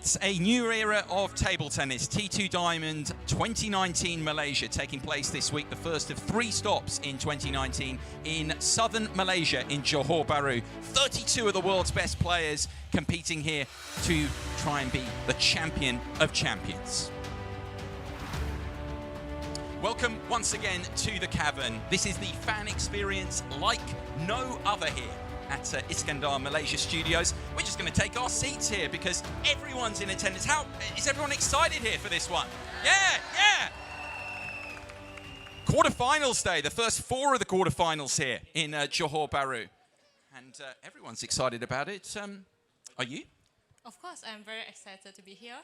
It's a new era of table tennis. T2 Diamond 2019 Malaysia taking place this week, the first of 3 stops in 2019 in southern Malaysia in Johor Bahru. 32 of the world's best players competing here to try and be the champion of champions. Welcome once again to the Cavern. This is the fan experience like no other here at Diamond Malaysia Studios. We're just going to take our seats here because everyone's in attendance. How is everyone excited here for this one? Yeah. Quarterfinals day, the first 4 of the quarterfinals here in Johor Bahru. And everyone's excited about it. Are you? Of course, I'm very excited to be here.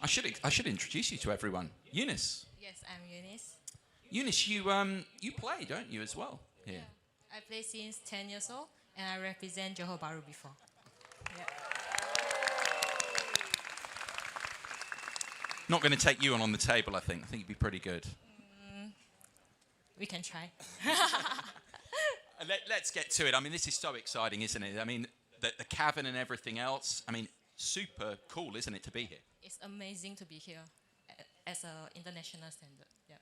I should introduce you to everyone. Eunice. Yes, I'm Eunice. Eunice, you play, don't you, as well here? Yeah. I play since 10 years old, and I represent Johor Bahru before. Yeah. Not going to take you on the table, I think. I think you'd be pretty good. We can try. Let's get to it. I mean, this is so exciting, isn't it? I mean, the Cavern and everything else. I mean, super cool, isn't it, to be here? It's amazing to be here as an international standard. Yeah.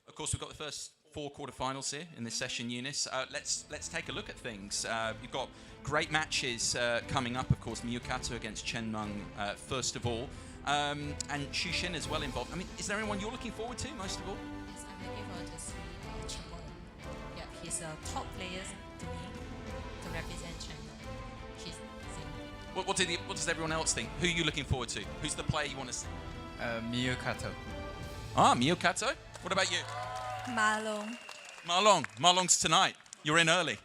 Of course, we've got the first 4 quarterfinals here in this session, Eunice. Let's take a look at things. You've got great matches coming up. Of course, Miyukato against Chen Meng, first of all, and Xu Xin as well involved. I mean, is there anyone you're looking forward to most of all? Yes, I'm looking forward to see Chen Meng. Yeah, he's a top player to me to represent China. What does everyone else think? Who are you looking forward to? Who's the player you want to see? Miyukato. Miyukato. What about you? Malong. Marlong's tonight. You're in early.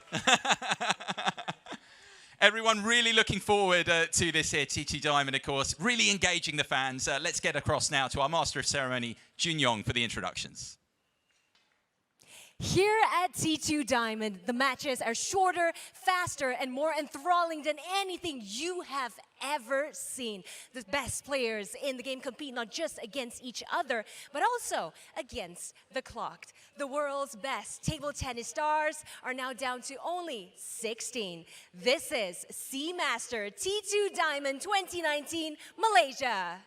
Everyone really looking forward to this here, T2 Diamond, of course. Really engaging the fans. Let's get across now to our Master of Ceremony, Jun Yong, for the introductions. Here at T2 Diamond, the matches are shorter, faster, and more enthralling than anything you have ever seen. The best players in the game compete not just against each other, but also against the clock. The world's best table tennis stars are now down to only 16. This is Seamaster T2 Diamond 2019 Malaysia.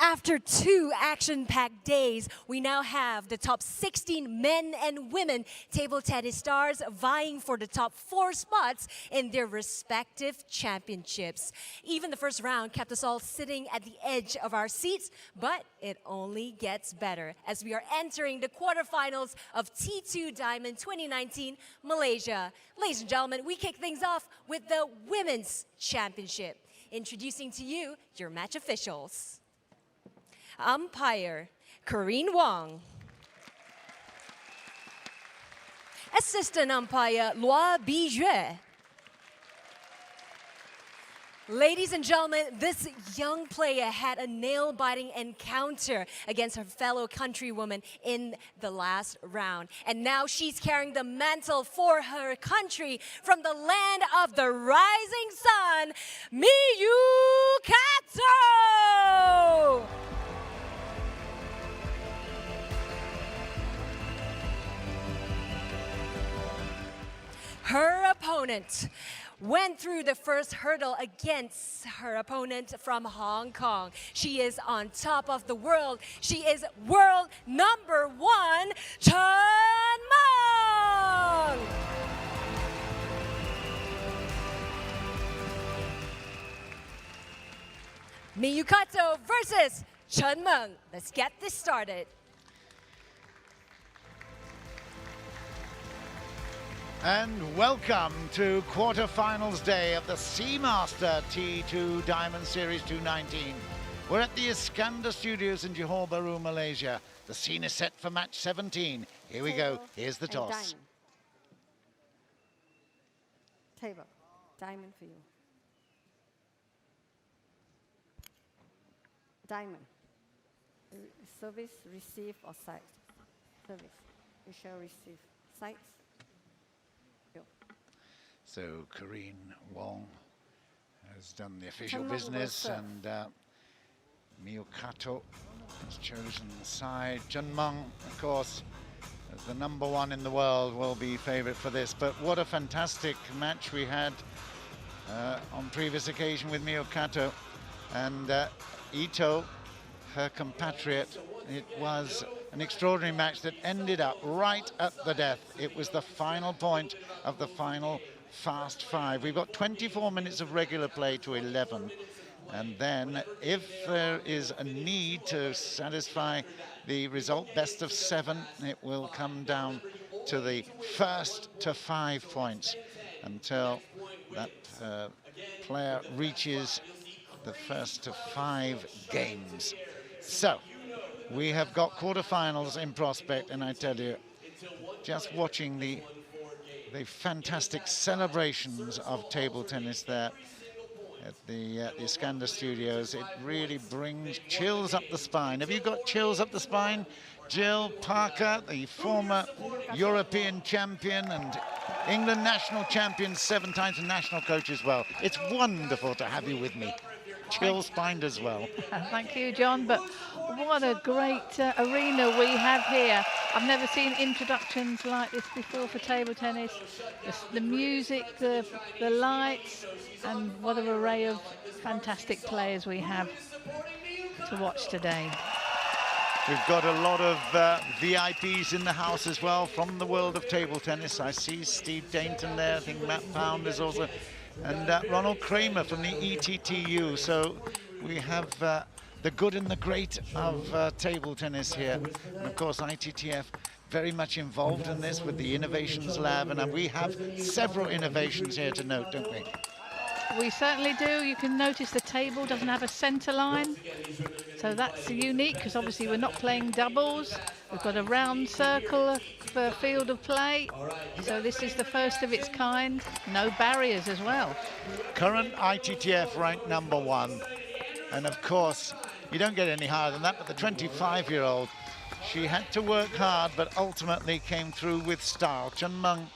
After 2 action-packed days, we now have the top 16 men and women table tennis stars vying for the top 4 spots in their respective championships. Even the first round kept us all sitting at the edge of our seats, but it only gets better as we are entering the quarterfinals of T2 Diamond 2019 Malaysia. Ladies and gentlemen, we kick things off with the Women's Championship. Introducing to you your match officials. Umpire, Corinne Wong. Assistant umpire, Lua Bijue. Ladies and gentlemen, this young player had a nail-biting encounter against her fellow countrywoman in the last round. And now she's carrying the mantle for her country from the land of the rising sun, Miyu Kato! Her opponent went through the first hurdle against her opponent from Hong Kong. She is on top of the world. She is world number 1, Chen Meng! Miyu Kato versus Chen Meng. Let's get this started. And welcome to quarterfinals day of the Seamaster T2 Diamond Series 219. We're at the Iskandar Studios in Johor Bahru, Malaysia. The scene is set for match 17. Here we go. Here's the toss. Diamond. Table. Diamond for you. Diamond. Service, receive, or side. Service. You shall receive. Sides. So Corinne Wong has done the official Chen Meng will business, serve. and Miyu Kato has chosen the side. Chen Meng, of course, as the number 1 in the world, will be favourite for this. But what a fantastic match we had on previous occasion with Miyu Kato and Ito, her compatriot. It was an extraordinary match that ended up right at the death. It was the final point of the final Fast 5. We've got 24 minutes of regular play to 11. And then if there is a need to satisfy the result, best of 7, it will come down to the first to 5 points until that player reaches the first to 5 games. So we have got quarterfinals in prospect, and I tell you, just watching the fantastic celebrations of table tennis there at the Iskandar Studios, it really brings chills up the spine. Have you got chills up the spine? Jill Parker, the former European champion and England national champion 7 times, and national coach as well. It's wonderful to have you with me. Chill spined as well. Thank you, John. But what a great arena we have here. I've never seen introductions like this before for table tennis. The music, the lights, and what an array of fantastic players we have to watch today. We've got a lot of VIPs in the house as well from the world of table tennis. I see Steve Dainton there. I think Matt Pound is also, and Ronald Kramer from the ETTU. So we have the good and the great of table tennis here. And of course, ITTF very much involved in this with the Innovations Lab. And we have several innovations here to note, don't we? We certainly do. You can notice the table doesn't have a centre line. So that's unique because obviously we're not playing doubles. We've got a round circle for field of play. So this is the first of its kind. No barriers as well. Current ITTF ranked number 1. And of course, you don't get any higher than that, but the 25-year-old, she had to work hard, but ultimately came through with style. Chen Meng,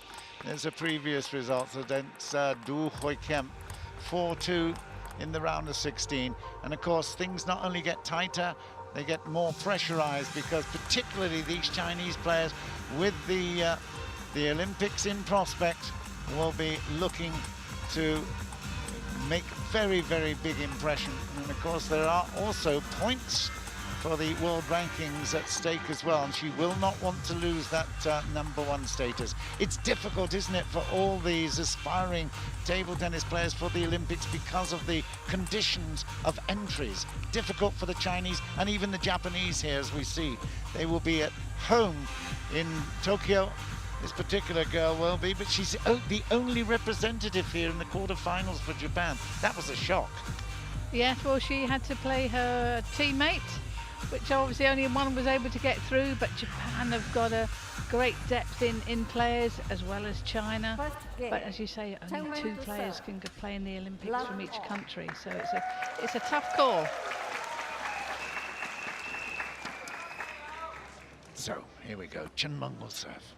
there's a previous result against Du Hui Kem, 4-2 in the round of 16. And of course, things not only get tighter, they get more pressurized, because particularly these Chinese players with the Olympics in prospect will be looking to make very, very big impression. And of course, there are also points for the world rankings at stake as well, and she will not want to lose that #1 status. It's difficult, isn't it, for all these aspiring table tennis players for the Olympics because of the conditions of entries. Difficult for the Chinese and even the Japanese here, as we see. They will be at home in Tokyo. This particular girl will be, but she's the only representative here in the quarterfinals for Japan. That was a shock. Yes, well, she had to play her teammate, which obviously only one was able to get through, but Japan have got a great depth in players as well as China. But as you say, only 2 players can play in the Olympics from each country, so it's a tough call. So here we go. Chen Meng will serve.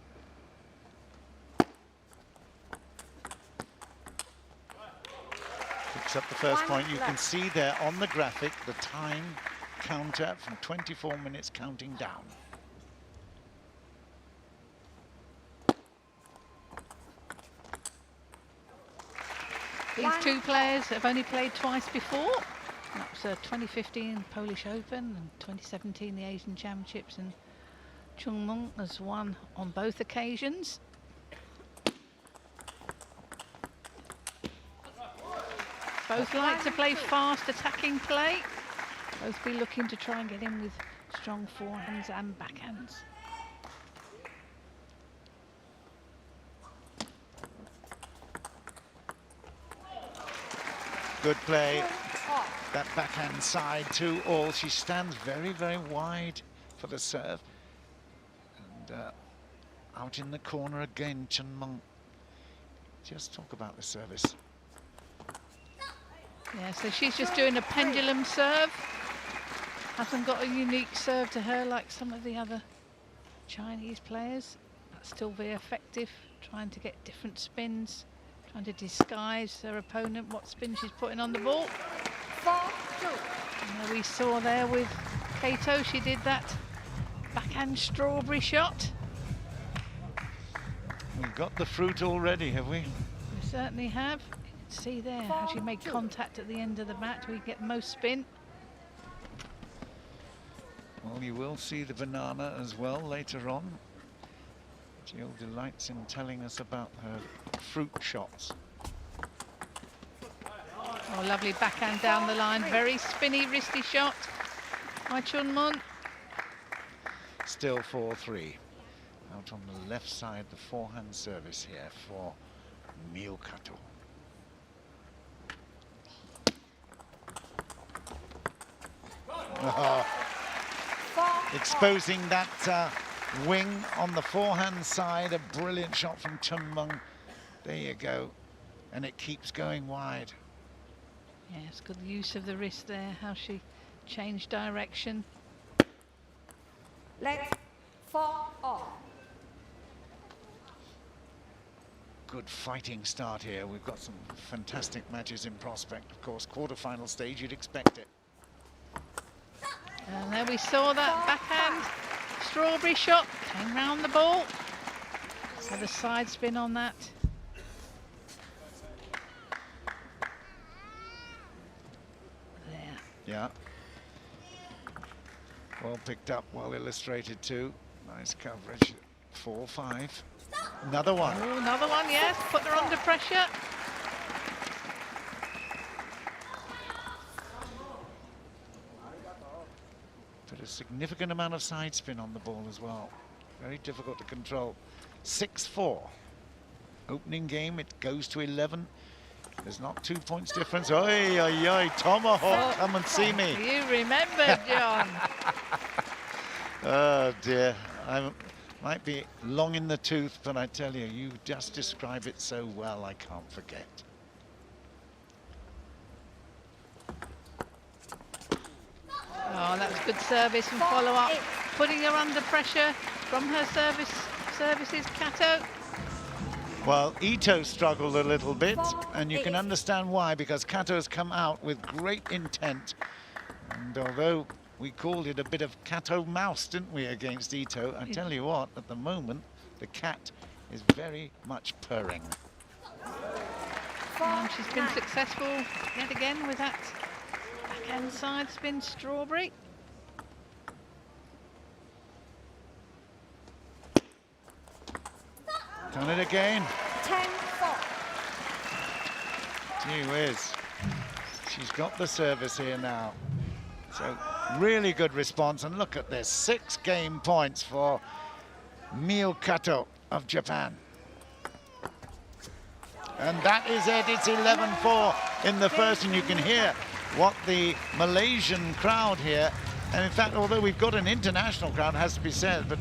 Picks up the first point. You can see there on the graphic the time counter from 24 minutes counting down. These 2 players have only played twice before. That was 2015 Polish Open and 2017 the Asian Championships, and Chung Meng has won on both occasions. Both like to play fast attacking play. Both be looking to try and get in with strong forehands and backhands. Good play. That backhand side 2-all. She stands very, very wide for the serve. And out in the corner again, Chen Meng. Just talk about the service. Yeah, so she's just doing a pendulum serve. Hasn't got a unique serve to her like some of the other Chinese players. That's still very effective, trying to get different spins, trying to disguise her opponent, what spin she's putting on the ball. 4-2. And we saw there with Kato, she did that backhand strawberry shot. We've got the fruit already, have we? We certainly have. You can see there how she made contact at the end of the mat. We get most spin. Well, you will see the banana as well later on. Jill delights in telling us about her fruit shots. Oh, lovely backhand down the line. Very spinny, wristy shot by Chun Mun. Still 4-3. Out on the left side, the forehand service here for Mio Kato. Exposing that wing on the forehand side. A brilliant shot from Chen Meng. There you go. And it keeps going wide. Yes, good use of the wrist there, how she changed direction. Leg 4-all. Good fighting start here. We've got some fantastic matches in prospect. Of course, quarter-final stage, you'd expect it. And there we saw that backhand strawberry shot, came round the ball. So the side spin on that. There. Yeah. Well picked up, well illustrated too. Nice coverage. 4-5. Another one. Oh, another one, yes. Put her under pressure. Put a significant amount of side spin on the ball as well. Very difficult to control. 6-4. Opening game, it goes to 11. There's not 2 points difference. Oi, oi, oi, tomahawk, come and see me. You remember, John. Oh dear, I might be long in the tooth, but I tell you, you just describe it so well, I can't forget. Oh, that was good service and follow up. Putting her under pressure from her services, Kato. Well, Ito struggled a little bit, and you can understand why, because Kato's come out with great intent. And although we called it a bit of Kato mouse, didn't we, against Ito, I tell you what, at the moment, the cat is very much purring. And she's been successful yet again with that backhand side spin strawberry. Done it again. 10-4. Gee whiz. She's got the service here now. So really good response. And look at this, 6 game points for Mio Kato of Japan. And that is it. It's 11-4 in the first, and you can hear what the Malaysian crowd here. And in fact, although we've got an international crowd, has to be said, but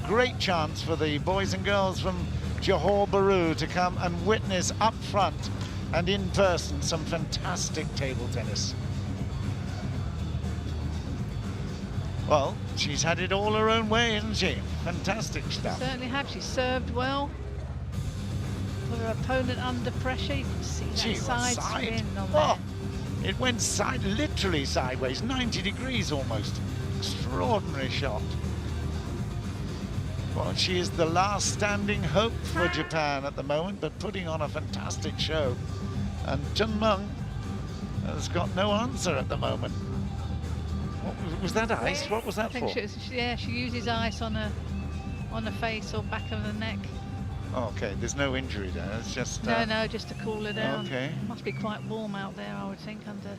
great chance for the boys and girls from Johor Bahru to come and witness up front and in person some fantastic table tennis. Well, she's had it all her own way, hasn't she? Fantastic stuff. Certainly have. She served well. Put her opponent under pressure. You can see that Gee, what side side? spin on Oh, there. it went literally sideways, 90 degrees almost. Extraordinary shot. Well, she is the last standing hope for Japan at the moment, but putting on a fantastic show. And Chun Meng has got no answer at the moment. What was that ice? What was that I think for? she uses ice on her face or back of the neck. Okay, there's no injury there. It's just No, just to cool her down. Okay. Must be quite warm out there, I would think, under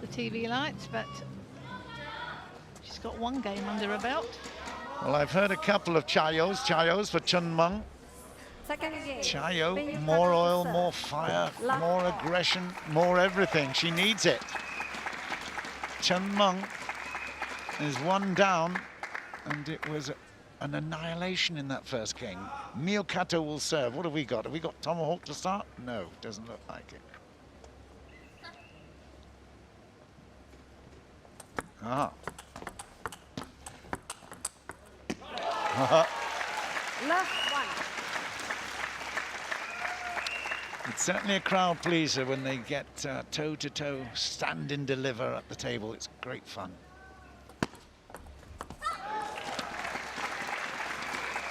the TV lights, but she's got 1 game under her belt. Well, I've heard a couple of chayos for Chun Meng. Second game. Chayo, more oil, more fire, more aggression, more everything. She needs it. Chun Meng is 1 down, and it was an annihilation in that first game. Mio Kato will serve. What have we got? Have we got Tomahawk to start? No, doesn't look like it. Ah. Last one. It's certainly a crowd pleaser when they get toe-to-toe, stand and deliver at the table. It's great fun.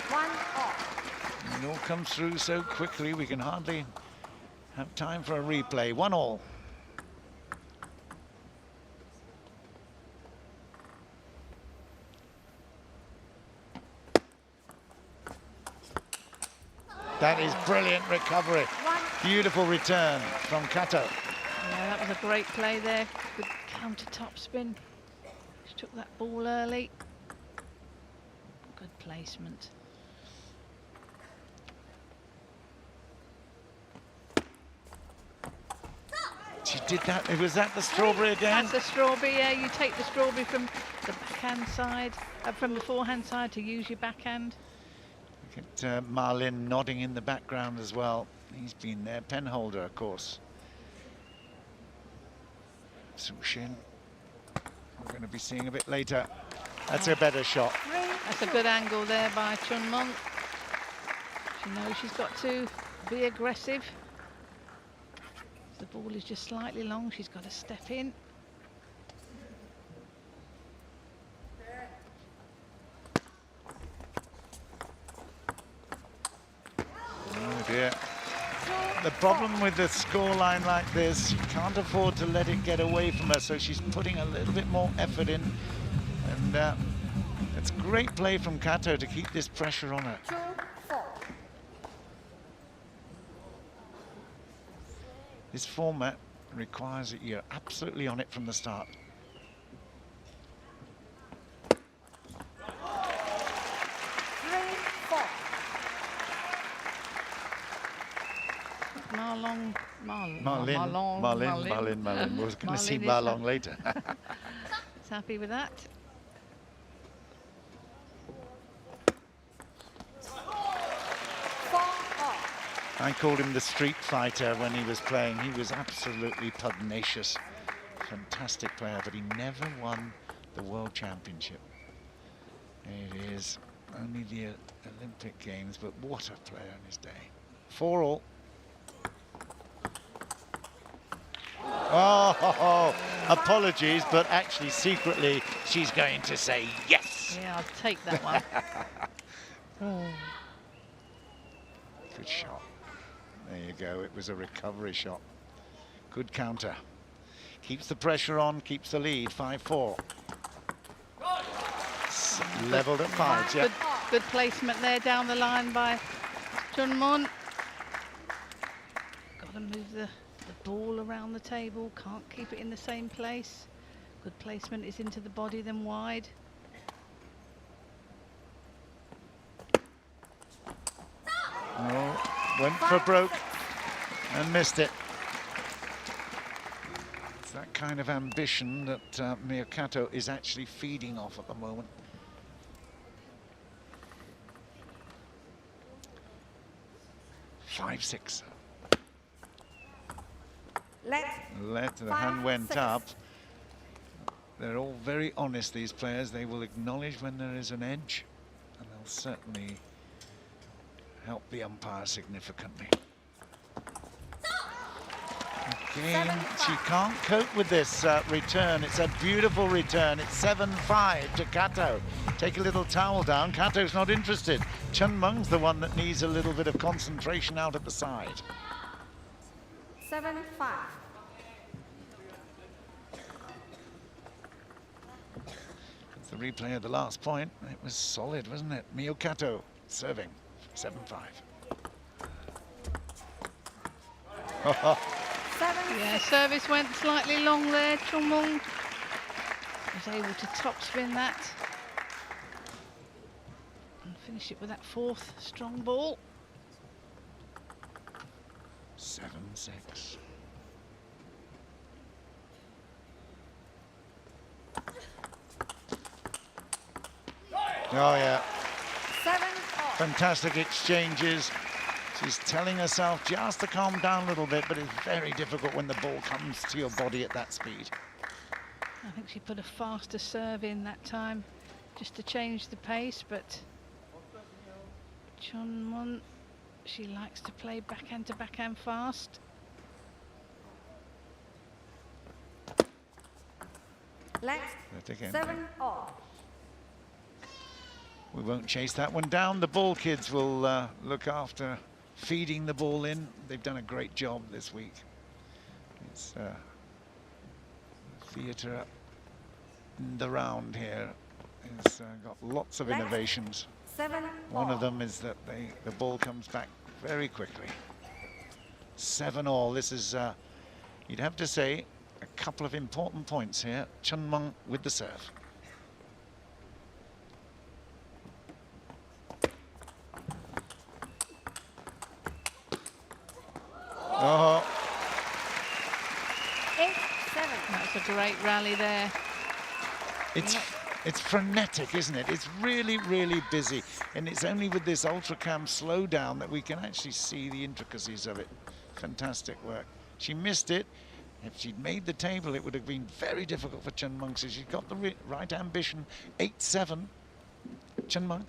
1-all. It all comes through so quickly, we can hardly have time for a replay. 1-all. That is brilliant recovery. Beautiful return from Kato. Yeah, that was a great play there. Good counter top spin. She took that ball early. Good placement. She did that. Was that the strawberry again? That's the strawberry, yeah. You take the strawberry from the backhand side, from the forehand side to use your backhand. Look at Marlin nodding in the background as well. He's been their pen holder, of course. Su Xin, we're going to be seeing a bit later. That's a better shot. That's a good angle there by Chun Meng. She knows she's got to be aggressive. The ball is just slightly long. She's got to step in. Oh dear. The problem with the scoreline like this, you can't afford to let it get away from her, so she's putting a little bit more effort in. And it's great play from Kato to keep this pressure on her. 2-4. This format requires that you're absolutely on it from the start. Marlin. We're going to see Marlon later. He's happy with that. I called him the street fighter when he was playing. He was absolutely pugnacious. Fantastic player, but he never won the World Championship. It is only the Olympic Games, but what a player in his day. 4-all. Oh, apologies, but actually secretly she's going to say yes. Yeah, I'll take that one. Good shot. There you go. It was a recovery shot. Good counter. Keeps the pressure on, keeps the lead. 5-4. Leveled at 5. Yeah. Good placement there down the line by Chunmon. Got to move the ball around the table. Can't keep it in the same place. Good placement is into the body, then wide. Oh, went for broke and missed it. It's that kind of ambition that Miyakato is actually feeding off at the moment. Five, six. The hand went up. They're all very honest, these players. They will acknowledge when there is an edge, and they'll certainly help the umpire significantly. Again, she can't cope with this return. It's a beautiful return. It's 7-5 to Kato. Take a little towel down. Kato's not interested. Chunmung's the one that needs a little bit of concentration out at the side. 7-5. It's the replay of the last point. It was solid, wasn't it? Miyakato serving. 7-5. Yeah, service went slightly long there. Chunmung was able to topspin that and finish it with that fourth strong ball. 7-6. Oh yeah. 7-4. Fantastic exchanges. She's telling herself just to calm down a little bit, but it's very difficult when the ball comes to your body at that speed. I think she put a faster serve in that time just to change the pace, but Chunmung, she likes to play backhand to backhand fast. Length. 7-all. We won't chase that one down. The ball kids will look after feeding the ball in. They've done a great job this week. It's theatre up the round here. It's got lots of innovations. 7-all. One of them is that the ball comes back very quickly. 7-all. This is, you'd have to say, a couple of important points here. Chunmung with the serve. Oh. 8-7. That's a great rally there. It's frenetic, isn't it? It's really, really busy. And it's only with this ultracam slowdown that we can actually see the intricacies of it. Fantastic work. She missed it. If she'd made the table, it would have been very difficult for Chunmung. So she's got the right ambition. 8-7. Chunmung.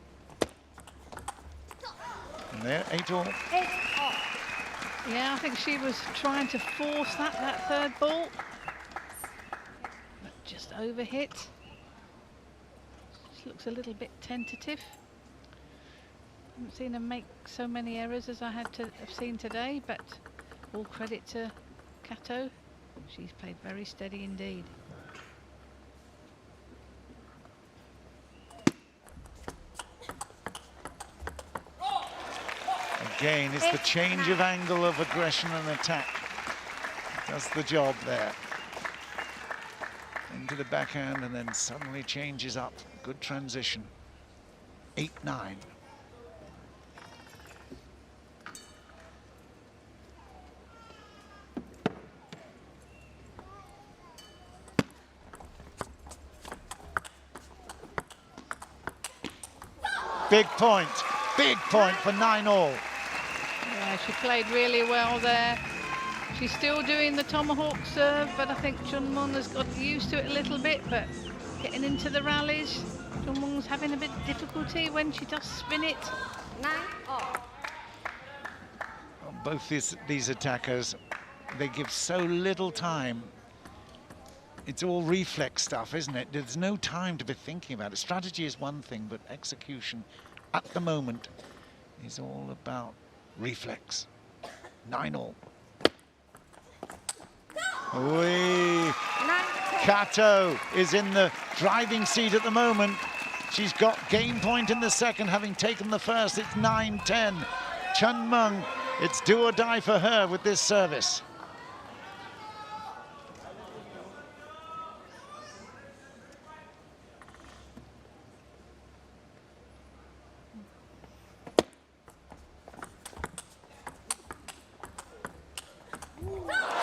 And there, 8-all. 8-all. Yeah, I think she was trying to force that third ball, but just overhit. Just looks a little bit tentative. Haven't seen her make so many errors as I have seen today, but all credit to Kato. She's played very steady indeed. Again, it's the change of angle of aggression and attack. Does the job there. Into the backhand and then suddenly changes up. Good transition. 8-9. Big point for 9-all. Yeah, she played really well there. She's still doing the tomahawk serve, but I think Chunmung has got used to it a little bit, but getting into the rallies, Chunmung's having a bit of difficulty when she does spin it. 9-all. Both these attackers, they give so little time. It's all reflex stuff, isn't it? There's no time to be thinking about it. Strategy is one thing, but execution at the moment is all about reflex. 9-all. Kato is in the driving seat at the moment. She's got game point in the second, having taken the first. It's 9-10. Chun Meng, it's do or die for her with this service.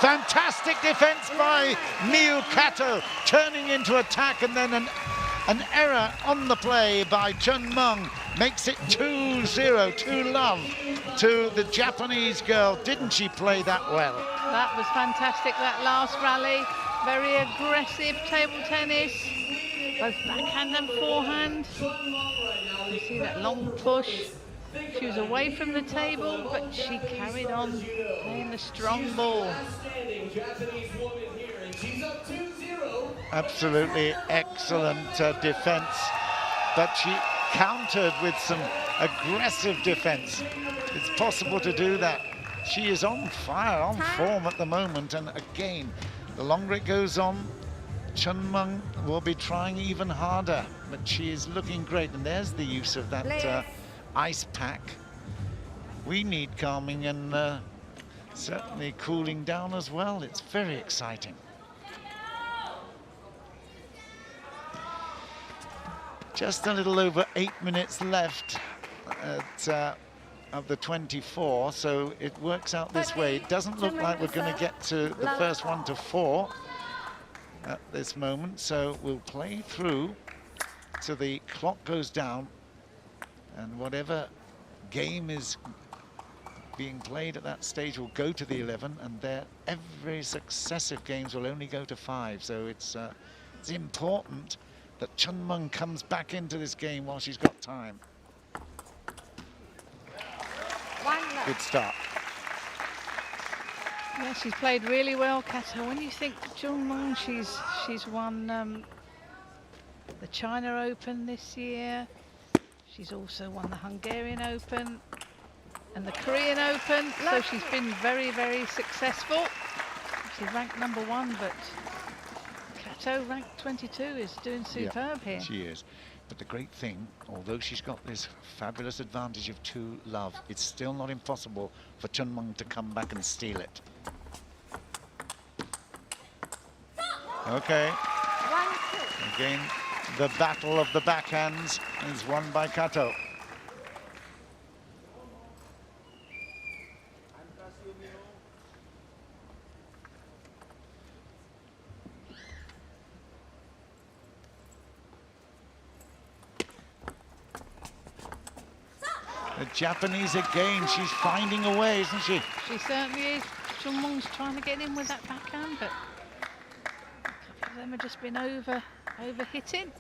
Fantastic defense by Miyu Kato, turning into attack, and then an error on the play by Chun Meng makes it 2-0, 2-love to the Japanese girl. Didn't she play that well? That was fantastic, that last rally. Very aggressive table tennis, both backhand and forehand. You see that long push. She was away from the table, but she carried on playing the strong ball. Absolutely excellent defense, but she countered with some aggressive defense. It's possible to do that. She is on fire, on form at the moment, and again, the longer it goes on, Chun Meng will be trying even harder, but she is looking great, and there's the use of that ice pack. We need calming and certainly cooling down as well. It's very exciting. Just a little over 8 minutes left of the 24, so it works out this way. It doesn't look like we're going to get to the first one to 4 at this moment, so we'll play through till the clock goes down, and whatever game is being played at that stage will go to the 11, and every successive games will only go to 5. So it's important that Chun Meng comes back into this game while she's got time. Good start. Yeah, she's played really well, Kato. When you think Chun Meng, she's won the China Open this year. She's also won the Hungarian Open and the Korean Open, so she's been very, very successful. She's ranked #1, but Kato, ranked 22, is doing superb here. She is. But the great thing, although she's got this fabulous advantage of 2-love, it's still not impossible for Chun Meng to come back and steal it. Okay. Again, the battle of the backhands is won by Kato. The Japanese again, she's finding a way, isn't she? She certainly is. Chun Meng's trying to get in with that backhand, but a couple of them have just been over-hitting.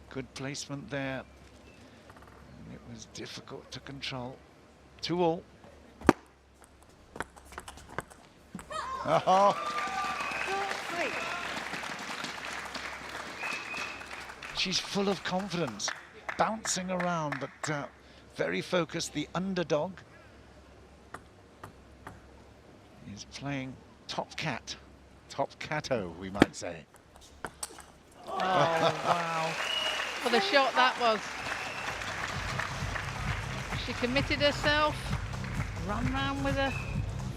Good placement there. And it was difficult to control. 2-all. Oh. She's full of confidence, bouncing around, but very focused. The underdog is playing top cat. Top Kato, we might say. Oh, wow. What a shot that was. She committed herself, run round with a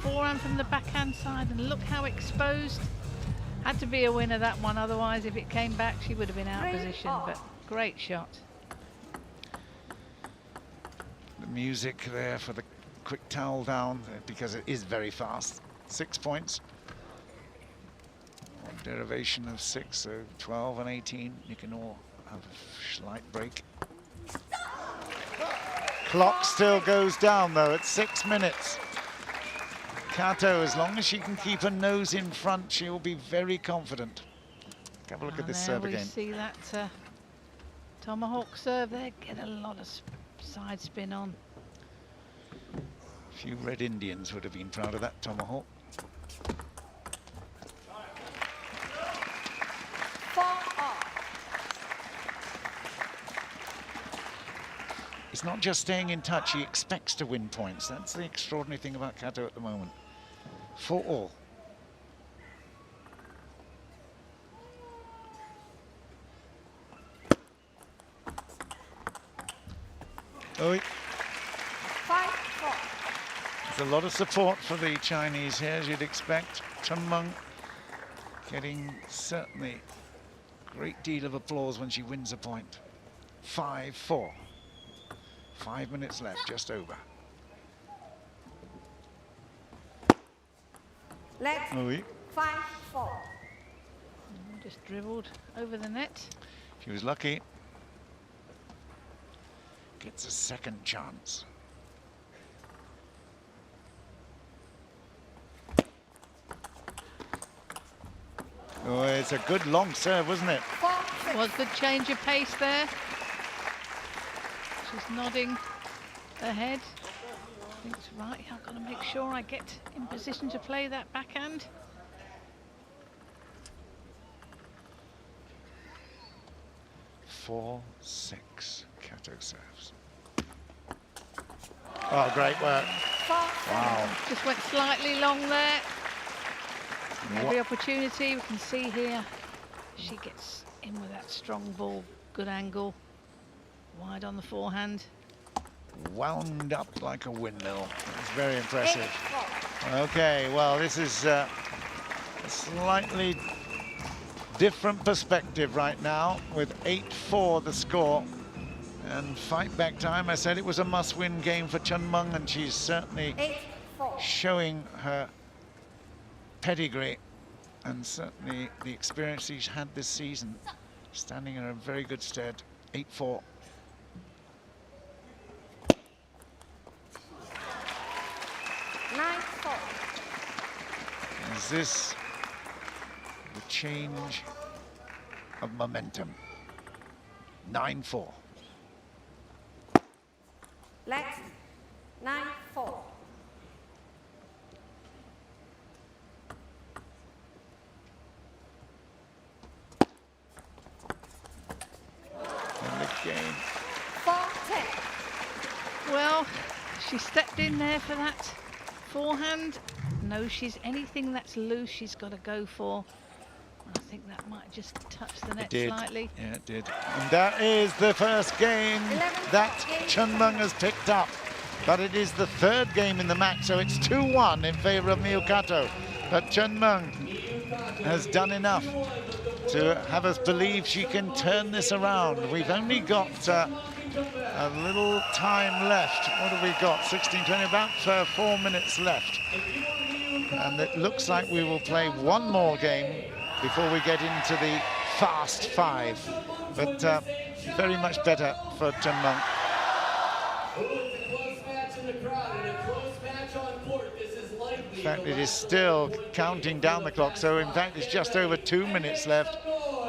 forehand from the backhand side, and look how exposed. Had to be a winner, that one, otherwise if it came back she would have been out of position, but great shot. The music there for the quick towel down, because it is very fast. 6 points. One derivation of 6, so 12 and 18. You can all have a slight break. Clock still goes down though at 6 minutes. Kato, as long as she can keep her nose in front, she'll be very confident. Have a look at this serve again. We see that tomahawk serve there, get a lot of side spin on. A few Red Indians would have been proud of that tomahawk. It's not just staying in touch, he expects to win points. That's the extraordinary thing about Kato at the moment. 4-all. Oh, There's a lot of support for the Chinese here, as you'd expect. Chen Meng getting certainly a great deal of applause when she wins a point. 5-4. 5 minutes left, just over. Let's Oui. 5-4. Just dribbled over the net. She was lucky. Gets a second chance. Oh, it's a good long serve, wasn't it? 4-6. Was good change of pace there. She's nodding her head. Thinks, right, I've got to make sure I get in position to play that backhand. Four, 6. Kato serves. Oh, great work. 4-7. Wow. Just went slightly long there. Every opportunity we can see here. She gets in with that strong ball, good angle, wide on the forehand. Wound up like a windmill. It's very impressive. 8-4. Okay, well, this is a slightly different perspective right now with 8-4 the score. And fight back time, I said it was a must-win game for Chen Meng, and she's certainly 8-4. showing her pedigree and certainly the experience she's had this season, standing in a very good stead. 8-4. Is this the change of momentum? 9-4. Let's 9-4. And the game. 4-10. Well, she stepped in there for that forehand. No, she's anything that's loose, she's got to go for. I think that might just touch the net slightly. Yeah, it did. And that is the first game that Chen Meng has picked up. But it is the third game in the match, so it's 2-1 in favor of Mio Kato. But Chen Meng has done enough to have us believe she can turn this around. We've only got a little time left. What have we got? 16, 20, about 4 minutes left. And it looks like we will play one more game before we get into the fast 5. But very much better for Chen Meng. In fact, it is still counting down the clock, so in fact it's just over 2 minutes left.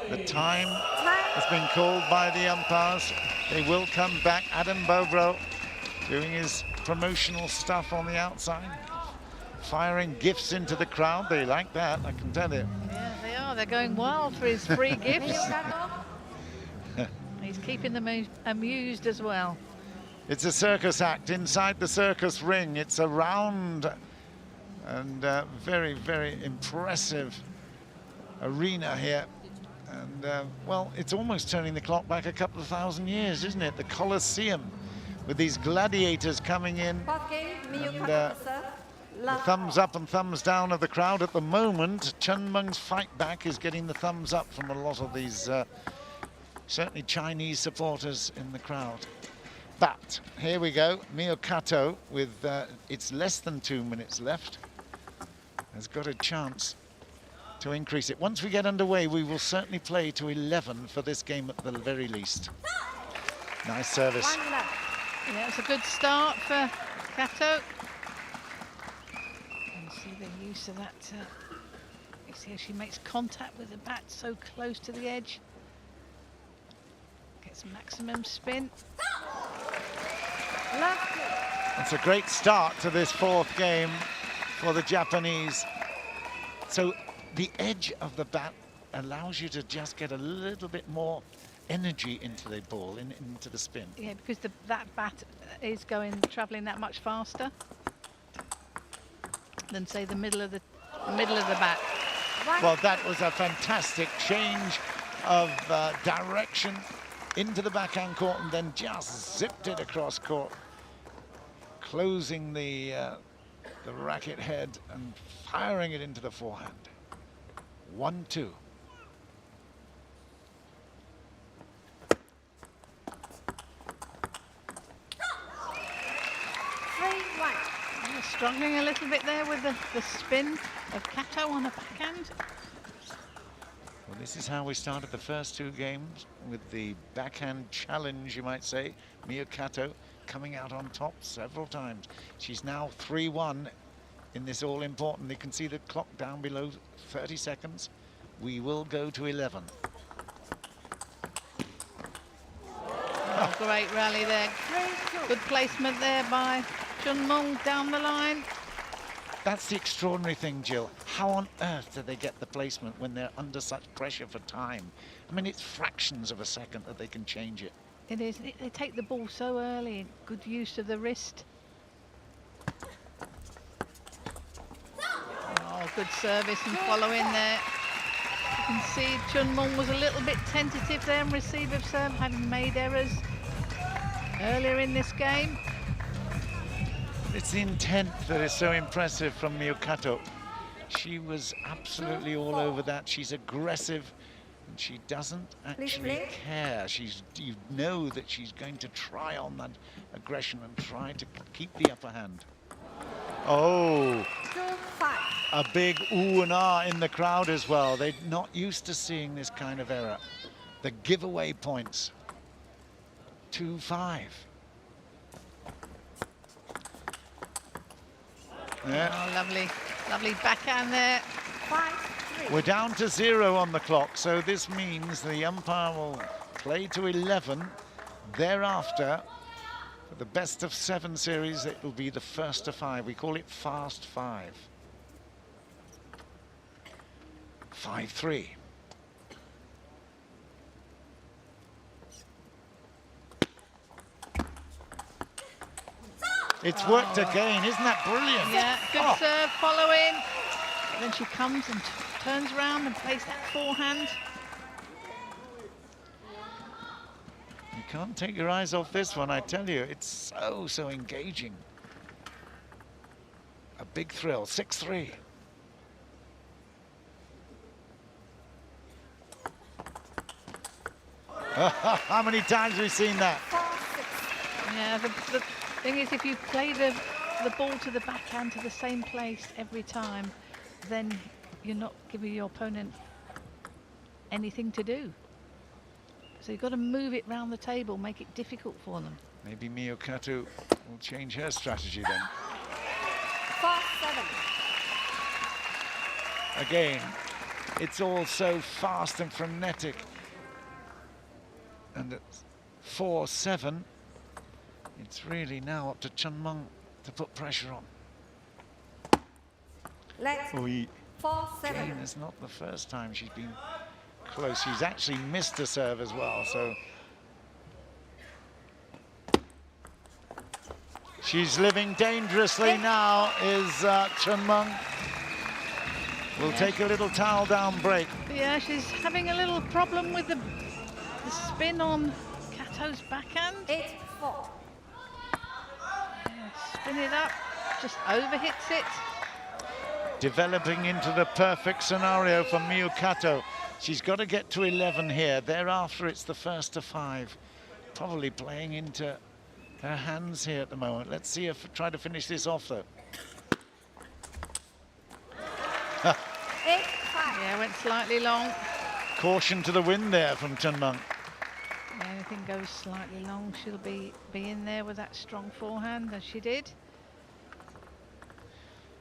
The time has been called by the umpires. They will come back. Adam Bobro doing his promotional stuff on the outside, firing gifts into the crowd. They like that, I can tell you. Yeah, they are. They're going wild for his free gifts. He's keeping them amused as well. It's a circus act inside the circus ring. It's a round and very, very impressive arena here. And, well, it's almost turning the clock back a couple of thousand years, isn't it? The Colosseum with these gladiators coming in. And, the thumbs up and thumbs down of the crowd at the moment. Chen Meng's fight back is getting the thumbs up from a lot of these, certainly Chinese supporters in the crowd. But here we go, Mio Kato with it's less than 2 minutes left, has got a chance to increase it. Once we get underway, we will certainly play to 11 for this game at the very least. Nice service. Yeah, it's a good start for Kato. And see the use of that. You see how she makes contact with the bat so close to the edge. Gets maximum spin. It's a great start to this 4th game for the Japanese. So the edge of the bat allows you to just get a little bit more energy into the ball, into the spin. Yeah, because that bat is travelling that much faster than say the middle of the bat. Well, that was a fantastic change of direction into the backhand court and then just zipped it across court, closing the the racket head and firing it into the forehand. 1-2. Struggling a little bit there with the spin of Kato on the backhand. Well, this is how we started the first two games, with the backhand challenge, you might say. Mio Kato coming out on top several times. She's now 3-1 in this all-important. You can see the clock down below 30 seconds. We will go to 11. Oh, great rally there. Good placement there by Chunmong down the line. That's the extraordinary thing, Jill. How on earth do they get the placement when they're under such pressure for time? I mean, it's fractions of a second that they can change it. It is. They take the ball so early. Good use of the wrist. Oh, good service and follow in there. You can see Chunmong was a little bit tentative there in receive of serve, having made errors earlier in this game. It's the intent that is so impressive from Mio Kato. She was absolutely all over that. She's aggressive and she doesn't actually care. You know that she's going to try on that aggression and try to keep the upper hand. Oh, a big ooh and ah in the crowd as well. They're not used to seeing this kind of error. The giveaway points. 2-5. Yeah. Oh, lovely, lovely backhand there. 5-3. We're down to 0 on the clock, so this means the umpire will play to 11. Thereafter, for the best of 7 series, it will be the first to 5. We call it fast 5. 5-3. It's worked again, isn't that brilliant? Yeah, good Oh. serve, following. Then she comes and turns around and plays that forehand. You can't take your eyes off this one, I tell you. It's so engaging. A big thrill, 6-3. How many times have we seen that? 4-6. Yeah, the thing is, if you play the ball to the backhand to the same place every time, then you're not giving your opponent anything to do. So you've got to move it round the table, make it difficult for them. Maybe Mio Kato will change her strategy then. 4-7. Again, it's all so fast and frenetic. And at 4-7, it's really now up to Chunmong to put pressure on. Let's Again, 4-7. it's not the first time she's been close. She's actually missed a serve as well, so she's living dangerously now, is Chunmong. We'll take a little towel down break. But yeah, she's having a little problem with the spin on Kato's backhand. 8-4. Yeah, spin it up, just overhits it. Developing into the perfect scenario for Mio Kato. She's got to get to 11 here. Thereafter, it's the first to 5. Probably playing into her hands here at the moment. Let's see her try to finish this off, though. 8-5. Yeah, went slightly long. Caution to the wind there from Chunmong. Yeah, anything goes slightly long, she'll be in there with that strong forehand, as she did.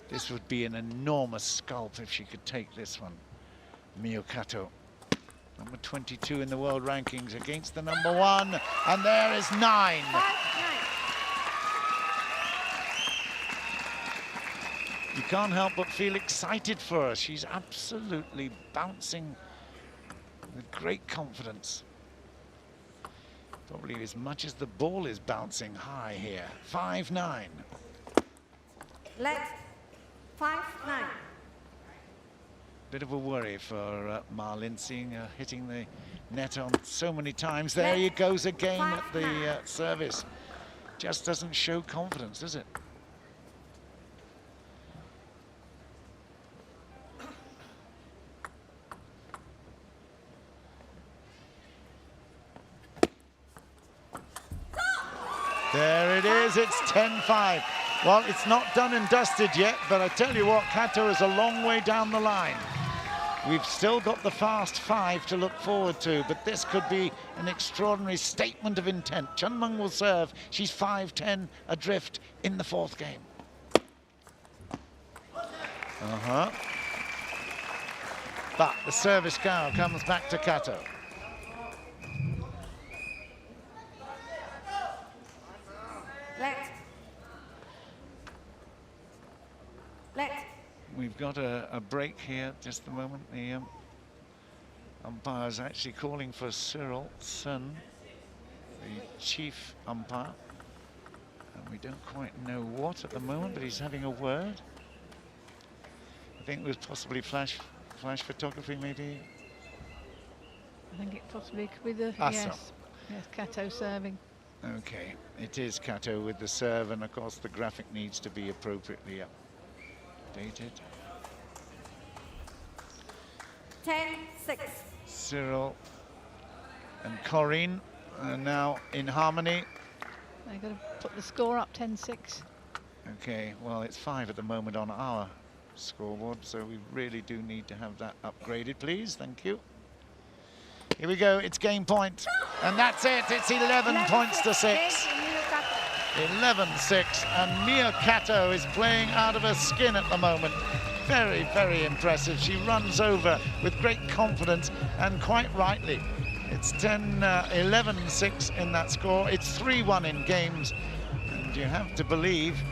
This would be an enormous scalp if she could take this one. Mio Kato, number 22 in the world rankings against the number 1, and there is 9. 5-9. You can't help but feel excited for her. She's absolutely bouncing with great confidence. Probably as much as the ball is bouncing high here. 5-9. Let's 5-9. Bit of a worry for Ma Lin, seeing her hitting the net on so many times. There he goes again at the service. Just doesn't show confidence, does it? says it's 10-5. Well, it's not done and dusted yet, but I tell you what, Kato is a long way down the line. We've still got the fast 5 to look forward to, but this could be an extraordinary statement of intent. Chunmung will serve. She's 5-10 adrift in the 4th game. But the service cow comes back to Kato. Let. We've got a break here just a moment. The umpire is actually calling for Cyril Sun, the chief umpire. And we don't quite know what at the moment, but he's having a word. I think it was possibly flash photography, maybe. I think it possibly could be the yes, Kato serving. Okay, it is Kato with the serve, and of course the graphic needs to be appropriately updated. 10-6. Cyril and Corinne are now in harmony. They've got to put the score up 10-6. Okay, well, it's 5 at the moment on our scoreboard, so we really do need to have that upgraded, please. Thank you. Here we go, it's game point. And that's it, it's 11 points to 6. 11-6, and Mia Kato is playing out of her skin at the moment. Very, very impressive. She runs over with great confidence, and quite rightly. It's 11-6 in that score. It's 3-1 in games, and you have to believe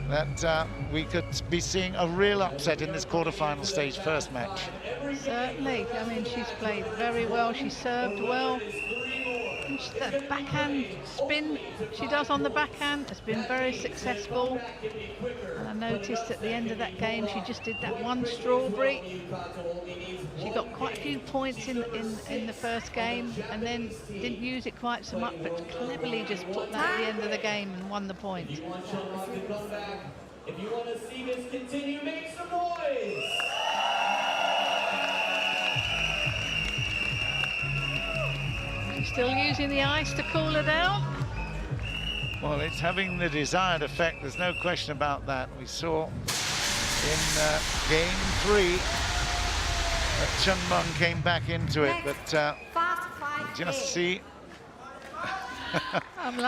that we could be seeing a real upset in this quarter-final stage first match. Certainly. I mean, she's played very well. She served well. And that backhand spin she does on the backhand has been very successful. And I noticed at the end of that game, she just did that one strawberry. She got quite a few points in the first game, and then didn't use it quite so much, but cleverly just put that at the end of the game and won the point. If you want to see this continue, make some noise. Still using the ice to cool her down? Well, it's having the desired effect, there's no question about that. We saw in game 3 that Chunmung came back into it, but just see...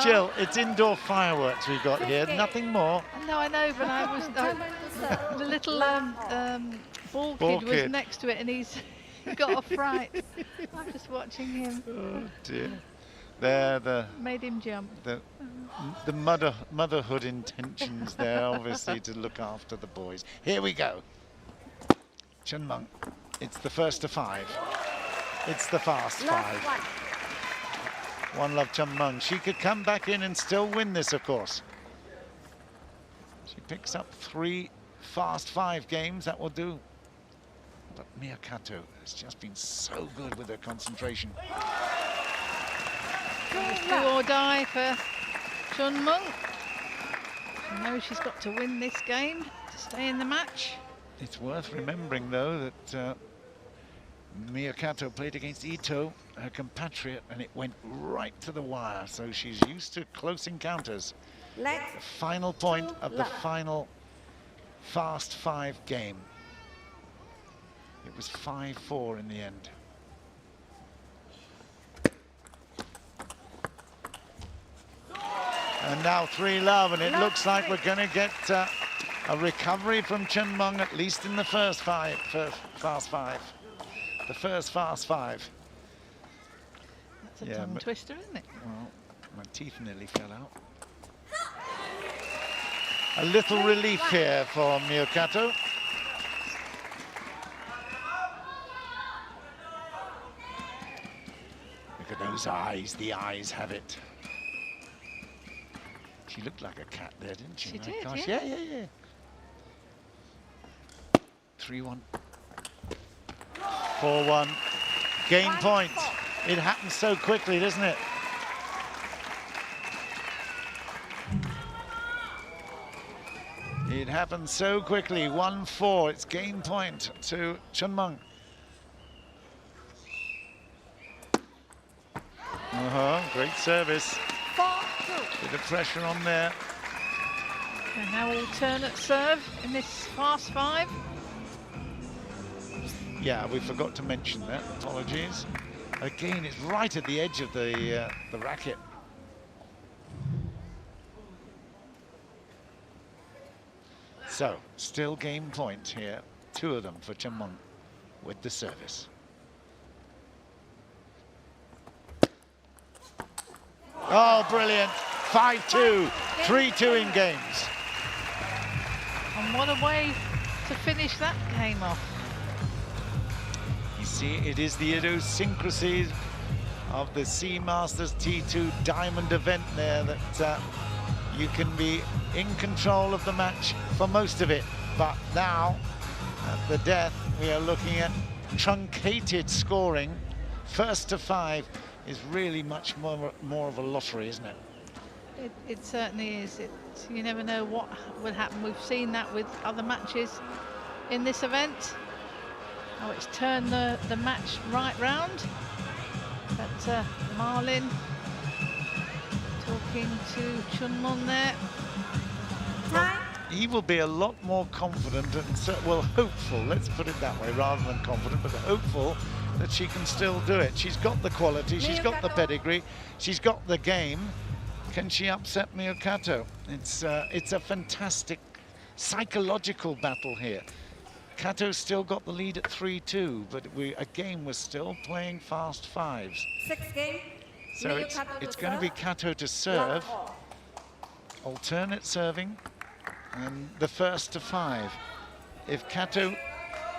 Jill, it's indoor fireworks we've got here, nothing more. No, I know, but I was... the little ball kid was next to it, and he's got a fright. I'm just watching him. Oh dear. There, made him jump. The motherhood intentions there, obviously, to look after the boys. Here we go. Chunmung. It's the first to 5. It's the fast 5. One love Chunmung. She could come back in and still win this, of course. She picks up 3 fast 5 games. That will do. But Mia Kato has just been so good with her concentration. Do or die for Chunmung. She knows she's got to win this game to stay in the match. It's worth remembering, though, that Mia Kato played against Ito, her compatriot, and it went right to the wire. So she's used to close encounters. The final point of the final fast 5 game. It was 5-4 in the end. And now 3-love, and it looks like we're going to get a recovery from Chunmung, at least in the first fast 5. The first fast 5. That's a tongue twister, isn't it? Well, my teeth nearly fell out. A little relief here for Mia Kato. Look at those eyes, the eyes have it. She looked like a cat there, didn't she? She did, gosh. yeah. Yeah. 3-1. 4-1. Game point. It happens so quickly, doesn't it? It happens so quickly. 1-4. It's game point to Chunmung. Great service. 4-2. Bit of pressure on there. And now alternate serve in this fast 5. Yeah, we forgot to mention that. Apologies. Again, it's right at the edge of the racket. So, still game point here. 2 of them for Chen Meng with the service. Oh, brilliant. 5-2, 3-2 in games. And what a way to finish that game off. You see, it is the idiosyncrasies of the Sea Masters T2 Diamond event there that you can be in control of the match for most of it. But now, at the death, we are looking at truncated scoring. First to 5 is really much more of a lottery, isn't it? It certainly is. You never know what would happen. We've seen that with other matches in this event. Oh, it's turned the match right round. But Marlin talking to Chun Mon there. He will be a lot more confident and, well, hopeful, let's put it that way, rather than confident, but hopeful that she can still do it. She's got the quality, she's got the pedigree, she's got the game. Can she upset Miyakato? It's a fantastic psychological battle here. Kato's still got the lead at 3-2, but again, we're still playing fast 5s. 6 game. So it's going to be Kato to serve, alternate serving, and the first to 5. If Kato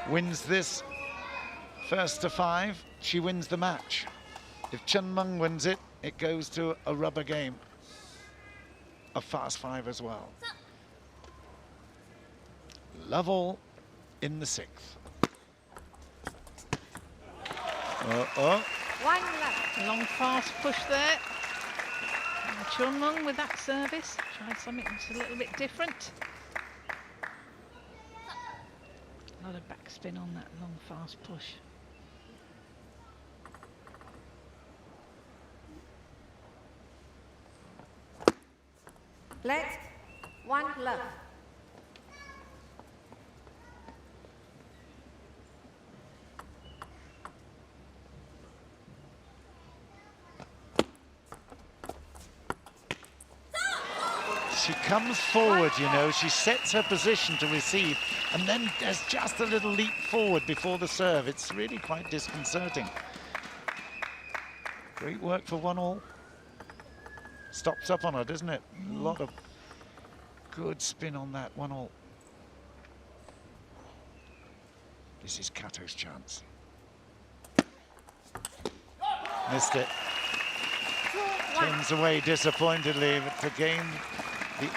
wins this first to 5, she wins the match. If Chen Meng wins it, it goes to a rubber game, a fast 5 as well. Love all in the 6th. One left. Long fast push there. And Chun Meng with that service. Tried something that's a little bit different. A lot of backspin on that long fast push. Left. 1 left. She comes forward, you know, she sets her position to receive, and then there's just a little leap forward before the serve. It's really quite disconcerting. Great work for 1-all. Stops up on her, doesn't it? A lot of good spin on that 1-all. This is Kato's chance. Missed it. Turns away disappointedly, but again, the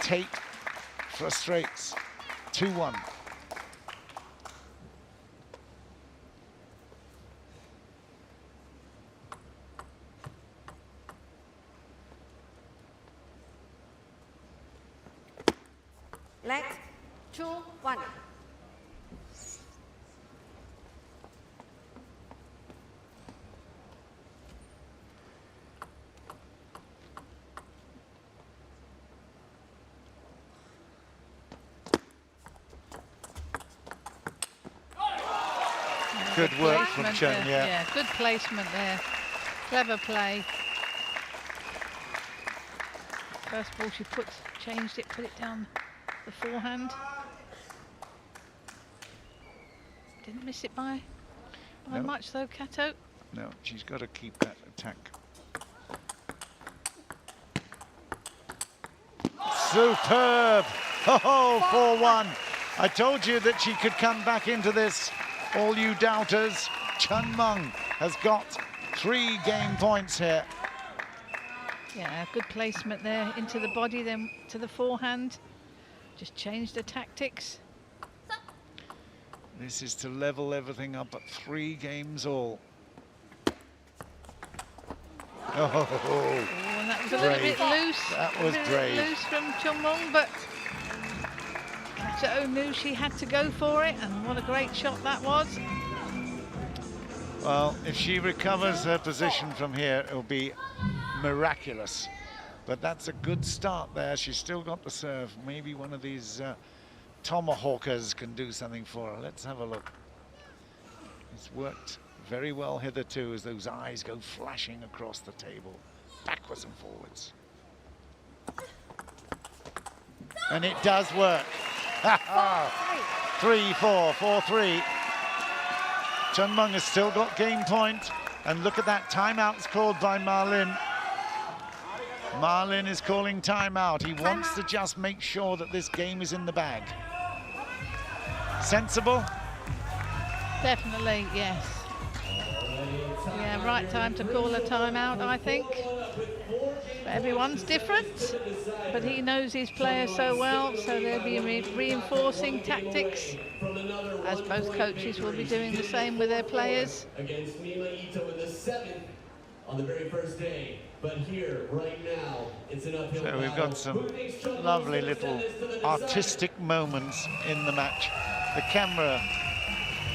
take frustrates. 2-1. Left. 2-1. Good work from Chen, yeah. Yeah, good placement there. Clever play. First ball she changed it, put it down the forehand. Didn't miss it by No. much though, Kato. No, she's got to keep that attack. Superb! Oh, 4-1. I told you that she could come back into this. All you doubters, Chen Meng has got 3 game points here. Yeah, good placement there into the body, then to the forehand. Just changed the tactics. This is to level everything up at 3 games all. Oh, And that was a little bit loose. That was brave. Loose from Chun Meng, but Kato knew she had to go for it, and what a great shot that was. Well, if she recovers her position from here, it'll be miraculous. But that's a good start there. She's still got the serve. Maybe one of these tomahawkers can do something for her. Let's have a look. It's worked very well hitherto as those eyes go flashing across the table, backwards and forwards. And it does work. 3-4, 4-3. Chen Meng has still got game point. And look at that, timeout's called by Ma Lin. Ma Lin is calling timeout. He wants to just make sure that this game is in the bag. Sensible? Definitely, yes. Yeah, right time to call a timeout, I think. But everyone's different, but he knows his players so well, so they'll be reinforcing tactics, as both coaches will be doing the same with their players. Against Mima Ito in the 7th on the very first day. But here, right now, it's an uphill So we've got some lovely little artistic moments in the match. The camera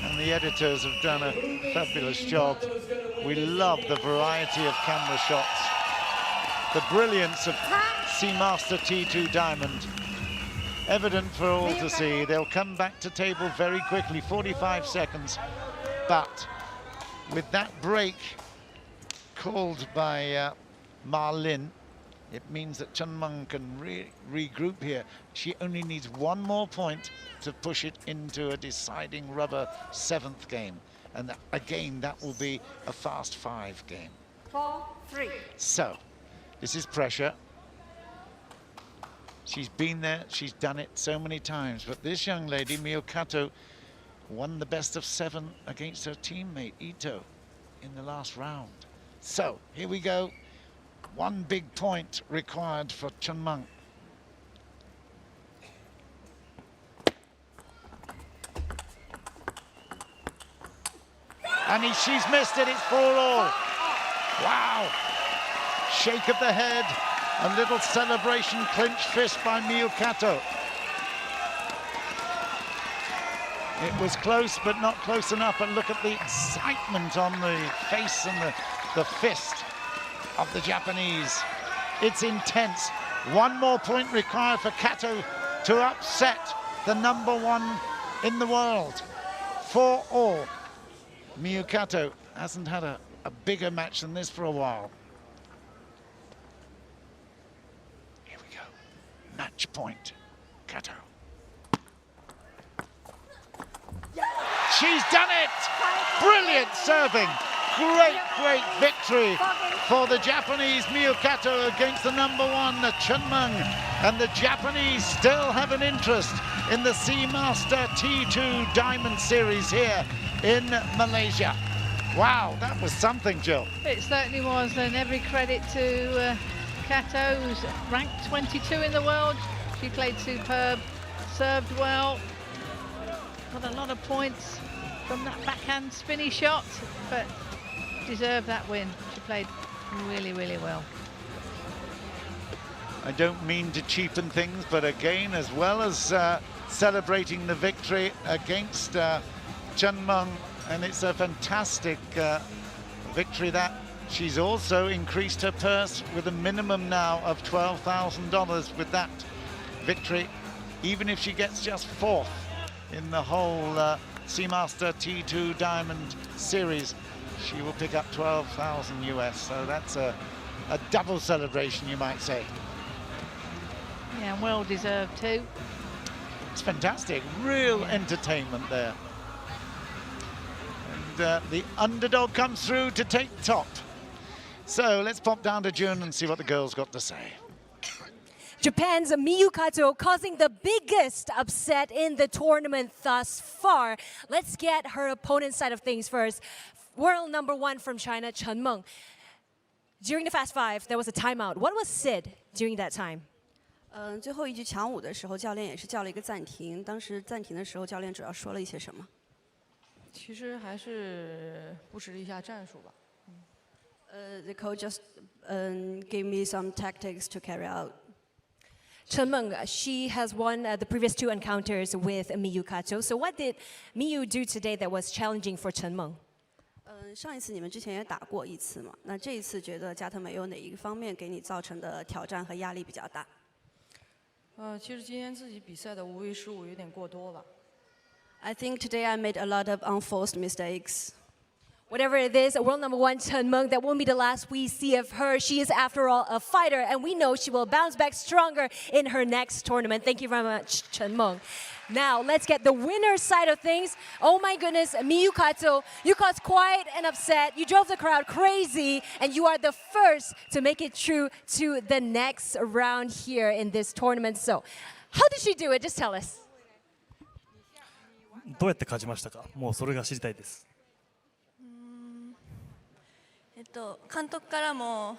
and the editors have done a fabulous job. We love the variety of camera shots. The brilliance of Seamaster T2 Diamond. Evident for all to see. They'll come back to table very quickly, 45 seconds. But with that break called by Ma Lin, it means that Chen Meng can regroup here. She only needs one more point to push it into a deciding rubber 7th game. And again, that will be a fast 5 game. 4-3. So, this is pressure. She's been there, she's done it so many times. But this young lady, Miyokato, won the best of 7 against her teammate, Ito, in the last round. So, here we go. One big point required for Chen Meng. And she's missed it, it's 4-all. Wow. Shake of the head, a little celebration, clenched fist by Miyokato. It was close, but not close enough. And look at the excitement on the face and the fist of the Japanese. It's intense. One more point required for Kato to upset the #1 in the world. 4-all. Miyokato hasn't had a bigger match than this for a while. Here we go. Match point. Kato. She's done it! Brilliant serving. Great victory for the Japanese Miyokato against the #1, Chen Meng. And the Japanese still have an interest in the Seamaster T2 Diamond Series here in Malaysia. Wow, that was something, Jill. It certainly was, and every credit to Kato, who's ranked 22 in the world. She played superb, served well, got a lot of points from that backhand spinny shot, but deserved that win. She played really well. I don't mean to cheapen things, but again, as well as celebrating the victory against Chen Meng, and it's a fantastic victory that she's also increased her purse with a minimum now of $12,000 with that victory. Even if she gets just 4th in the whole Seamaster T2 Diamond Series, she will pick up 12,000 US. So that's a double celebration, you might say. Yeah, well deserved too. It's fantastic, real entertainment there. And the underdog comes through to take top. So let's pop down to June and see what the girls got to say. Japan's Miyokato causing the biggest upset in the tournament thus far. Let's get her opponent's side of things first. World #1 from China, Chen Meng. During the Fast 5, there was a timeout. What was said during that time? 最后一局抢五的时候，教练也是叫了一个暂停。当时暂停的时候，教练主要说了一些什么？其实还是布置了一下战术吧。The coach just gave me some tactics to carry out. Chen Meng, she has won the previous 2 encounters with Miyokato. So what did Miyu do today that was challenging for Chen Meng? 上一次你们之前也打过一次嘛？那这一次觉得加藤美有哪一个方面给你造成的挑战和压力比较大？其实今天自己比赛的无谓失误有点过多了。I think today I made a lot of unforced mistakes. Whatever it is, world number one Chen Meng, that won't be the last we see of her. She is, after all, a fighter, and we know she will bounce back stronger in her next tournament. Thank you very much, Chen Meng. Now, let's get the winner's side of things. Oh my goodness, Miyu Kato, you caused quite an upset. You drove the crowd crazy, and you are the first to make it through to the next round here in this tournament. So, how did she do it? Just tell us. どうやって勝ちましたか？もうそれが知りたいです。監督からも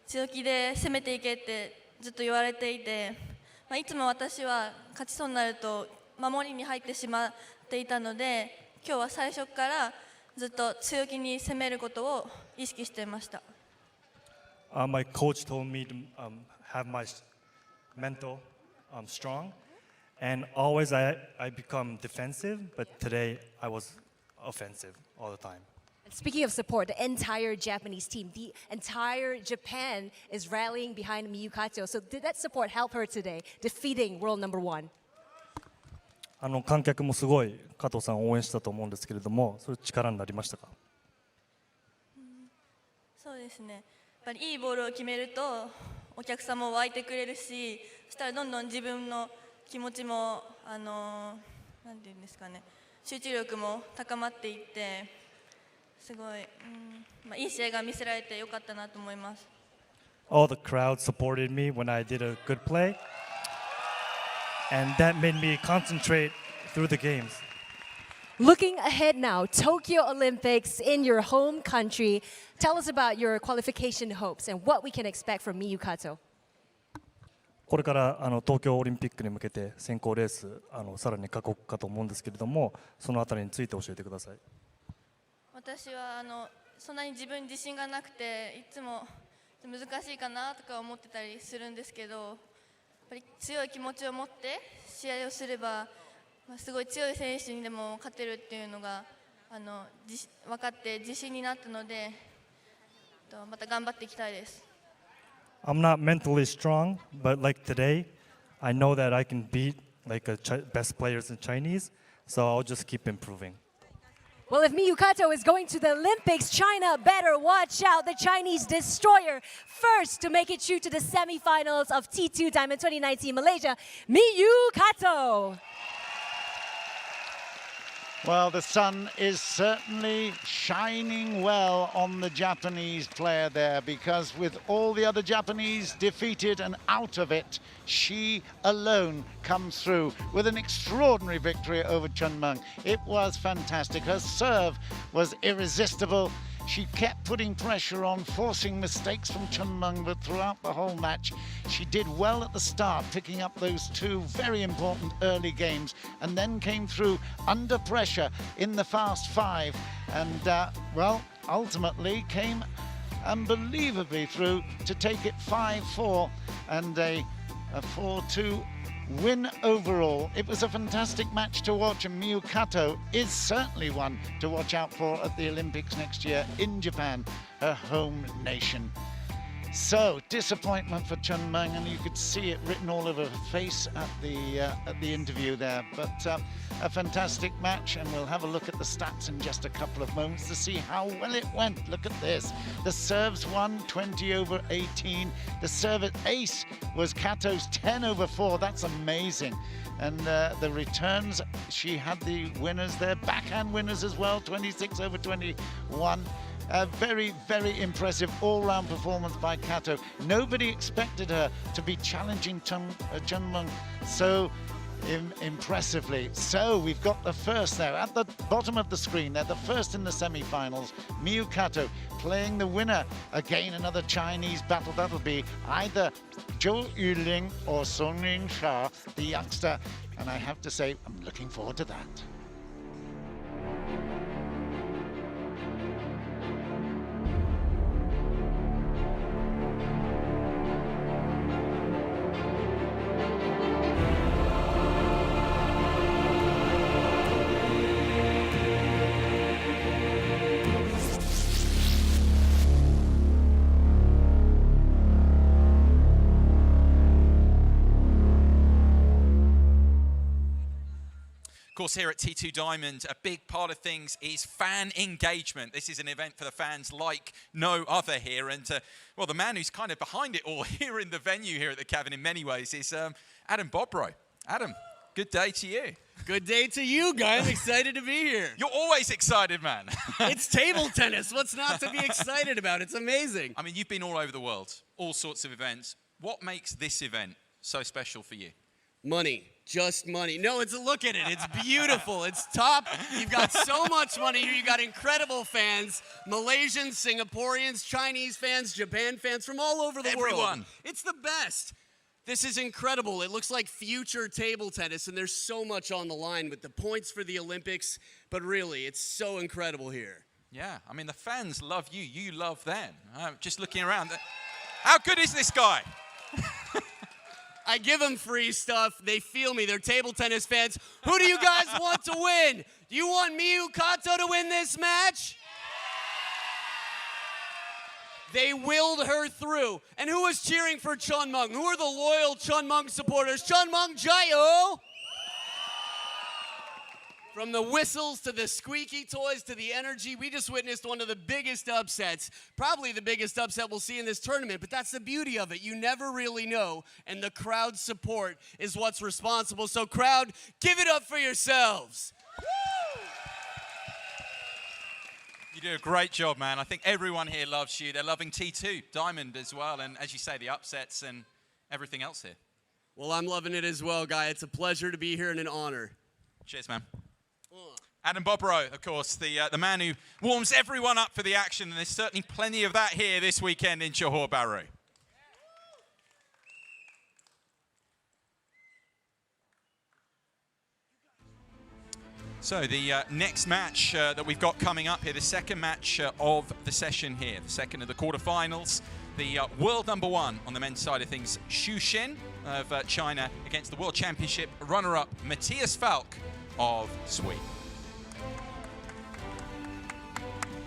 強気で攻めていけってずっと言われていて、いつも私は勝ちそうになると守りに入ってしまっていたので、今日は最初からずっと強気に攻めることを意識していました。My coach told me to have my mental strong, and always I become defensive, but today I was offensive all the time. Speaking of support, the entire Japanese team, the entire Japan is rallying behind Miyu Kato. So did that support help her today, defeating world number one? 観客もすごい加藤さんを応援したと思うんですけれども、それ力になりましたか？そうですね。やっぱりいいボールを決めるとお客さんも湧いてくれるし、そしたらどんどん自分の気持ちもなんていうんですかね、集中力も高まっていって。すごい、いい試合が見せられてよかったなと思います。All the crowd supported me when I did a good play, and that made me concentrate through the games. Looking ahead now, Tokyo Olympics in your home country. Tell us about your qualification hopes and what we can expect from Miyu Kato. これから東京オリンピックに向けて選考レースさらに過酷かと思うんですけれども、そのあたりについて教えてください。私はそんなに自分自信がなくて、いつも難しいかなとか思ってたりするんですけど、やっぱり強い気持ちを持って試合をすれば、すごい強い選手にでも勝てるっていうのが分かって自信になったので、また頑張っていきたいです。I'm not mentally strong, but like today, I know that I can beat like best players in Chinese, so I'll just keep improving. Well, if Miyu Kato is going to the Olympics, China better watch out. The Chinese destroyer, first to make it through to the semifinals of T2 Diamond 2019 Malaysia, Miyu Kato. Well, the sun is certainly shining well on the Japanese player there, because with all the other Japanese defeated and out of it, she alone comes through with an extraordinary victory over Chen Meng. It was fantastic. Her serve was irresistible. She kept putting pressure on, forcing mistakes from Chen Meng, but throughout the whole match, she did well at the start, picking up those two very important early games, and then came through under pressure in the fast five, and, well, ultimately came unbelievably through to take it 5-4 and a 4-2 win overall. It was a fantastic match to watch, and Miyu Kato is certainly one to watch out for at the Olympics next year in Japan, her home nation. So, disappointment for Chen Meng, and you could see it written all over her face at the interview there. But a fantastic match, and we'll have a look at the stats in just a couple of moments to see how well it went. Look at this. The serves won 20/18. The serve ace was Kato's 10/4. That's amazing. And the returns, she had the winners there, backhand winners as well, 26/21. A very, very impressive all-round performance by Kato. Nobody expected her to be challenging Chen Meng so impressively. So we've got the first there at the bottom of the screen. They're the first in the semi-finals. Miyu Kato playing the winner. Again, another Chinese battle. That'll be either Zhou Yuling or Song Yingsha, the youngster. And I have to say, I'm looking forward to that. Of course, here at T2 Diamond, a big part of things is fan engagement. This is an event for the fans like no other here. And, well, the man who's kind of behind it all here in the venue here at the Cavern in many ways is Adam Bobrow. Adam, good day to you. Good day to you, Guy. I'm excited to be here. You're always excited, man. It's table tennis. What's not to be excited about? It's amazing. I mean, you've been all over the world, all sorts of events. What makes this event so special for you? Money. Just money. No, look at it. It's beautiful. It's top. You've got so much money here. You've got incredible fans. Malaysians, Singaporeans, Chinese fans, Japan fans from all over the world. Everyone. It's the best. This is incredible. It looks like future table tennis, and there's so much on the line with the points for the Olympics. But really, it's so incredible here. Yeah, I mean, the fans love you. You love them. Just looking around. How good is this guy? I give them free stuff. They feel me. They're table tennis fans. Who do you guys want to win? Do you want Miyu Kato to win this match? They willed her through. And who was cheering for Chunmung? Who are the loyal Chunmung supporters? Chunmung Jayo! From the whistles to the squeaky toys to the energy, we just witnessed one of the biggest upsets, probably the biggest upset we'll see in this tournament, but that's the beauty of it. You never really know, and the crowd support is what's responsible. So crowd, give it up for yourselves. You do a great job, man. I think everyone here loves you. They're loving T2 Diamond as well, and as you say, the upsets and everything else here. Well, I'm loving it as well, Guy. It's a pleasure to be here and an honor. Cheers, man. Adam Bobrow, of course, the man who warms everyone up for the action, and there's certainly plenty of that here this weekend in Johor Bahru. So the next match that we've got coming up here, the second match of the session here, the second of the quarterfinals, the world #1 on the men's side of things, Xu Xin of China against the world championship runner-up Matthias Falk of Sweden.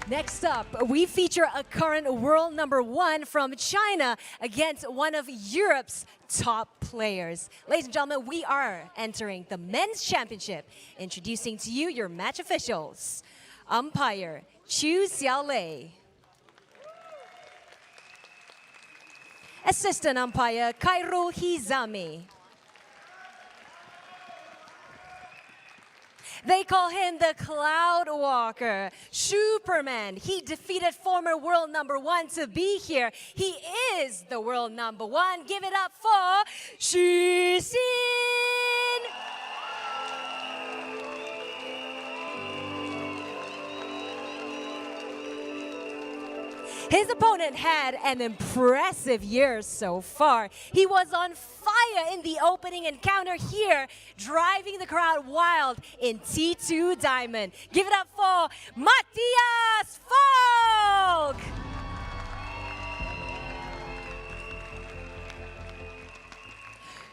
Next up, we feature a current world #1 from China against one of Europe's top players. Ladies and gentlemen, we are entering the men's championship. Introducing to you your match officials. Umpire Chu Xiaolei. Assistant umpire Kairo Hizami. They call him the Cloud Walker, Superman. He defeated former world #1 to be here. He is the world #1. Give it up for Xu Xin. His opponent had an impressive year so far. He was on fire in the opening encounter here, driving the crowd wild in T2 Diamond. Give it up for Matthias Falk!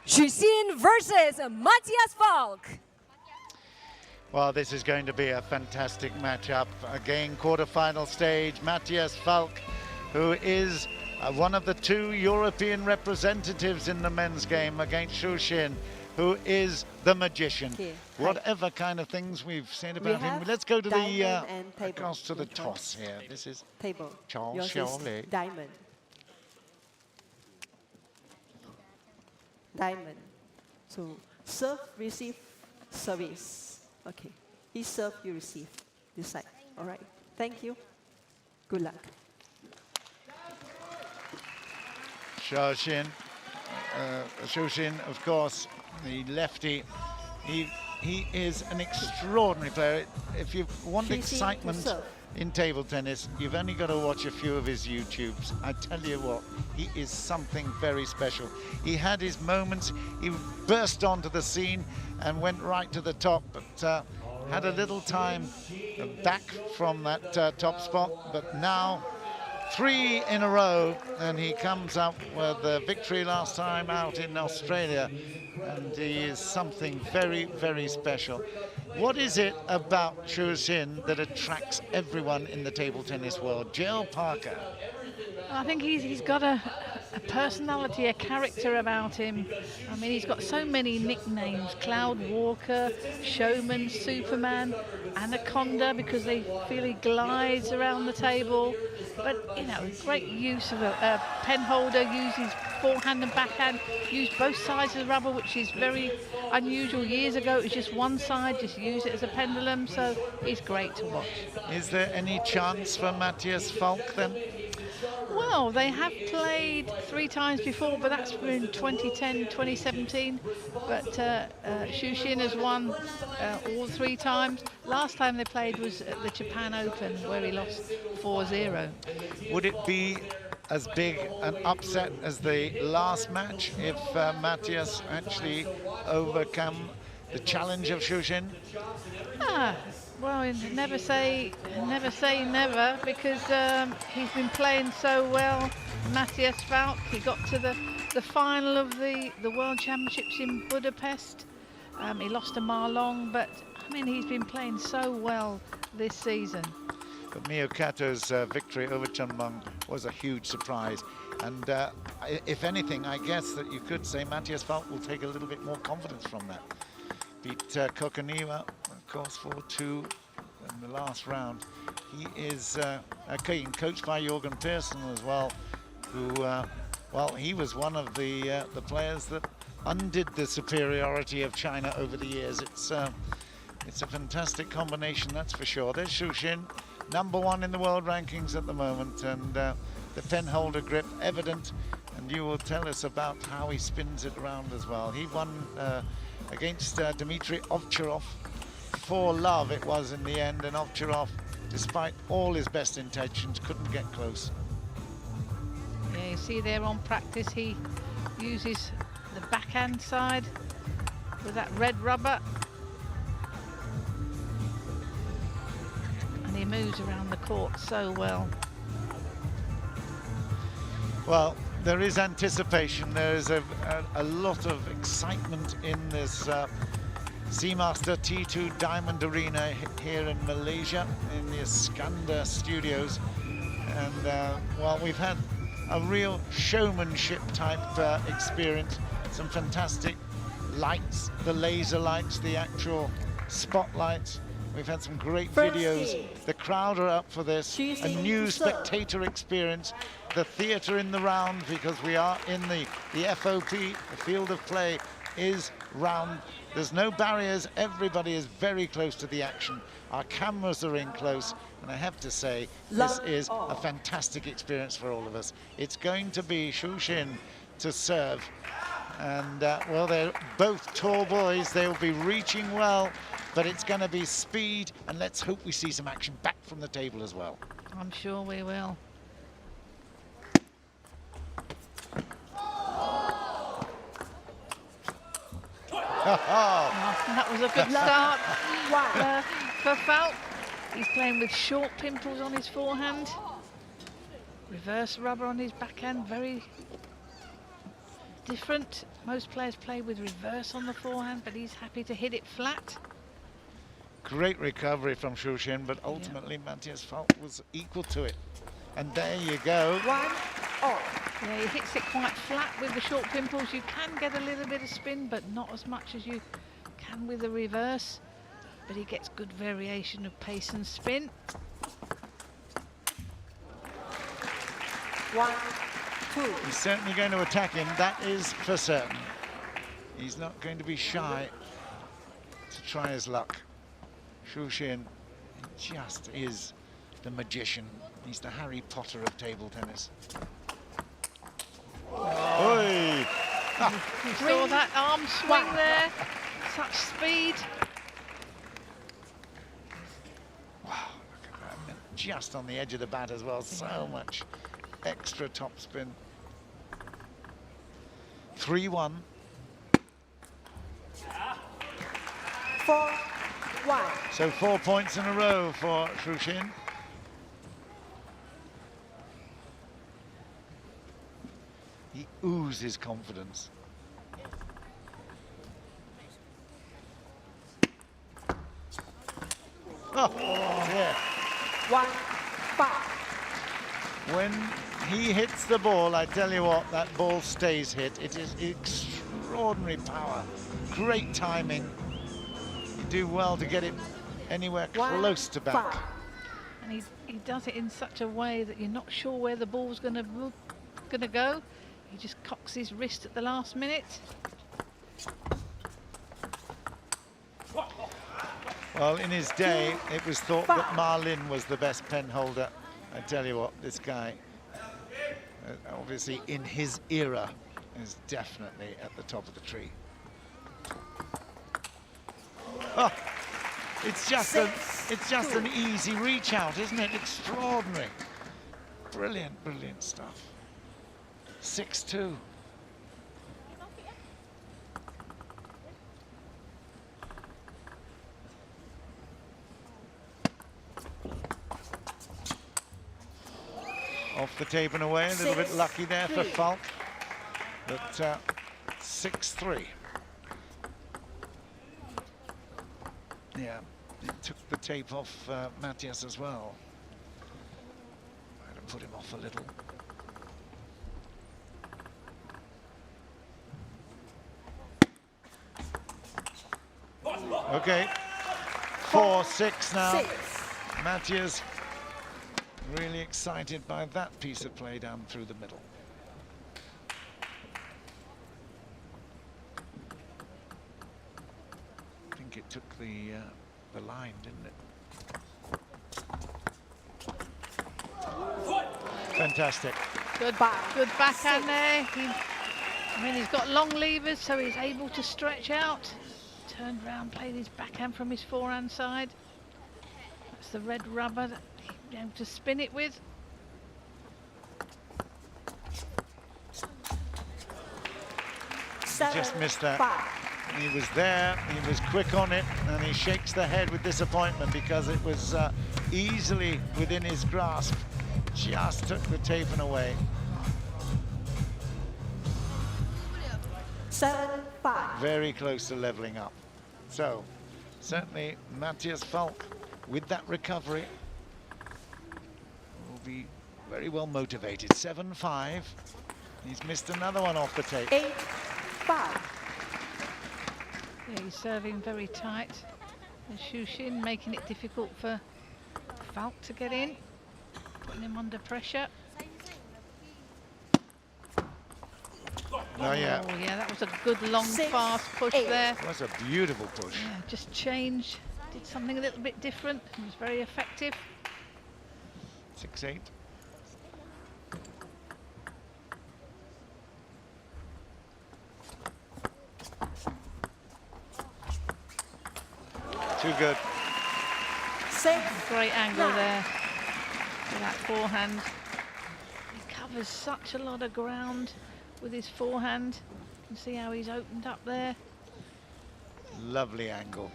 Xu Xin versus Matthias Falk. Well, this is going to be a fantastic matchup. Again, quarterfinal stage, Matthias Falk, who is one of the 2 European representatives in the men's game, against Xu Xin, who is the magician. Okay. Whatever kind of things we've said about him, let's go to the toss here. This is table. Chao Xiaolei. Diamond. Diamond. So serve, receive, service. Okay. He serve, you receive. This side. All right. Thank you. Good luck. Xu Xin, of course, the lefty. He is an extraordinary player. If you want excitement in table tennis, you've only got to watch a few of his YouTubes. I tell you what, he is something very special. He had his moments. He burst onto the scene and went right to the top, but had a little time back from that top spot. But now 3 in a row, and he comes up with a victory last time out in Australia, and he is something very, very special. What is it about Xu Xin that attracts everyone in the table tennis world? Jill Parker. I think he's got a a personality, a character about him. I mean, he's got so many nicknames: Cloud Walker, Showman, Superman, Anaconda, because they feel he glides around the table. But, you know, great use of a pen holder, uses forehand and backhand, used both sides of the rubber, which is very unusual. Years ago, it was just one side, just use it as a pendulum, so he's great to watch. Is there any chance for Matthias Falk then? Well, they have played 3 times before, but that's in 2010, 2017. But Xu Xin has won all 3 times. Last time they played was at the Japan Open, where he lost 4-0. Would it be as big an upset as the last match if Matthias actually overcome the challenge of Xu Xin? Well, never say never, because he's been playing so well. Matthias Falk, he got to the final of the World Championships in Budapest. He lost to Ma Long, but I mean, he's been playing so well this season. But Mio Kato's victory over Chen Meng was a huge surprise. And if anything, I guess that you could say Matthias Falk will take a little bit more confidence from that. Beat Kokoniwa, of course, 4-2 in the last round. He is coached by Jorgen Pearson as well, who, well, he was one of the players that undid the superiority of China over the years. It's a fantastic combination, that's for sure. There's Xu Xin, #1 in the world rankings at the moment, and the pen holder grip evident, and you will tell us about how he spins it around as well. He won against Dmitry Ovcharov. 4-love it was in the end, and Ovcharov, despite all his best intentions, couldn't get close. Yeah, you see there on practice, he uses the backhand side with that red rubber. And he moves around the court so well. Well, there is anticipation. There is a lot of excitement in this Seamaster T2 Diamond Arena here in Malaysia, in the Iskandar studios. And, well, we've had a real showmanship type experience. Some fantastic lights, the laser lights, the actual spotlights. We've had some great videos. The crowd are up for this. A new spectator experience. The theatre in the round, because we are in the FOP, the field of play is round. There's no barriers. Everybody is very close to the action. Our cameras are in close. And I have to say, this is a fantastic experience for all of us. It's going to be Xu Xin to serve. And, well, they're both tall boys. They'll be reaching well, but it's going to be speed. And let's hope we see some action back from the table as well. I'm sure we will. That was a good start for Falk. He's playing with short pimples on his forehand. Reverse rubber on his backhand, very different. Most players play with reverse on the forehand, but he's happy to hit it flat. Great recovery from Xu Xin, but ultimately Matthias Falk was equal to it. And there you go. 1-all. Yeah, he hits it quite flat with the short pimples. You can get a little bit of spin, but not as much as you can with the reverse. But he gets good variation of pace and spin. 1-2. He's certainly going to attack him, that is for certain. He's not going to be shy to try his luck. Xu Xin just is the magician. He's the Harry Potter of table tennis. Oi! You saw that arm swing there, such speed. Wow, look at that. And just on the edge of the bat as well, so much extra topspin. 3-1. 4-1. So 4 points in a row for Xu Xin. He oozes confidence. Oh, yeah. 1-5. When he hits the ball, I tell you what, that ball stays hit. It is extraordinary power, great timing. You do well to get it anywhere close to back. And he does it in such a way that you're not sure where the ball's going to go. He just cocks his wrist at the last minute. Well, in his day, it was thought that Ma Lin was the best pen holder. I tell you what, this guy, obviously in his era, is definitely at the top of the tree. Oh, it's just an easy reach out, isn't it? Extraordinary. Brilliant, brilliant stuff. 6-2. Off the tape and away, a little bit lucky there for Falk, but 6-3. Yeah, it took the tape off Matthias as well. Might have put him off a little. Okay, 4-6 now. Matthias really excited by that piece of play down through the middle. I think it took the line, didn't it? Fantastic. Good backhand there. I mean, he's got long levers, so he's able to stretch out. Turned round, played his backhand from his forehand side. That's the red rubber that he's able to spin it with. He just missed that. He was there, he was quick on it, and he shakes the head with disappointment because it was easily within his grasp. Just took the tape and away. 7-5. Very close to leveling up. So, certainly Matthias Falk, with that recovery, will be very well motivated. 7-5. He's missed another one off the tape. 8-5. Yeah, he's serving very tight. And Shushin making it difficult for Falk to get in, putting him under pressure. Oh, yeah. Oh, yeah, that was a good, long, fast push there. It was a beautiful push. Yeah, just changed, did something a little bit different. It was very effective. 6-8. Too good. Great angle there for that forehand. He covers such a lot of ground with his forehand. You can see how he's opened up there. Lovely angle.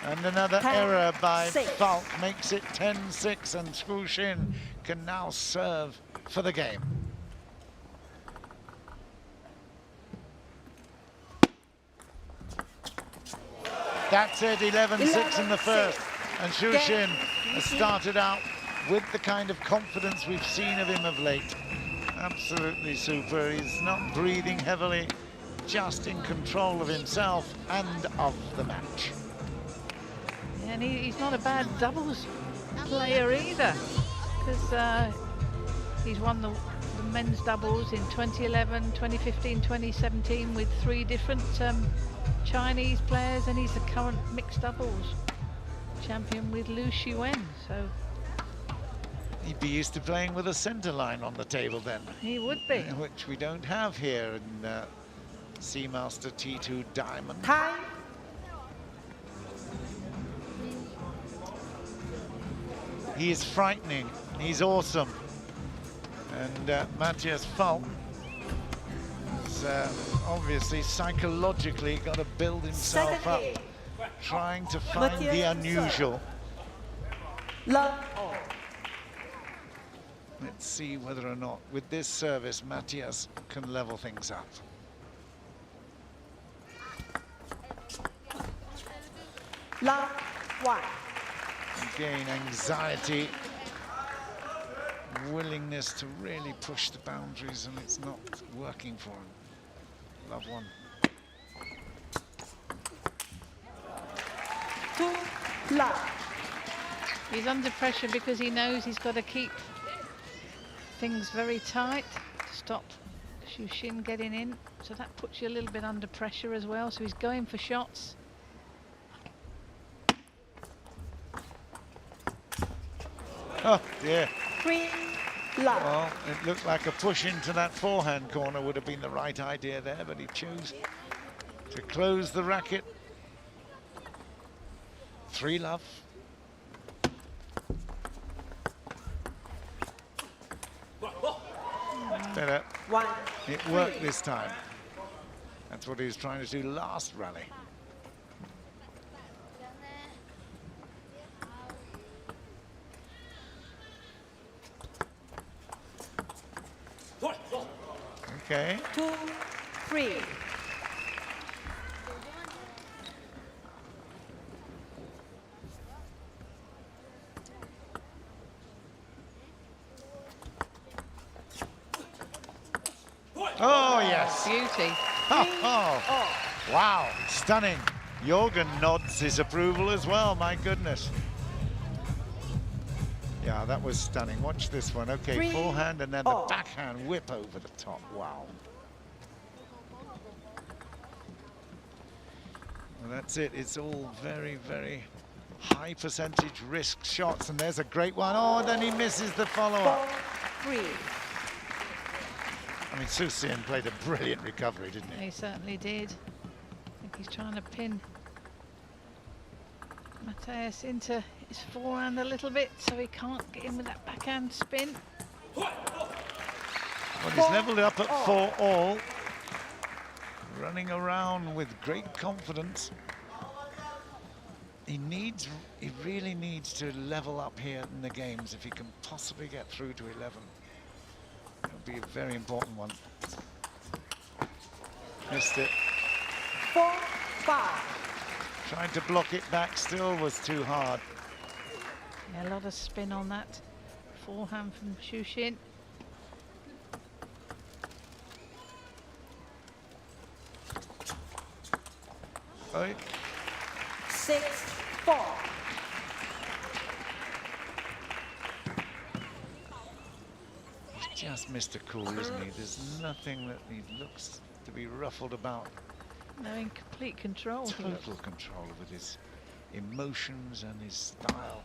And another error by Falk makes it 10-6, and Shushin can now serve for the game. That's it, 11-6 in the first. And Shushin has started out with the kind of confidence we've seen of him of late. Absolutely super. He's not breathing heavily, just in control of himself and of the match. Yeah, and he's not a bad doubles player either, because he's won the men's doubles in 2011, 2015, 2017 with 3 different Chinese players, and he's the current mixed doubles champion with Lu Shiwen. So he'd be used to playing with a centre line on the table then. He would be. Which we don't have here in Seamaster T2 Diamond. Time. He is frightening. He's awesome. And Matthias Falk has obviously psychologically got to build himself up, trying to find the unusual. Love. Let's see whether or not, with this service, Matthias can level things up. Love. 1. Again, anxiety, willingness to really push the boundaries, and it's not working for him. Love one. 2 love. He's under pressure because he knows he's got to keep things very tight to stop Xu Xin getting in. So that puts you a little bit under pressure as well. So he's going for shots. Oh dear. 3 love. Well, it looked like a push into that forehand corner would have been the right idea there, but he chose to close the racket. 3 love. Better. 1. It worked this time. That's what he was trying to do last rally. Okay. 2 3. Oh, yes. Beauty. Oh, wow, stunning. Jorgen nods his approval as well, my goodness. Yeah, that was stunning. Watch this one. Okay, 3 forehand and then the backhand whip over the top. Wow. Well, that's it. It's all very, very high percentage risk shots. And there's a great one. Oh, and then he misses the follow-up. 4 3. I mean, Xu Xin played a brilliant recovery, didn't he? He certainly did. I think he's trying to pin Mateus into his forehand a little bit so he can't get in with that backhand spin. Well, he's leveled up at 4-all. Running around with great confidence. He really needs to level up here in the games if he can possibly get through to 11. It'll be a very important one. Missed it. 4 5. Tried to block it back, still was too hard. Yeah, a lot of spin on that forehand from Xu Xin. Right. 6 4. He's just Mr. Cool, isn't he? There's nothing that he looks to be ruffled about. No, in complete control. Total control with his emotions and his style.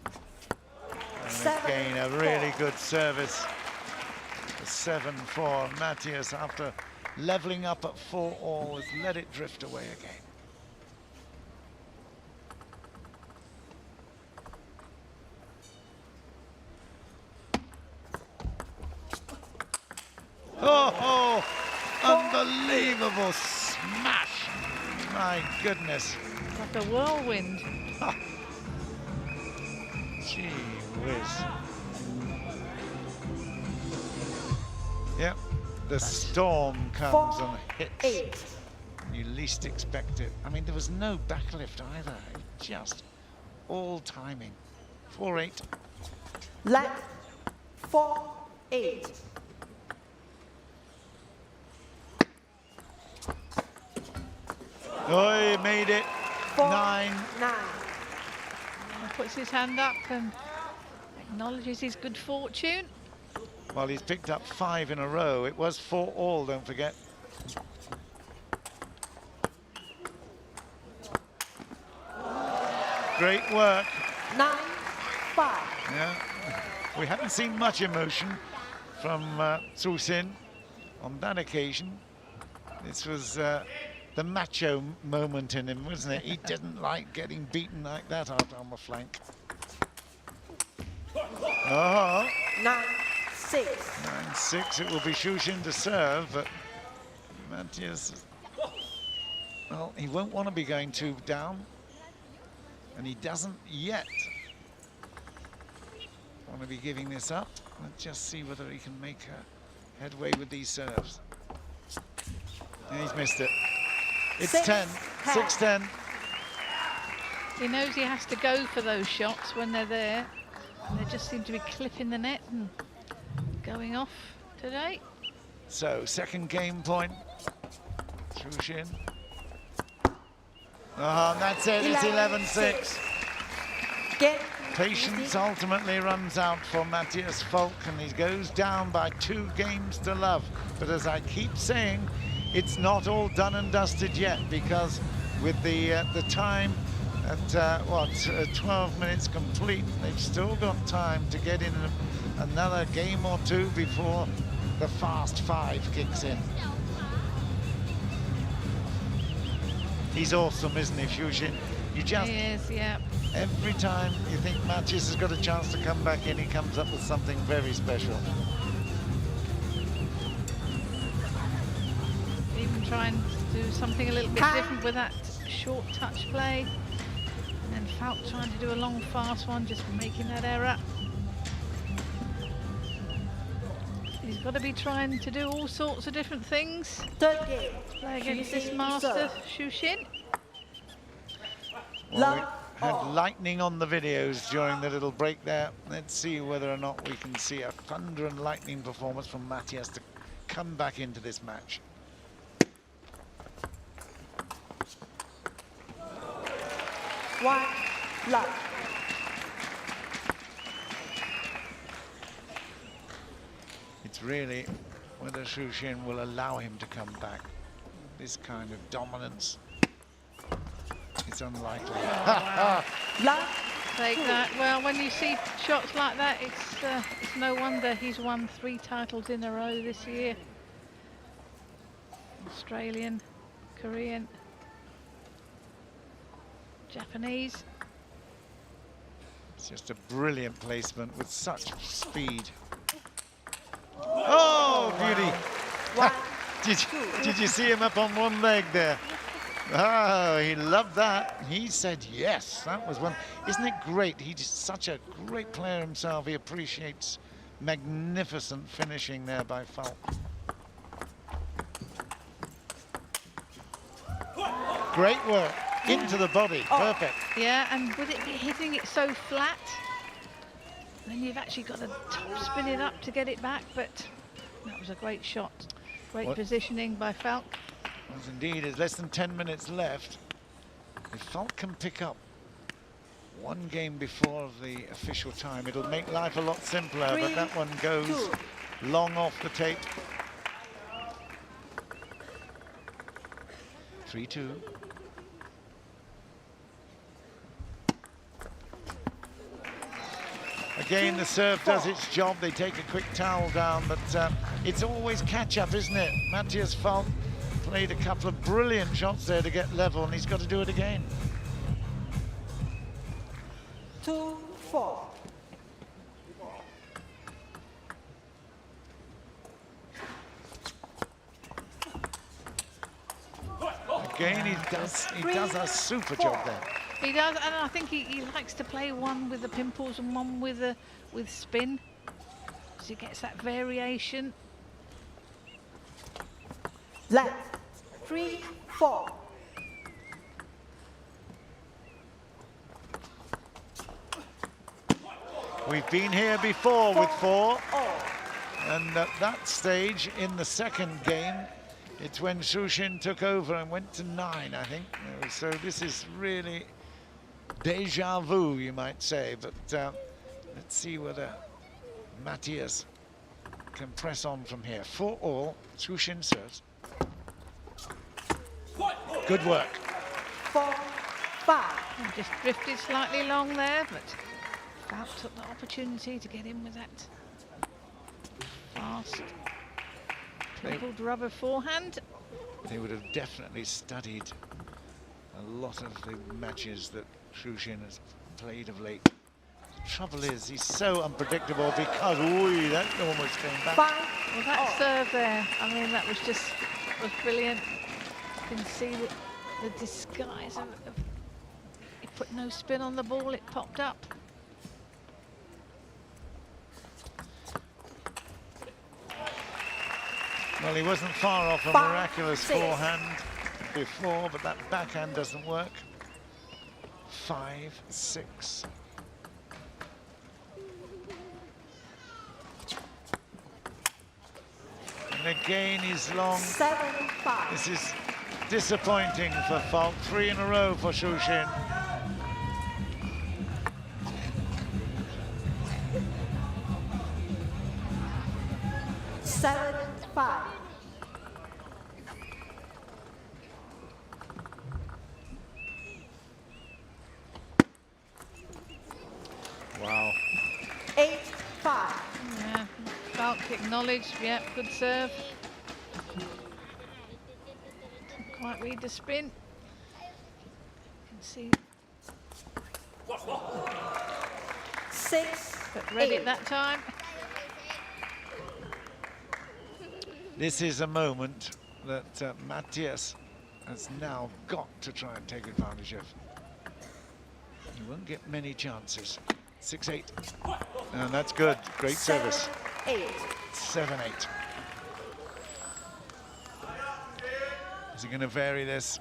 And again, a really good service. 7-4. Matthias, after leveling up at 4-all, has let it drift away again. Oh, unbelievable smash. My goodness. Like a whirlwind. Gee whiz. Yep, the storm comes and hits. You least expect it. I mean, there was no backlift either. Just all timing. 4-8. Left 4-8. Oh, he made it. 9-9. He puts his hand up and acknowledges his good fortune. Well, he's picked up 5 in a row. It was 4-all, don't forget. Great work. 9-5. Yeah, we haven't seen much emotion from Xu Xin on that occasion. This was the macho moment in him, wasn't it? He didn't like getting beaten like that out on the flank. Oh. 9-6. 9-6. It will be Xu Xin to serve, but Matthias, well, he won't want to be going 2 down, and he doesn't yet want to be giving this up. Let's just see whether he can make a headway with these serves. And he's missed it. It's 10. 6-10. He knows he has to go for those shots when they're there. And they just seem to be clipping the net and going off today. So, second game point. Xu Xin. Oh, that's it. It's 11-6. Patience ultimately runs out for Matthias Falk, and he goes down by 2 games to love. But as I keep saying, it's not all done and dusted yet, because with the time at 12 minutes complete, they've still got time to get in another game or 2 before the fast 5 kicks in. He's awesome, isn't he, Xu Xin? You just, he is, yeah. Every time you think Matthias has got a chance to come back in, he comes up with something very special. Even trying to do something a little bit different with that short touch play. And then Falk trying to do a long, fast one, just making that error. He's got to be trying to do all sorts of different things. Third game. Play against this master, Xu Xin. Well, we had lightning on the videos during the little break there. Let's see whether or not we can see a thunder and lightning performance from Matthias to come back into this match. One, love. It's really whether Xu Xin will allow him to come back. This kind of dominance, it's unlikely. Take that. Well, when you see shots like that, it's no wonder he's won 3 titles in a row this year. Australian, Korean, Japanese. It's just a brilliant placement with such speed. Oh, beauty! Did you see him up on one leg there? Oh, he loved that. He said yes. That was one. Isn't it great? He's such a great player himself. He appreciates magnificent finishing there by Falk. Great work. Into the body. Perfect. Yeah, and with it hitting it so flat, then you've actually got to top spin it up to get it back, but that was a great shot. Great positioning by Falk. Yes, indeed, there's less than 10 minutes left. If Falk can pick up one game before the official time, it'll make life a lot simpler, but that one goes long off the tape. 3-2. Again, the serve does its job. They take a quick towel down, but it's always catch-up, isn't it? Matthias Falk played a couple of brilliant shots there to get level, and he's got to do it again. 2-4. Again, he does a super job there. He does, and I think he likes to play one with the pimples and one with spin, so he gets that variation. Left. 3-4. We've been here before with 4, and at that stage in the second game, it's when Xu Xin took over and went to 9, I think. So this is really deja vu, you might say, but let's see whether Matthias can press on from here. 4-all, Xu Xin serves. Good work. 4-5. Just drifted slightly long there, but Falk took the opportunity to get in with that fast, pimpled rubber forehand. They would have definitely studied a lot of the matches that Xu Xin has played of late. The trouble is, he's so unpredictable because, ooh, that almost came back. Well, that serve there, I mean, that was brilliant. You can see the disguise of he put no spin on the ball, it popped up. Well, he wasn't far off a miraculous forehand before, but that backhand doesn't work. 5-6. And again, he's long. 7-5. This is disappointing for Falk. 3 in a row for Xu Xin. Wow. 8-5. Yeah, Falk acknowledged. Yeah, good serve. Didn't quite read the spin. You can see. 6. But read it that time. This is a moment that Matthias has now got to try and take advantage of. He won't get many chances. 6-8. And that's good. Great service. 7-8. 7-8. Is he going to vary this?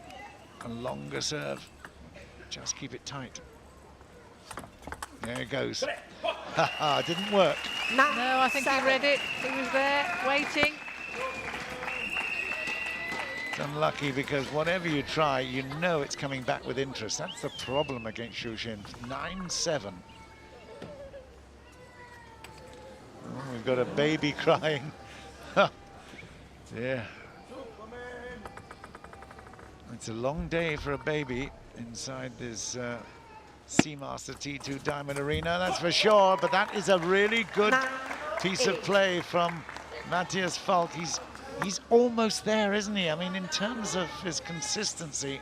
A longer serve. Just keep it tight. There it goes. Haha, didn't work. No, I think he read it. He was there, waiting. It's unlucky because whatever you try, you know it's coming back with interest. That's the problem against Xu Xin. 9-7. Oh, we've got a baby crying. Yeah. It's a long day for a baby inside this Seamaster T2 Diamond Arena, that's for sure. But that is a really good piece of play from Matthias Falk. He's almost there, isn't he? I mean, in terms of his consistency,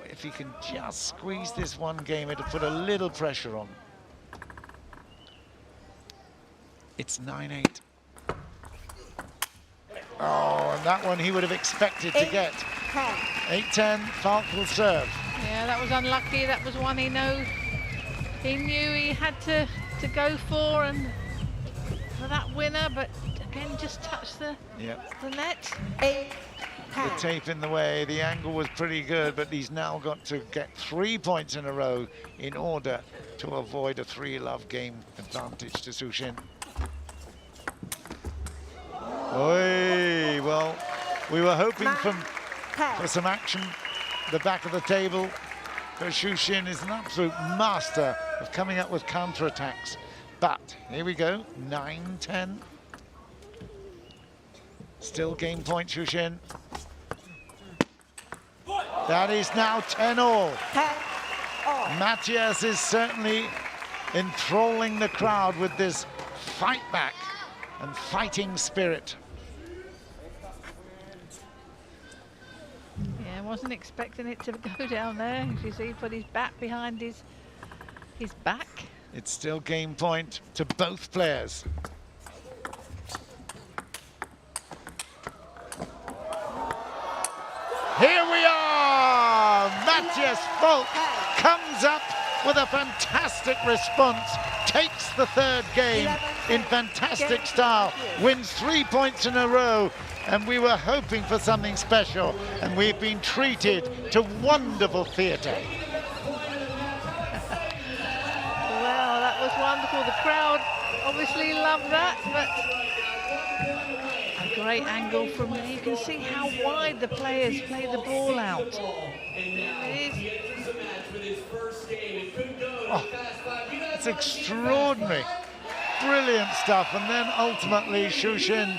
if he can just squeeze this one game, it'll put a little pressure on. It's 9-8. Oh, and that one he would have expected to get. 8-10, Falk will serve. Yeah, that was unlucky. That was one he knew he had to go for, and for that winner, but again just touched the net. 8-10. The tape in the way, the angle was pretty good, but he's now got to get 3 points in a row in order to avoid a 3-love game advantage to Xu Xin. Oi, well, we were hoping for some action at the back of the table, but Xu Xin is an absolute master of coming up with counterattacks. But here we go, 9-10. Still game point, Xu Xin. That is now 10-all. Matthias is certainly enthralling the crowd with this fight back and fighting spirit. Yeah, wasn't expecting it to go down there. As you see, he put his bat behind his back. It's still game point to both players. Here we are! Matthias Falk comes up with a fantastic response, takes the third game in fantastic style, wins 3 points in a row, and we were hoping for something special, and we've been treated to wonderful theatre. Well, that was wonderful. The crowd obviously loved that, but a great angle from there. You can see how wide the players play the ball out. It is. Oh, it's extraordinary. Brilliant stuff. And then ultimately Xu Xin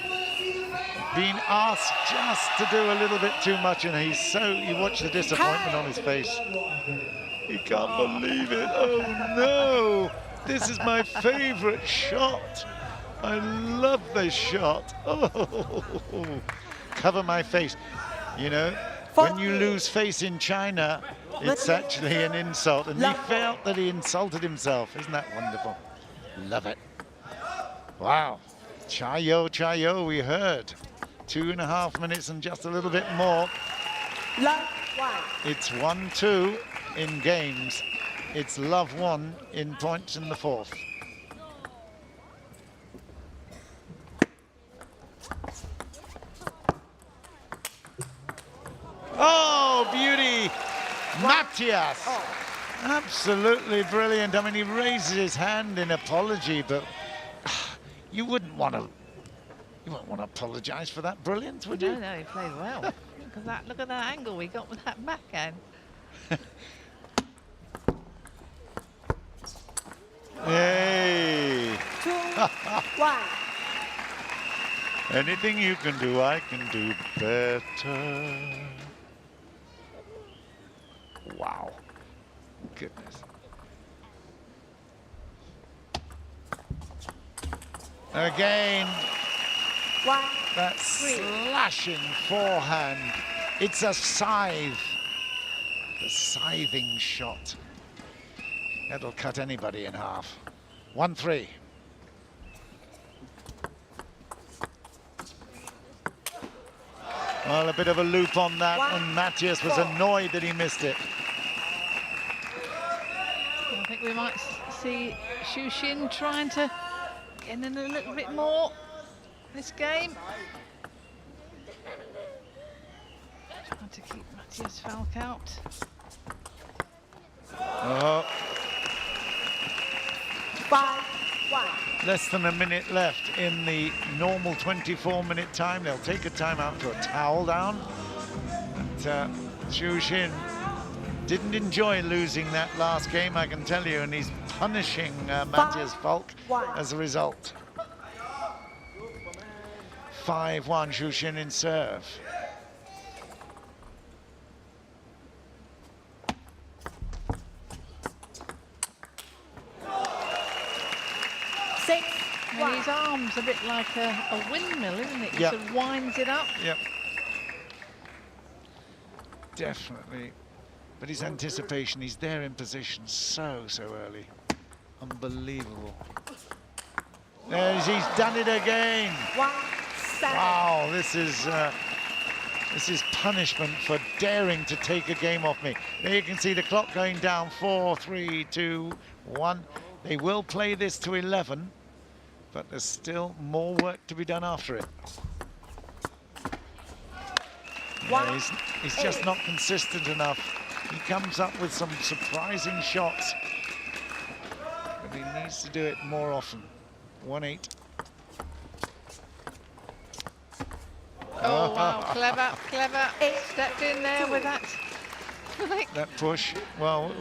being asked just to do a little bit too much, and you watch the disappointment on his face. He can't believe it. Oh no, this is my favorite shot. I love this shot. Oh, cover my face. You know, when you lose face in China, it's actually an insult, and he felt that he insulted himself. Isn't that wonderful? Love it. Wow. Chayo, we heard. 2.5 minutes and just a little bit more. It's 1-2 in games. It's love 1 in points in the fourth. Oh, beauty! Matthias Absolutely brilliant. I mean, he raises his hand in apology, but you wouldn't want to apologise for that brilliance, would you? No, he played well. Look at that angle we got with that backhand. Hey! 2-1. Anything you can do, I can do better. Wow. Goodness. Again. That slashing forehand. It's a scythe. The scything shot. That'll cut anybody in half. 1-3. Well, a bit of a loop on that, and Matthias was annoyed that he missed it. I think we might see Xu Xin trying to get in a little bit more this game. Trying to keep Matthias Falk out. Oh. 5-1. Less than a minute left in the normal 24-minute time. They'll take a timeout for a towel down. But Xu Xin didn't enjoy losing that last game, I can tell you, and he's punishing Matthias Falk as a result. 5-1, Xu Xin in serve. And his arm's a bit like a windmill, isn't it? He Yep. sort of winds it up. Yep. Definitely. But his anticipation, he's there in position so early. Unbelievable. He's done it again. 1-7. Wow, this is punishment for daring to take a game off me. There you can see the clock going down. 4, 3, 2, 1. They will play this to 11. But there's still more work to be done after it. Yeah, he's just not consistent enough. He comes up with some surprising shots, but he needs to do it more often. 1-8. Oh, wow, clever. Stepped in there with that. That push. Well,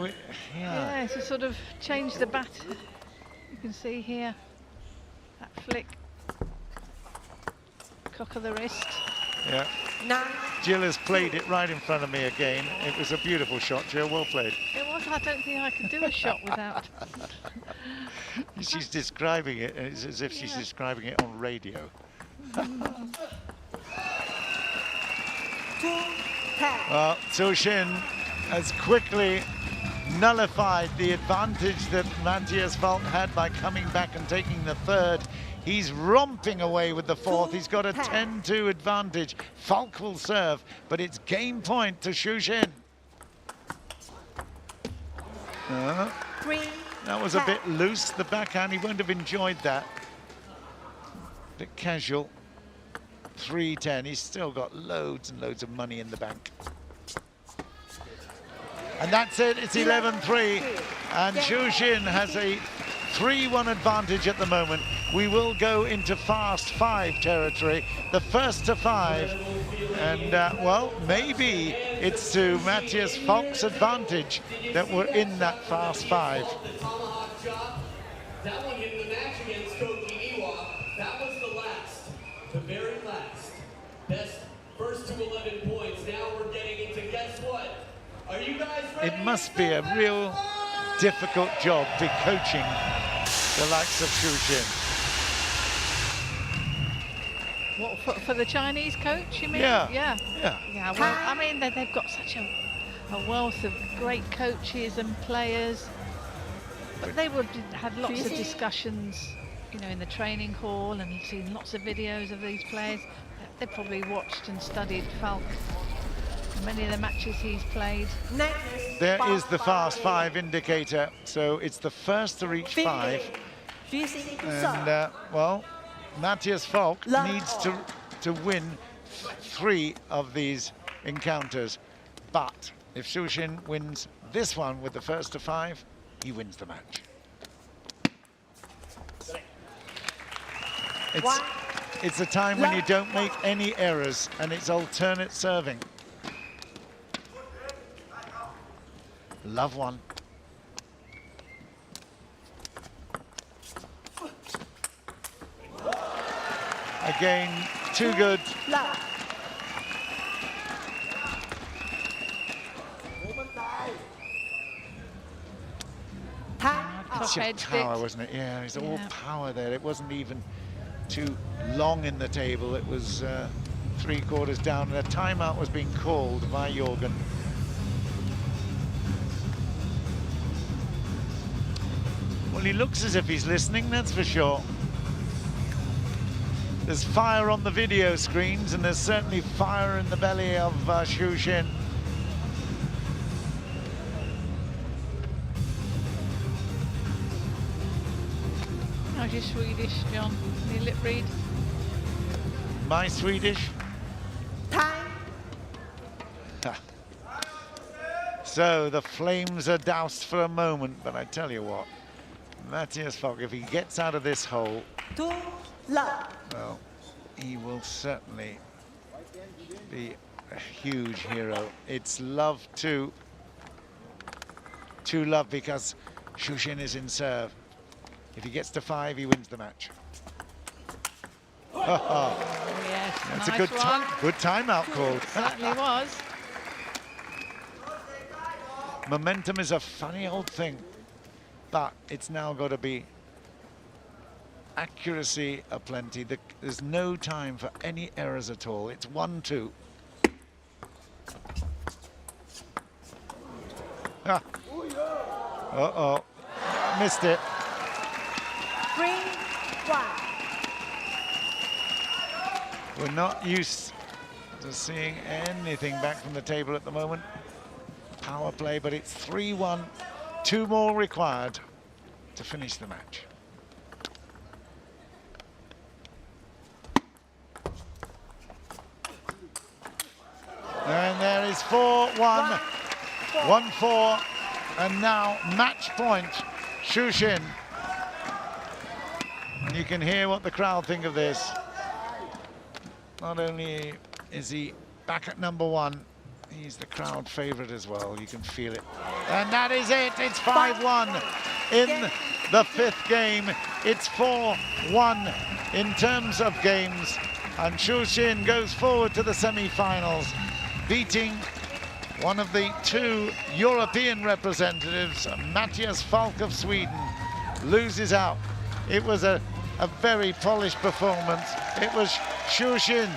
Yeah, to sort of change the bat. You can see here. That flick, cock of the wrist. Yeah. Jill has played it right in front of me again. It was a beautiful shot, Jill. Well played. It was. I don't think I could do a shot without. She's describing it, and it's as if she's describing it on radio. 2-10. Well, Xu Xin has quickly nullified the advantage that Matthias Falk had by coming back and taking the third. He's romping away with the fourth. He's got a 10-2 advantage. Falk will serve, but it's game point to Xu Xin. That was a bit loose, the backhand. He won't have enjoyed that. Bit casual. 3-10. He's still got loads and loads of money in the bank. And that's it, it's 11-3, and Xu Xin has a 3-1 advantage at the moment. We will go into fast 5 territory, the first to 5, and well, maybe it's to Matthias Falk's advantage that we're in that fast 5. That one in the match against Koji Iwa, that was the very last. Best first to 11 points. Now we're getting into, guess what? Are you guys ready? It must be a real difficult job be coaching the likes of Xu Xin. What, for the Chinese coach, you mean? Yeah. Well, I mean, they've got such a wealth of great coaches and players. But they would have lots of discussions, you know, in the training hall, and you've seen lots of videos of these players. They probably watched and studied Falk. Many of the matches he's played. There is the fast 5 indicator, so it's the first to reach 5. And, well, Matthias Falk needs to win 3 of these encounters. But if Xu Xin wins this one with the first to 5, he wins the match. It's a time when you don't make any errors and it's alternate serving. Love one. Again, too good. It's your power, wasn't it? Yeah, it's all power there. It wasn't even too long in the table. It was 3/4 down, and a timeout was being called by Jorgen. Well, he looks as if he's listening, that's for sure. There's fire on the video screens, and there's certainly fire in the belly of Xu Xin. How's your Swedish, John? Your lip read? My Swedish? Time. So the flames are doused for a moment, but I tell you what, Matthias Falk, if he gets out of this hole, well, he will certainly be a huge hero. It's love to love, because Xu Xin is in serve. If he gets to 5, he wins the match. Oh, yes, that's nice a good one. good timeout called. Certainly was. Momentum is a funny old thing, but it's now got to be accuracy aplenty. There's no time for any errors at all. It's 1-2. Uh-oh. Missed it. 3-1. We're not used to seeing anything back from the table at the moment. Power play, but it's 3-1. 2 more required to finish the match. And there is 4-1, 1-4, and now match point, Xu Xin. And you can hear what the crowd think of this. Not only is he back at number 1, he's the crowd favorite as well. You can feel it. And that is it. It's 5-1 in the 5th game. It's 4-1 in terms of games. And Xu Xin goes forward to the semi-finals, beating one of the 2 European representatives, Matthias Falk of Sweden, loses out. It was a very polished performance. It was Xu Xin,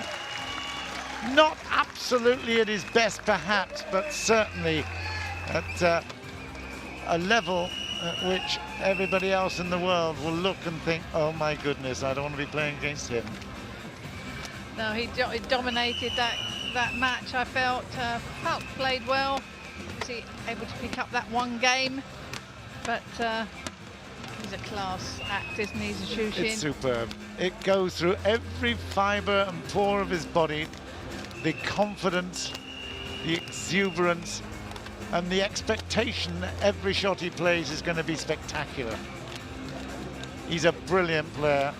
not absolutely at his best perhaps, but certainly at a level at which everybody else in the world will look and think, oh my goodness, I don't want to be playing against him. No, he dominated that match. I felt Falk played well. Was he able to pick up that one game? But he's a class act, isn't he? He's a Xu Xin. It's superb. It goes through every fibre and pore of his body. The confidence, the exuberance, and the expectation that every shot he plays is going to be spectacular. He's a brilliant player,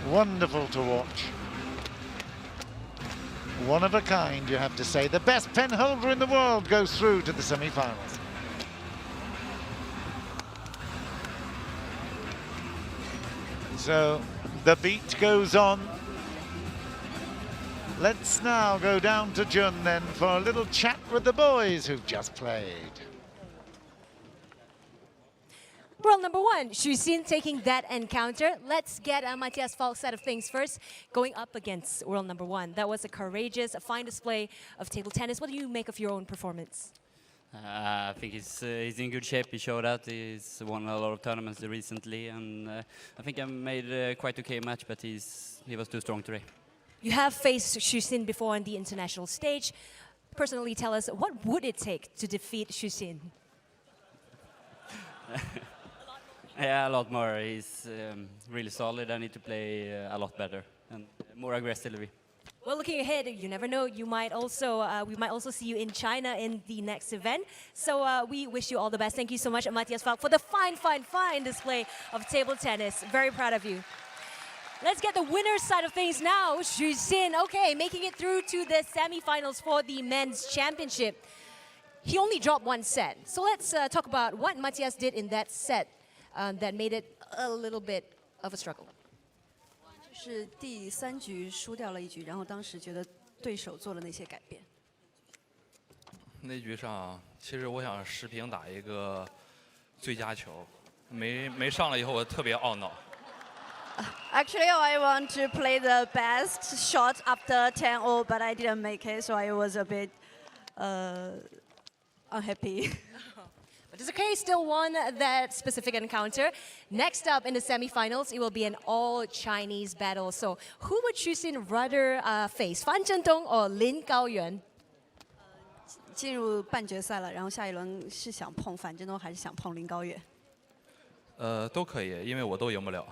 wonderful to watch. One of a kind, you have to say. The best pen holder in the world goes through to the semi-finals. So the beat goes on. Let's now go down to Jun then for a little chat with the boys who've just played. World number 1, Xu Xin taking that encounter. Let's get Matthias Falk's side of things first, going up against world number 1. That was a courageous, fine display of table tennis. What do you make of your own performance? I think he's in good shape. He showed that. He's won a lot of tournaments recently, and I think I made a quite okay match, but he was too strong today. You have faced Xu Xin before on the international stage. Personally, tell us, what would it take to defeat Xu Xin? Yeah, a lot more. He's really solid. I need to play a lot better and more aggressively. Well, looking ahead, you never know. You might also, we might also see you in China in the next event. So we wish you all the best. Thank you so much, Matthias Falk, for the fine display of table tennis. Very proud of you. Let's get the winner's side of things now. Xu Xin, okay, making it through to the semifinals for the men's championship. He only dropped one set. So let's talk about what Matthias did in that set that made it a little bit of a struggle. 是第3局输掉了1局，然后当时觉得对手做了那些改变。那局上，其实我想持平打一个最佳球，没上来以后，我特别懊恼。Actually, I want to play the best shot after 10-0, but I didn't make it, so I was a bit unhappy. But it's okay, still won that specific encounter. Next up in the semifinals, it will be an all-Chinese battle. So who would Xu Xin rather face, Fan Zhendong or Lin Gaoyuan? 进入半决赛了，然后下一轮是想碰樊振东还是想碰林高远？都可以，因为我都赢不了。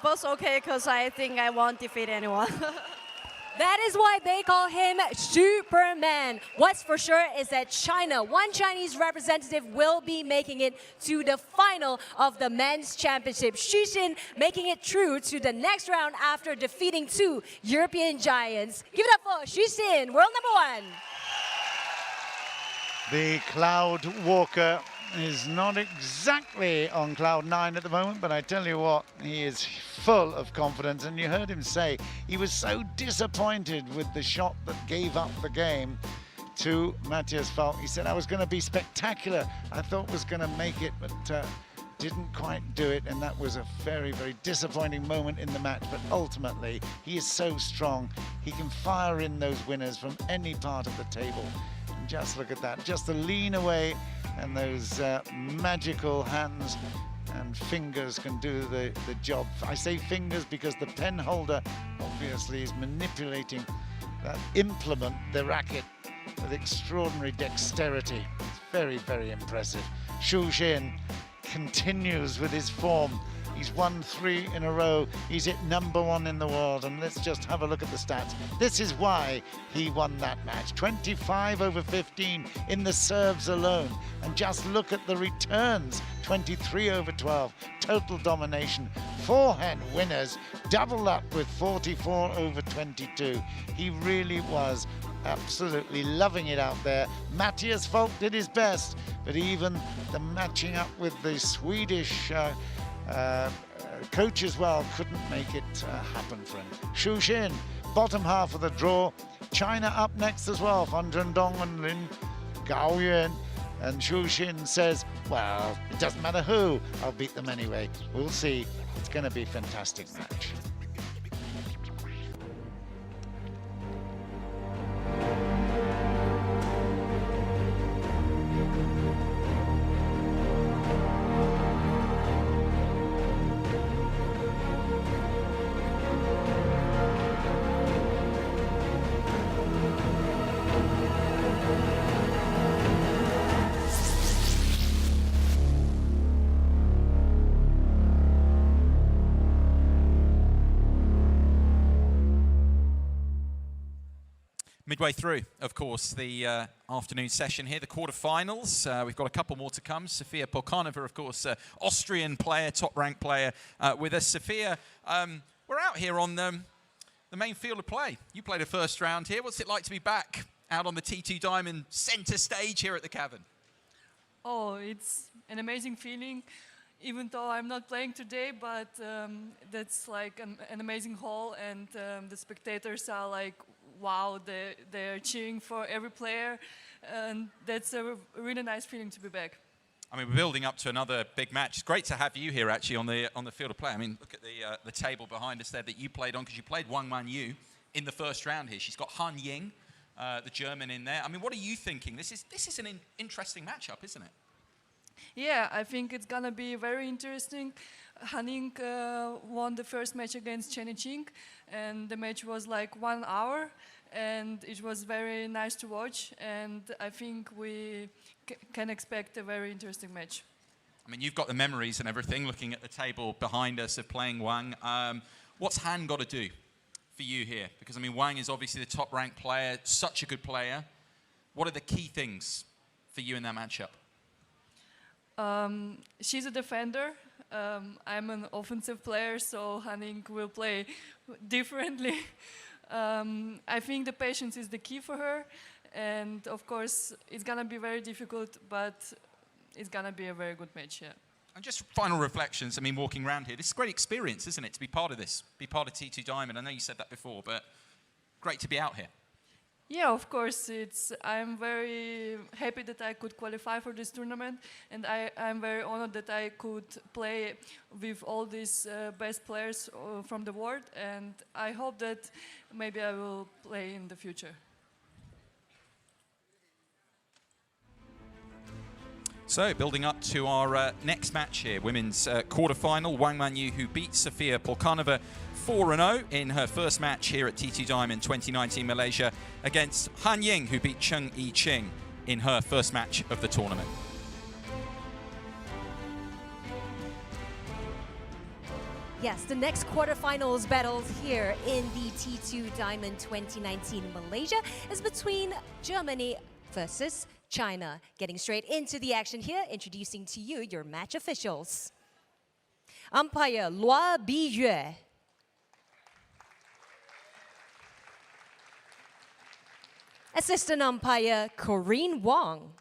Both okay, because I think I won't defeat anyone. That is why they call him Superman. What's for sure is that China, one Chinese representative, will be making it to the final of the men's championship. Xu Xin making it through to the next round after defeating 2 European giants. Give it up for Xu Xin, world number 1. The Cloud Walker is not exactly on cloud 9 at the moment, but I tell you what, he is full of confidence. And you heard him say he was so disappointed with the shot that gave up the game to Matthias Falk. He said, I was going to be spectacular. I thought was going to make it, but didn't quite do it. And that was a very, very disappointing moment in the match. But ultimately, he is so strong. He can fire in those winners from any part of the table. And just look at that, just the lean away, and those magical hands and fingers can do the job. I say fingers because the pen holder obviously is manipulating that implement, the racket, with extraordinary dexterity. It's very, very impressive. Xu Xin continues with his form. He's won 3 in a row. He's at number 1 in the world. And let's just have a look at the stats. This is why he won that match. 25/15 in the serves alone. And just look at the returns. 23/12. Total domination. Forehand winners. Double up with 44/22. He really was absolutely loving it out there. Matthias Falk did his best. But even the matching up with the Swedish coach as well couldn't make it happen for him. Xu Xin, bottom half of the draw. China up next as well. Fan Zhendong and Lin Gaoyuan. And Xu Xin says, well, it doesn't matter who, I'll beat them anyway. We'll see. It's going to be a fantastic match. Midway through, of course, the afternoon session here, the quarterfinals. We've got a couple more to come. Sofia Polkanova, of course, Austrian player, top-ranked player with us. Sofia, we're out here on the main field of play. You played a first round here. What's it like to be back out on the T2 Diamond center stage here at the Cavern? Oh, it's an amazing feeling. Even though I'm not playing today, but that's like an amazing hall, and the spectators are like, wow, they're cheering for every player, and that's a really nice feeling to be back. I mean, we're building up to another big match. It's great to have you here, actually, on the field of play. I mean, look at the table behind us there that you played on, because you played Wang Wanyu in the first round here. She's got Han Ying, the German, in there. I mean, what are you thinking? This is an interesting matchup, isn't it? Yeah, I think it's gonna be very interesting. Han Ying won the first match against Chen Yiqing, and the match was like 1 hour, and it was very nice to watch, and I think we can expect a very interesting match. I mean, you've got the memories and everything, looking at the table behind us of playing Wang. What's Han got to do for you here? Because, I mean, Wang is obviously the top-ranked player, such a good player. What are the key things for you in that matchup? She's a defender. I'm an offensive player, so Han-Ying will play differently. I think the patience is the key for her. And, of course, it's going to be very difficult, but it's going to be a very good match, yeah. And just final reflections, I mean, walking around here, this is a great experience, isn't it, to be part of this, be part of T2 Diamond. I know you said that before, but great to be out here. Yeah, of course. I'm very happy that I could qualify for this tournament, and I'm very honored that I could play with all these best players from the world, and I hope that maybe I will play in the future. So, building up to our next match here, women's quarterfinal, Wang Manyu, who beat Sofia Polkanova 4-0 in her first match here at T2 Diamond 2019 Malaysia, against Han-Ying, who beat Cheng Yi-Ching in her first match of the tournament. Yes, the next quarterfinals battles here in the T2 Diamond 2019 Malaysia is between Germany versus China. Getting straight into the action here, introducing to you your match officials. Umpire Lua Biyue. Assistant umpire Corinne Wong.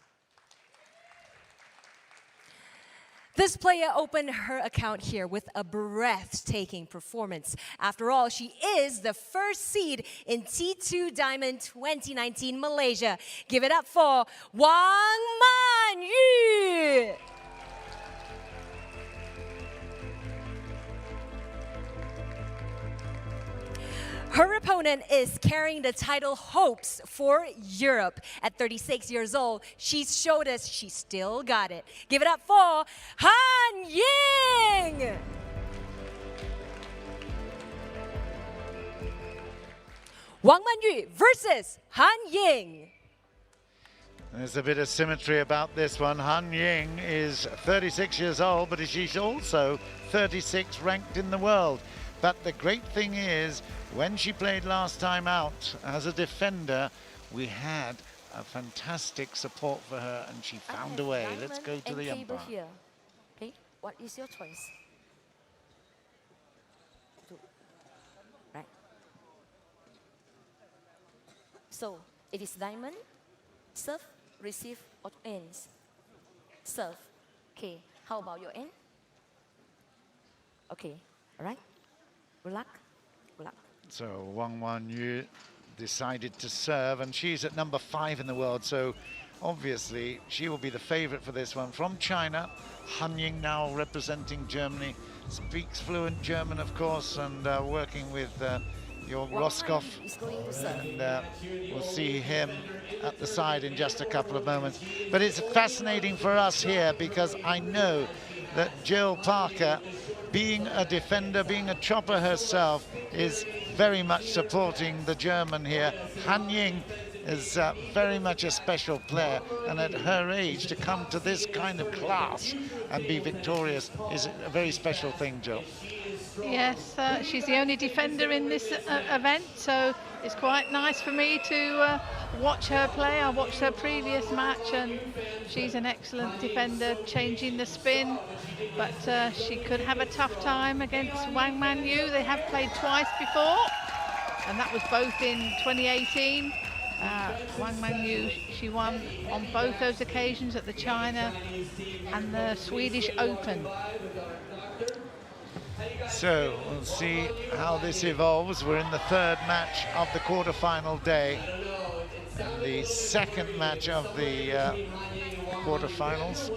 This player opened her account here with a breathtaking performance. After all, she is the first seed in T2 Diamond 2019 Malaysia. Give it up for Wang Manyu. Her opponent is carrying the title hopes for Europe. At 36 years old, she's showed us she still got it. Give it up for Han-Ying! Wang Manyu versus Han-Ying. There's a bit of symmetry about this one. Han-Ying is 36 years old, but she's also 36 ranked in the world. But the great thing is, when she played last time out as a defender, we had a fantastic support for her, and she found a way. Let's go to the umpire. Here. Okay, what is your choice? Right. So it is diamond, serve, receive, or ends. Serve. Okay. How about your end? Okay. All right. Good luck. Good luck. So Wang Manyu decided to serve, and she's at number 5 in the world, so obviously she will be the favorite for this one. From China, Han-Ying now representing Germany, speaks fluent German, of course, and working with your Roscoff, and we'll see him at the side in just a couple of moments. But it's fascinating for us here, because I know that Jill Parker, being a defender, being a chopper herself, is very much supporting the German here. Han-Ying is very much a special player, and at her age to come to this kind of class and be victorious is a very special thing, Jill. Yes, she's the only defender in this event, so it's quite nice for me to watch her play. I watched her previous match, and she's an excellent defender, changing the spin, but she could have a tough time against Wang Manyu. They have played twice before, and that was both in 2018. Wang Manyu, she won on both those occasions at the China and the Swedish Open. So we'll see how this evolves. We're in the third match of the quarterfinal day, and the second match of the quarterfinals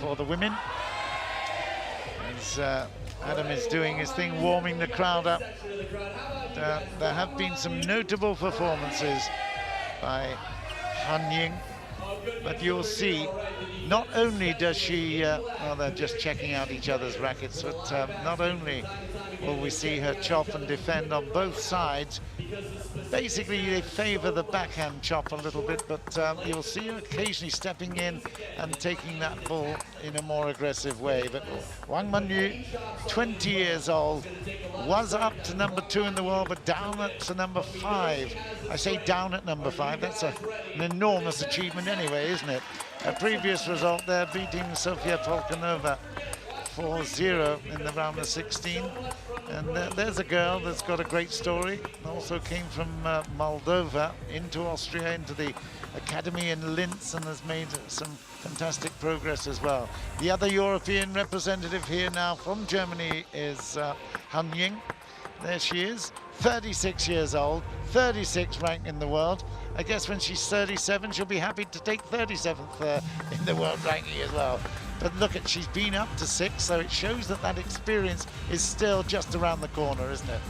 for the women. As Adam is doing his thing, warming the crowd up. There have been some notable performances by Han-Ying But you'll see, not only does she, well, they're just checking out each other's rackets, but not only will we see her chop and defend on both sides. Basically, they favor the backhand chop a little bit, but you'll see her occasionally stepping in and taking that ball in a more aggressive way. But Wang Manyu, 20 years old, was up to number 2 in the world, but down at to number 5. I say down at number 5, that's an enormous achievement anyway, isn't it? A previous result there, beating Sofia Polkanova 4-0 in the round of 16. And there's a girl that's got a great story. Also came from Moldova into Austria, into the academy in Linz, and has made some fantastic progress as well. The other European representative here now from Germany is Han Ying. There she is, 36 years old, 36th ranked in the world. I guess when she's 37, she'll be happy to take 37th in the world ranking as well. But look at, she's been up to 6, so it shows that that experience is still just around the corner, isn't it?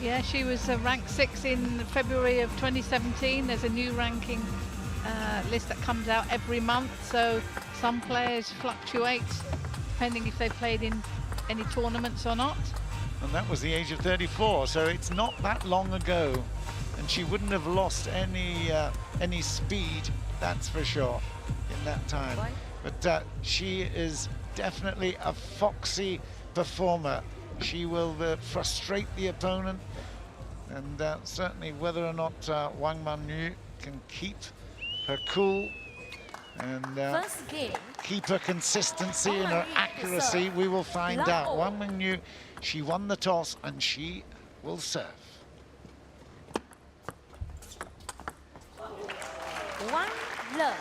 Yeah, she was ranked 6 in February of 2017. There's a new ranking list that comes out every month, so some players fluctuate depending if they've played in any tournaments or not. And that was the age of 34, so it's not that long ago. And she wouldn't have lost any speed, that's for sure, in that time. But she is definitely a foxy performer. She will frustrate the opponent, and certainly whether or not Wang Manyu can keep her cool and keep her consistency and her accuracy, we will find out. Wang Manyu, she won the toss and she will serve. One love.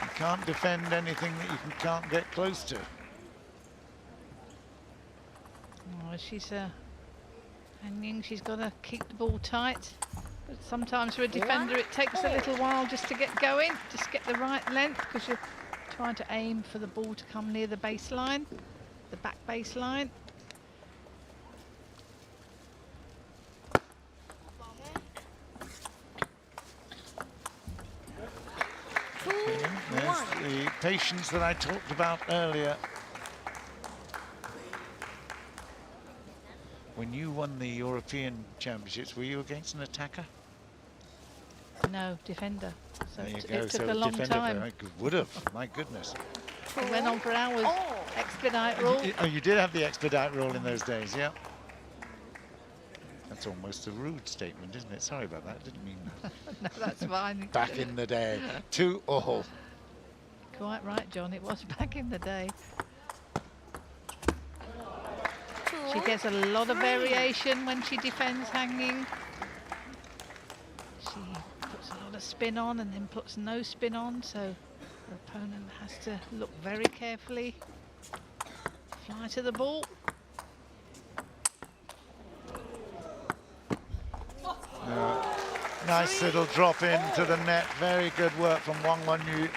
You can't defend anything that you can't get close to. Oh, she's hanging. She's got to keep the ball tight. But sometimes for a defender, it takes a little while just to get going, just get the right length, because you're trying to aim for the ball to come near the baseline, the back baseline. There's the patience that I talked about earlier. When you won the European Championships, were you against an attacker? No, defender. So There you it go. took So a long defender, time. I would have, my goodness. It went on for hours. Expedite rule. Oh, you did have the expedite rule in those days, yeah. That's almost a rude statement, isn't it? Sorry about that, I didn't mean that. No, that's fine. Back in the day, 2-all. Quite right, John. It was back in the day. She gets a lot of variation when she defends hanging. She puts a lot of spin on and then puts no spin on, so her opponent has to look very carefully. Fly to the ball. Nice little drop into the net. Very good work from Wang Manyu.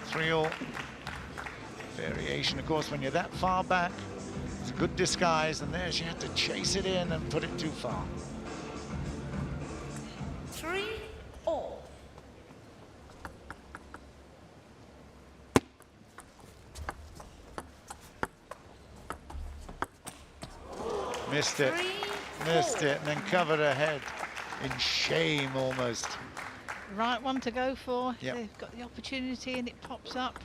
3-all. Variation, of course, when you're that far back, it's a good disguise, and there she had to chase it in and put it too far. 3-all. Missed it. Missed it, and then covered her head in shame almost. Right one to go for. Yep. They've got the opportunity and it pops up.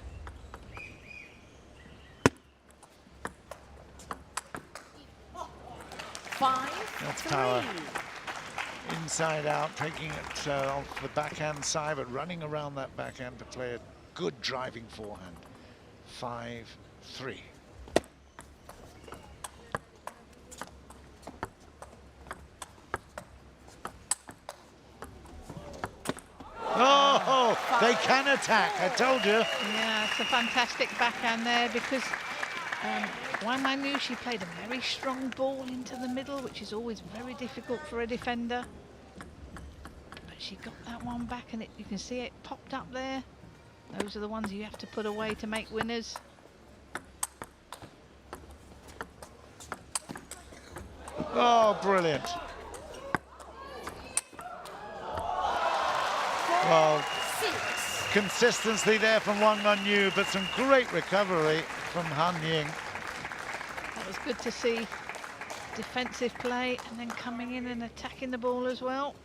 That's power. Inside out, taking it off the backhand side, but running around that backhand to play a good driving forehand. 5-3. Oh, they can attack, I told you. Yeah, it's a fantastic backhand there, because Wang Manyu, she played a very strong ball into the middle, which is always very difficult for a defender. But she got that one back, and you can see it popped up there. Those are the ones you have to put away to make winners. Oh, brilliant. Well, consistency there from Wang Manyu, but some great recovery from Han Ying. That was good to see. Defensive play and then coming in and attacking the ball as well.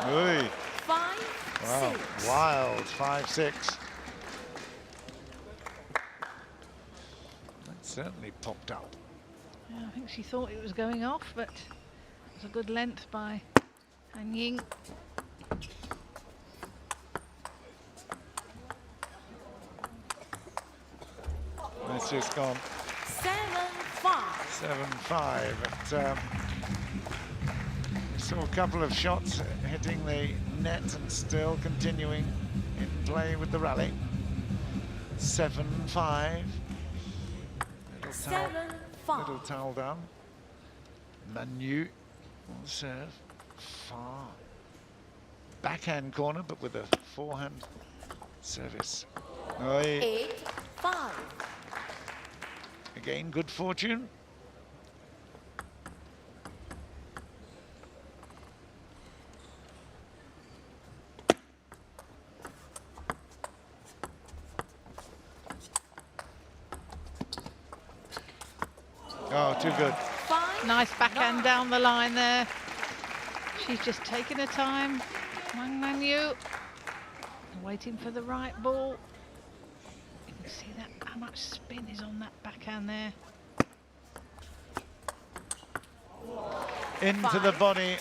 Oi. 5-6. Wow, wild 5-6. That certainly popped up. Yeah, I think she thought it was going off, but it was a good length by Han Ying. This has gone 7-5. 7-5. We saw a couple of shots hitting the net and still continuing in play with the rally. 7-5. Little towel down. Manyu on serve. Far backhand corner, but with a forehand service. 8-5. Again, good fortune. Oh, too good. Nice backhand down the line there. She's just taking her time. Wang Manyu waiting for the right ball. You can see that how much spin is on that backhand there. Into the body,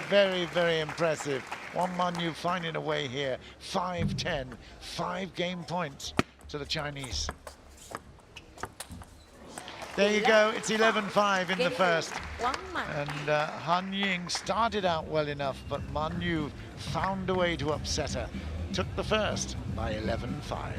very, very impressive. Wang Manyu finding a way here. 5-10, 5 game points to the Chinese. There you go, it's 11-5 in the first. And Han Ying started out well enough, but Manyu found a way to upset her. Took the first by 11-5.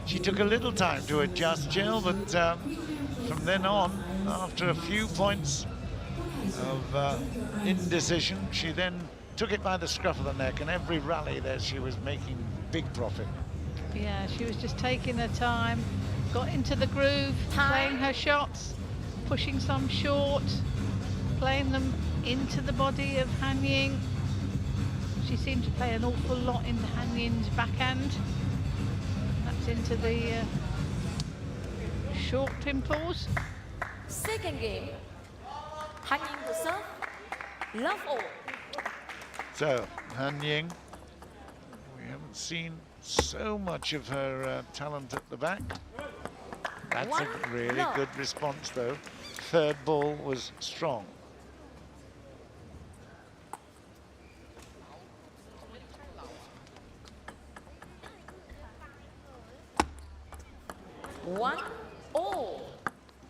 She took a little time to adjust, Jill, but from then on, after a few points of indecision, she then took it by the scruff of the neck, and every rally there she was making big profit. Yeah, she was just taking her time, got into the groove, playing her shots, pushing some short, playing them into the body of Han Ying. She seemed to play an awful lot into Han Ying's backhand. That's into the short pimples. Second game. Han Ying to serve. Love all. So, Han Ying, we haven't seen so much of her talent at the back. That's a really good response, though. Third ball was strong.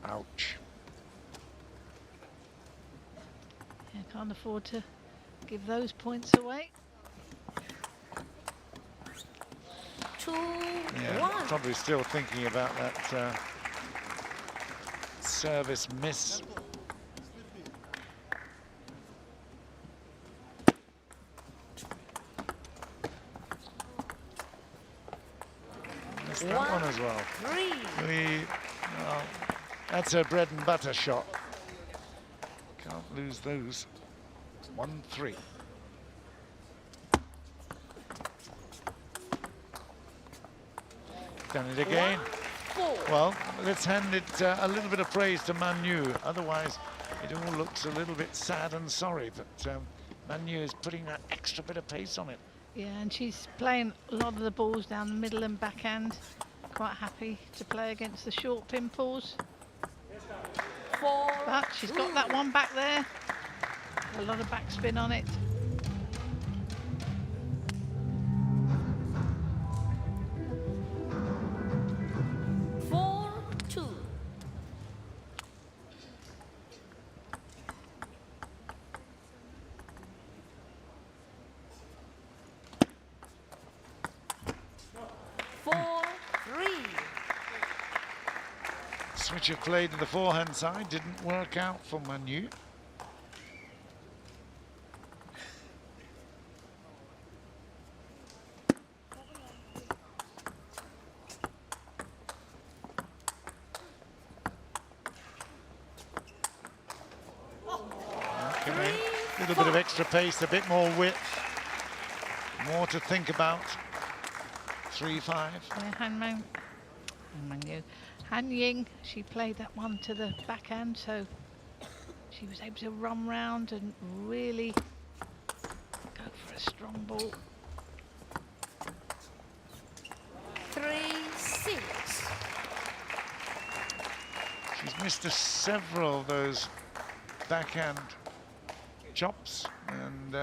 Ouch. Yeah, can't afford to give those points away. 2-1. Probably still thinking about that service miss. Missed that one as well. Well, that's her bread and butter shot. Can't lose those. 1-3. Done it again. Well, let's hand it a little bit of praise to Manyu. Otherwise, it all looks a little bit sad and sorry. But Manyu is putting that extra bit of pace on it. Yeah, and she's playing a lot of the balls down the middle and backhand. Quite happy to play against the short pimples. But she's got that one back there. A lot of backspin on it. switch of play to the forehand side didn't work out for Manu. Okay, a little bit of extra pace, a bit more width, more to think about. 3-5. Yeah, Han Ying, she played that one to the backhand, so she was able to run round and really go for a strong ball. 3-6. She's missed several of those backhand chops, and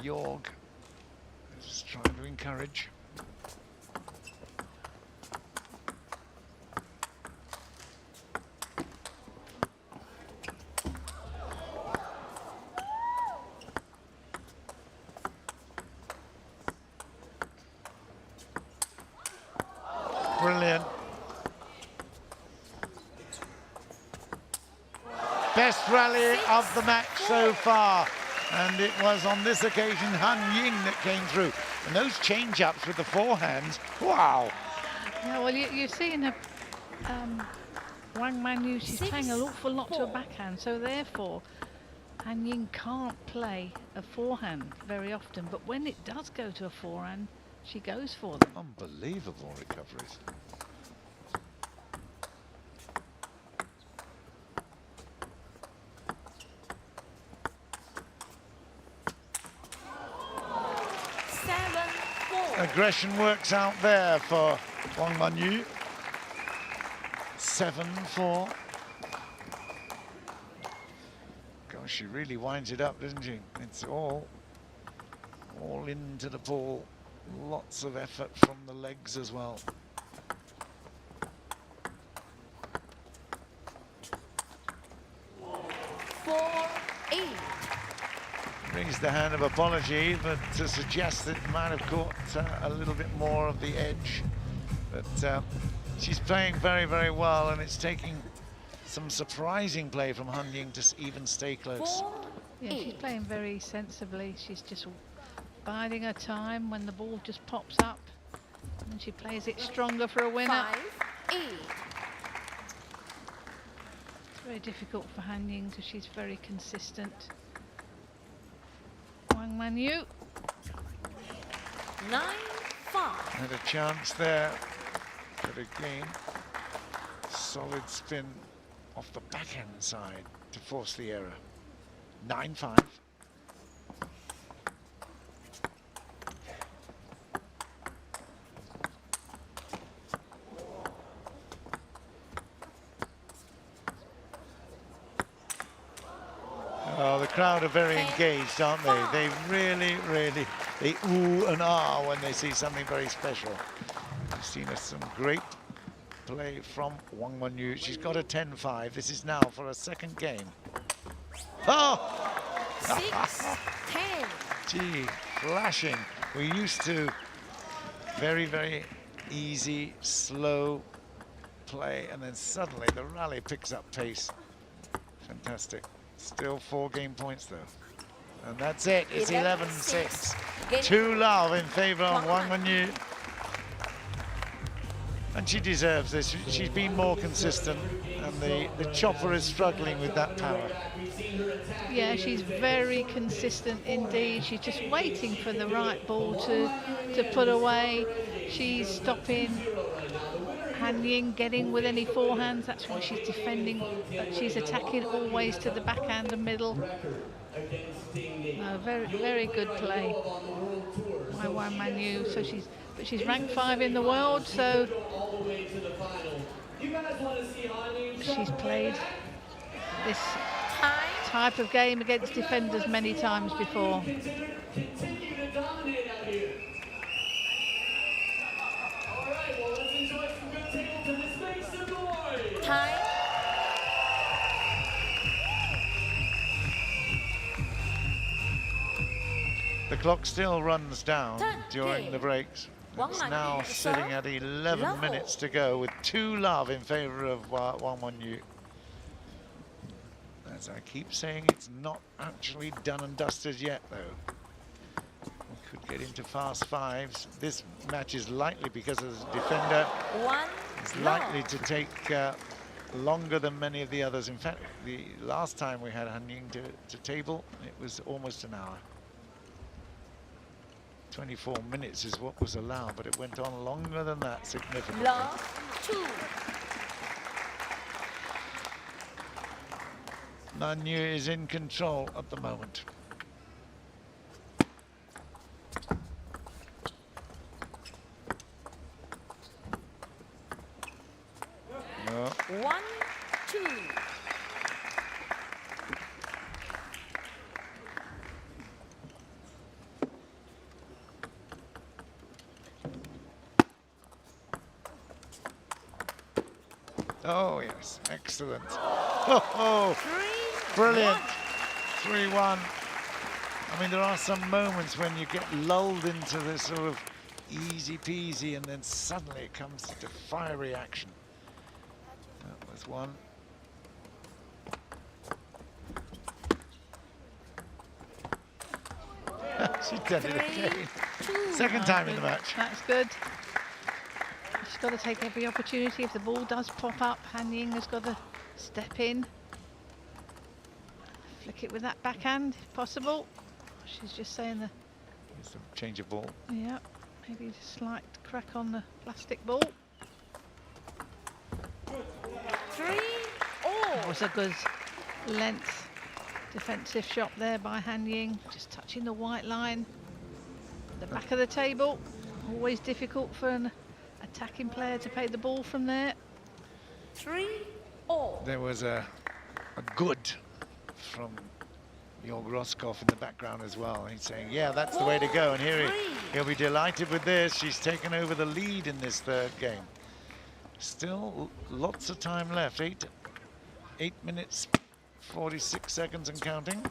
Jorg is trying to encourage. Brilliant. Best rally of the match so far, and it was on this occasion Han Ying that came through. And those change-ups with the forehands, wow. Yeah, well, you're seeing her, Wang Manu, she's playing an awful lot to a backhand, so therefore Han Ying can't play a forehand very often, but when it does go to a forehand, she goes for them. Unbelievable recoveries. Aggression works out there for Wang Manu. 7-4. Gosh, she really winds it up, doesn't she? It's all into the ball. Lots of effort from the legs as well. Brings the hand of apology, but to suggest that it might have caught a little bit more of the edge. But she's playing very, very well, and it's taking some surprising play from Han Ying to even stay close. Yeah, she's playing very sensibly. She's just biding her time when the ball just pops up, and then she plays it stronger for a winner. 5-8. It's very difficult for Han Ying because she's very consistent. Wang Manu. 9-5. Had a chance there, but again, solid spin off the backhand side to force the error. 9-5. Oh, the crowd are very engaged, aren't they? They really, they ooh and ah when they see something very special. We've seen some great play from Wang Manu. She's got a 10-5. This is now for a second game. Oh! 6-10. Gee, flashing. We're used to very, very easy, slow play, and then suddenly the rally picks up pace. Fantastic. Still 4 game points though. And that's it. It's 11-6. 2-love in favor of Wang Manu. And she deserves this. She's been more consistent, and the chopper is struggling with that power. Yeah, she's very consistent indeed. She's just waiting for the right ball to put away. She's stopping Han Ying getting with any forehands. That's why she's defending, but she's attacking always to the backhand and middle. Very, very good play by Wang Manu. So she's ranked 5 in the world, so she's played this type of game against defenders many times before. Time. The clock still runs down during the breaks. It's now sitting at 11 minutes to go with 2-love in favor of Wang Yu. As I keep saying, it's not actually done and dusted yet, though. We could get into fast fives. This match is likely, because of the defender, is likely to take longer than many of the others. In fact, the last time we had Han Ying to table, it was almost an hour. 24 minutes is what was allowed, but it went on longer than that significantly. Man Yu is in control at the moment. No. 1-2. Oh, yes, excellent. Oh, brilliant. 3-1. I mean, there are some moments when you get lulled into this sort of easy peasy, and then suddenly it comes to fiery action. That was one. She did it again. Second time in the match. That's good. She's got to take every opportunity. If the ball does pop up, Han Ying has got to step in. Flick it with that backhand, if possible. She's just saying the... Some change of ball. Yeah, maybe a slight crack on the plastic ball. 3-all. That was a good length defensive shot there by Han Ying, just touching the white line. The back of the table, always difficult for an attacking player to play the ball from there. 3-all. There was a good from Jorg Roskopf in the background as well. He's saying, yeah, that's the way to go. And here he'll be delighted with this. She's taken over the lead in this third game. Still lots of time left. 8 minutes, 46 seconds and counting.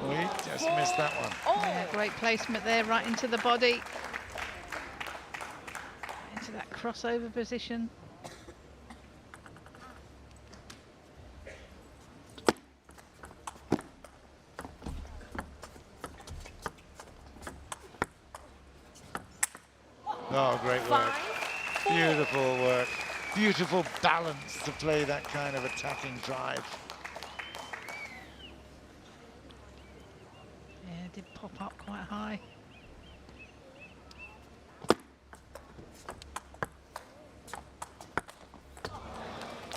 We just missed that one. Yeah, great placement there, right into the body. Into that crossover position. Oh, great work. Beautiful work. Beautiful balance to play that kind of attacking drive. Yeah, it did pop up quite high.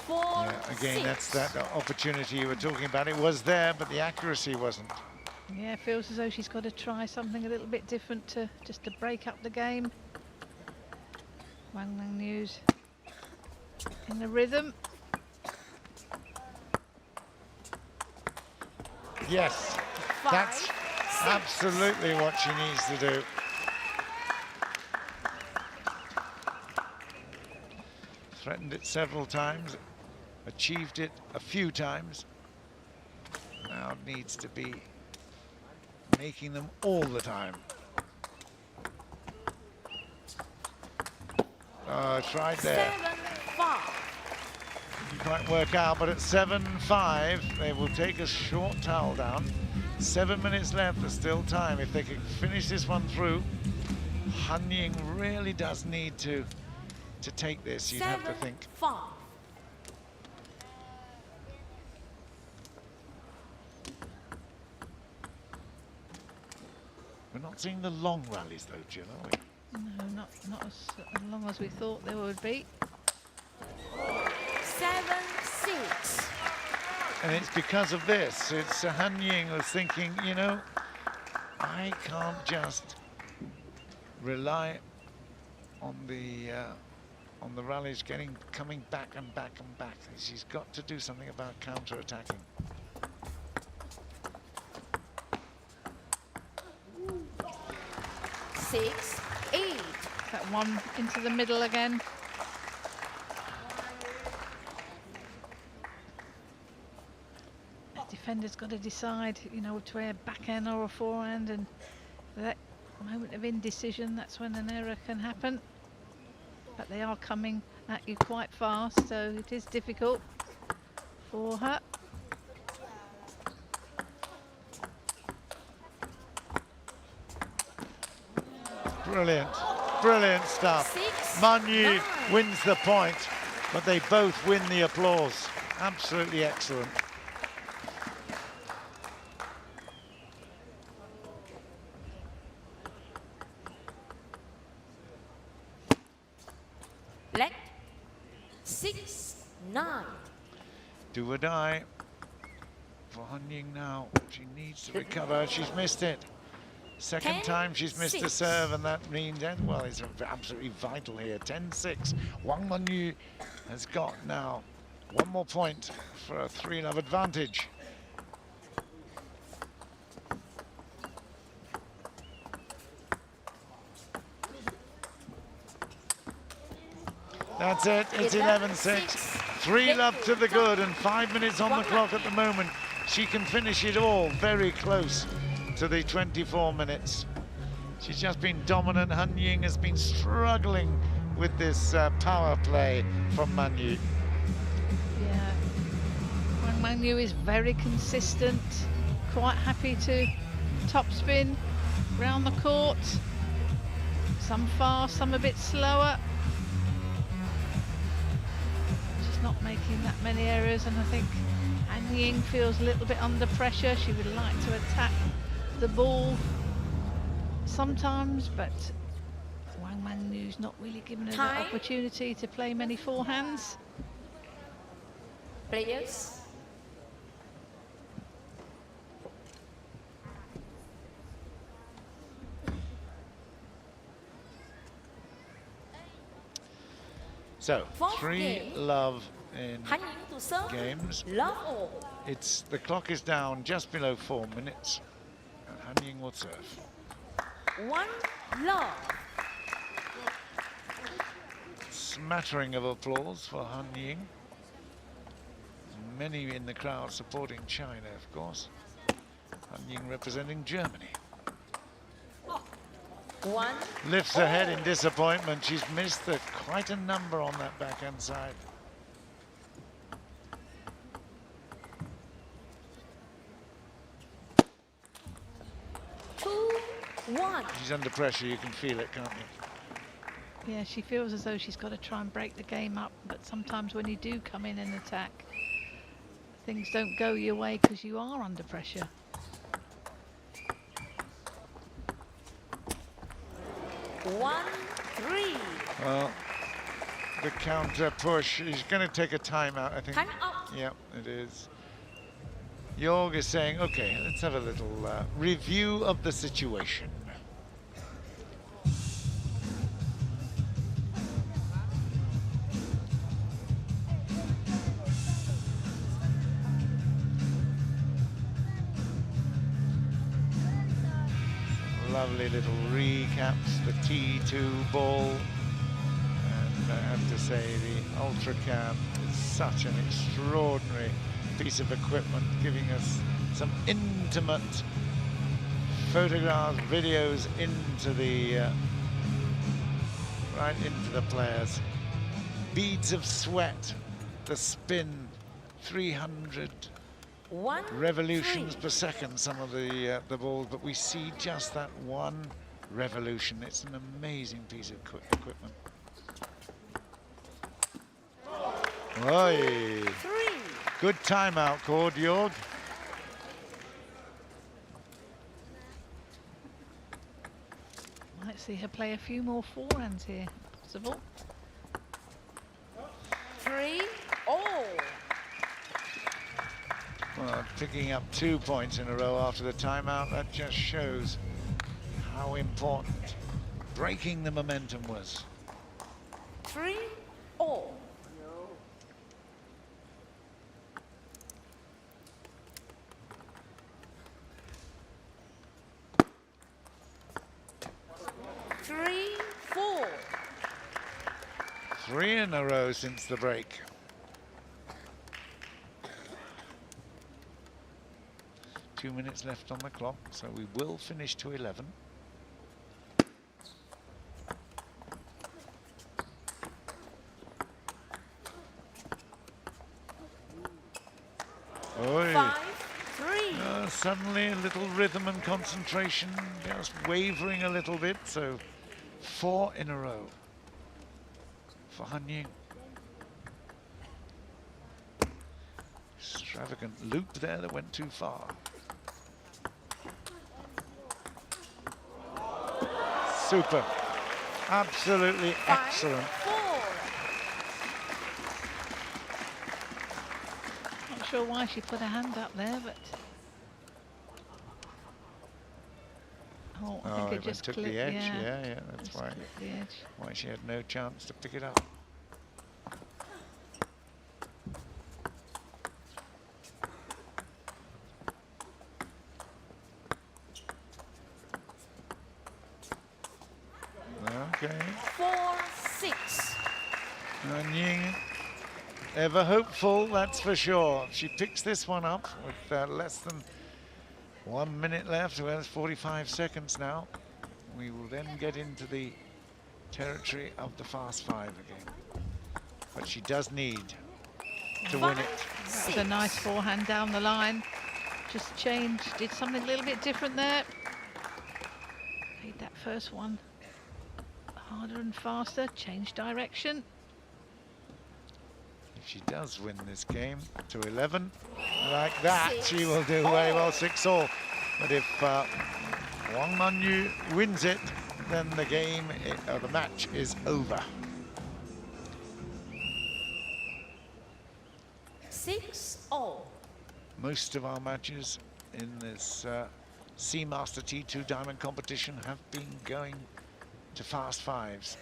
Yeah, again, that's that opportunity you were talking about. It was there, but the accuracy wasn't. Yeah, it feels as though she's got to try something a little bit different to just to break up the game. Wang Yu's in the rhythm. Yes, that's absolutely what she needs to do. Threatened it several times, achieved it a few times. Now needs to be making them all the time. Tried there. 7-5. Didn't quite work out, but at 7-5, they will take a short towel down. 7 minutes left, there's still time. If they can finish this one through, Han Ying really does need to take this, you'd have to think. 7-5. We're not seeing the long rallies though, Jill, are we? No, not as long as we thought there would be. 7-6. And it's because of this. It's Han Ying was thinking, you know, I can't just rely on the rallies coming back and back and back. She's got to do something about counter-attacking. 6-8. That one into the middle again. The defender's got to decide, you know, to a backhand or a forehand, and that moment of indecision, that's when an error can happen. But they are coming at you quite fast, so it is difficult for her. Brilliant, brilliant stuff. Man Yu wins the point, but they both win the applause. Absolutely excellent. Black 6-9. Do or die for Han Ying now. She needs to recover. She's missed it. Second time she's missed a serve, and that means, well, it's absolutely vital here. 10-6. Wang Manyu has got now one more point for a 3-love advantage. That's it, it's 11-6. 3-love to the good, and 5 minutes on the clock at the moment. She can finish it all very close to the 24 minutes. She's just been dominant. Han Ying has been struggling with this power play from Man Yu. Yeah, Wang Man-yu is very consistent, quite happy to topspin round the court. Some fast, some a bit slower. She's not making that many errors, and I think Han Ying feels a little bit under pressure. She would like to attack the ball sometimes, but Wang Man-yu's not really given her that opportunity to play many forehands. Players. So, 3-love in Han Ying to serve. games. Love all. It's the clock is down just below 4 minutes, and Han Ying will serve. 1-love. Smattering of applause for Han Ying. Many in the crowd supporting China, of course. Han Ying representing Germany. 1. Lifts her head in disappointment. She's missed quite a number on that backhand side. She's under pressure, you can feel it, can't you? Yeah, she feels as though she's got to try and break the game up, but sometimes when you do come in and attack, things don't go your way because you are under pressure. One, 3. Well, the counter push is going to take a timeout, I think. Time out. Yeah, it is. Jorg is saying, okay, let's have a little review of the situation. Lovely little recaps, the T2 ball, and I have to say the Ultra Cam is such an extraordinary piece of equipment, giving us some intimate photographs, videos into the right into the players. Beads of sweat, the spin, 300 revolutions per second, some of the balls, but we see just that one revolution. It's an amazing piece of equipment. Oi. Good timeout called, Jorg. Might see her play a few more forehands here, possible. 3-all. Well, picking up 2 points in a row after the timeout, that just shows how important breaking the momentum was. 3-all. Three in a row since the break. Two minutes left on the clock, so we will finish to 11. Oi. 5-3. Suddenly a little rhythm and concentration just wavering a little bit, so 4 in a row for Han Ying. Extravagant loop there that went too far. Super. Absolutely excellent. 5-4. Not sure why she put her hand up there, but I think it just took clipped, the edge. yeah. Yeah, that's Just why. clipped the edge. Why she had no chance to pick it up. Okay. 4-6. Han Ying, ever hopeful, that's for sure. She picks this one up with less than 1 minute left. Well, it's 45 seconds now. We will then get into the territory of the fast 5 again. But she does need to win it. That was a nice forehand down the line. Just changed, did something a little bit different there. Made that first one harder and faster, changed direction. If she does win this game to 11, like that, she will do very well, 6-all. But if Wang Manyu wins it, then the game, the match is over. 6-all. Most of our matches in this Seamaster T2 Diamond competition have been going to fast 5s.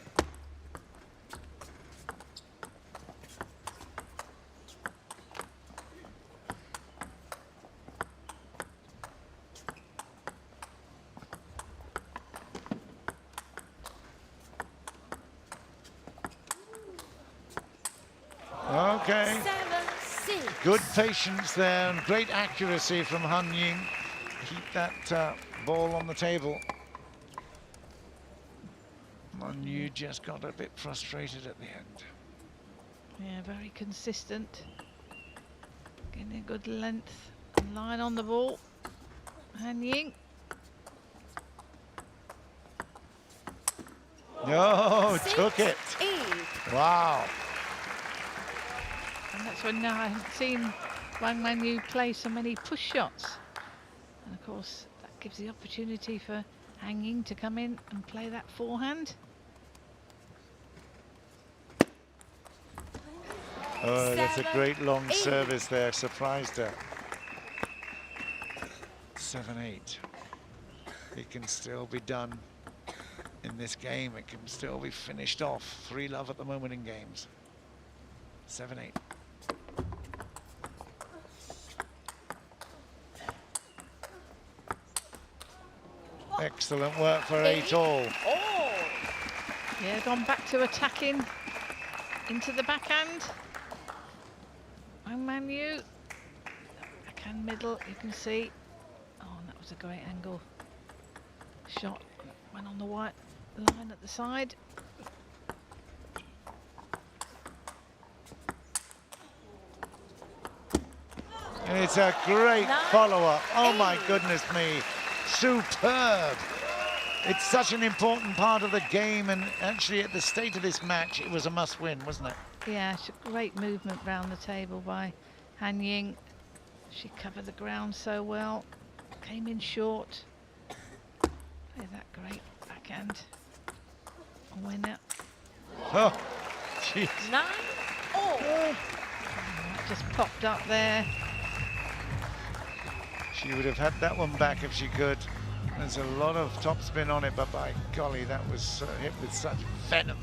Okay. 7-6. Good patience there and great accuracy from Han Ying. Keep that ball on the table. Man Yu just got a bit frustrated at the end. Yeah, very consistent. Getting a good length and line on the ball. Han Ying. No, took it. 6-8. Wow. And that's when now I haven't seen Wang Manyu play so many push shots. And of course, that gives the opportunity for Han Ying to come in and play that forehand. Oh, that's a 7-8. great long service there, surprised her. 7-8. It can still be done in this game. It can still be finished off. 3-love at the moment in games. 7-8. Excellent work for 8-all. Yeah, gone back to attacking into the backhand. Wang Manyu. Backhand middle, you can see. Oh, and that was a great angle. Shot went on the white line at the side. And it's a great follow-up. Oh my goodness me. Superb. It's such an important part of the game, and actually at the state of this match, it was a must-win, wasn't it? Yeah, it's a great movement round the table by Han Ying. She covered the ground so well. Came in short. Play that great backhand. A winner. Oh, jeez. 9-all. That just popped up there. She would have had that one back if she could. There's a lot of topspin on it, but by golly, that was hit with such venom.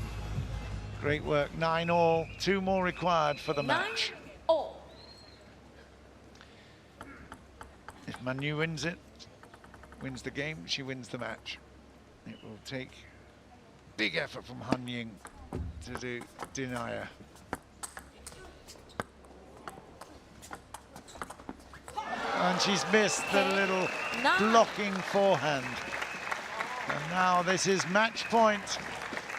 Great work. 9-all. 2 more required for the match. 9-all. If Manyu wins it, wins the game, she wins the match. It will take big effort from Han Ying to deny her. And she's missed the little blocking forehand. And now this is match point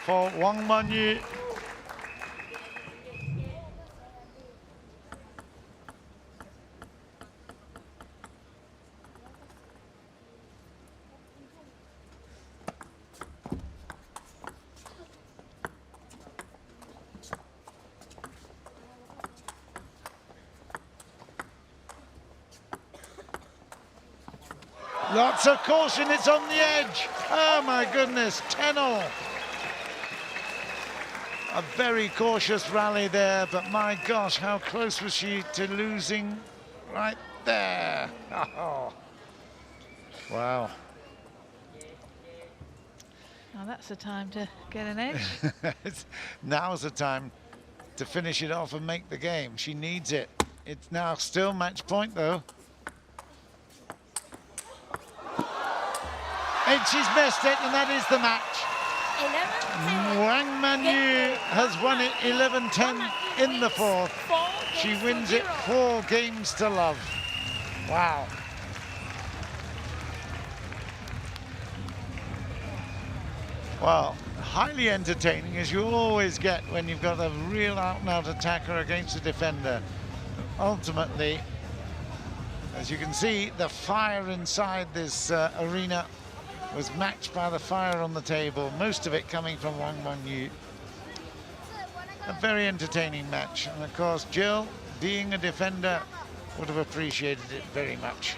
for Wang Manyu. Lots of caution, it's on the edge. Oh my goodness, 10-all. A very cautious rally there, but my gosh, how close was she to losing right there? Oh. Wow. Now that's the time to get an edge. Now's the time to finish it off and make the game. She needs it. It's now still match point though. And she's missed it, and that is the match. Wang Manyu has won it 11-10 in the fourth. She wins it 4 games to love. Wow. Well, highly entertaining, as you always get when you've got a real out-and-out attacker against a defender. Ultimately, as you can see, the fire inside this arena was matched by the fire on the table, most of it coming from Wang Manyu. A very entertaining match, and of course Jill, being a defender, would have appreciated it very much.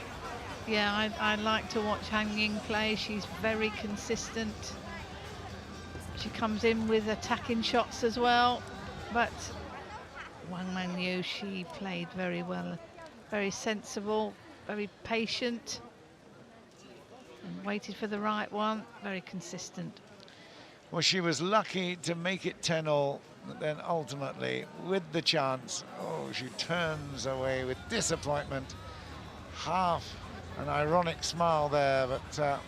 Yeah, I like to watch Han Ying play. She's very consistent. She comes in with attacking shots as well, but Wang Manyu, she played very well, very sensible, very patient, and waited for the right one, very consistent. Well, she was lucky to make it 10-all, but then ultimately, with the chance, oh, she turns away with disappointment. Half an ironic smile there, but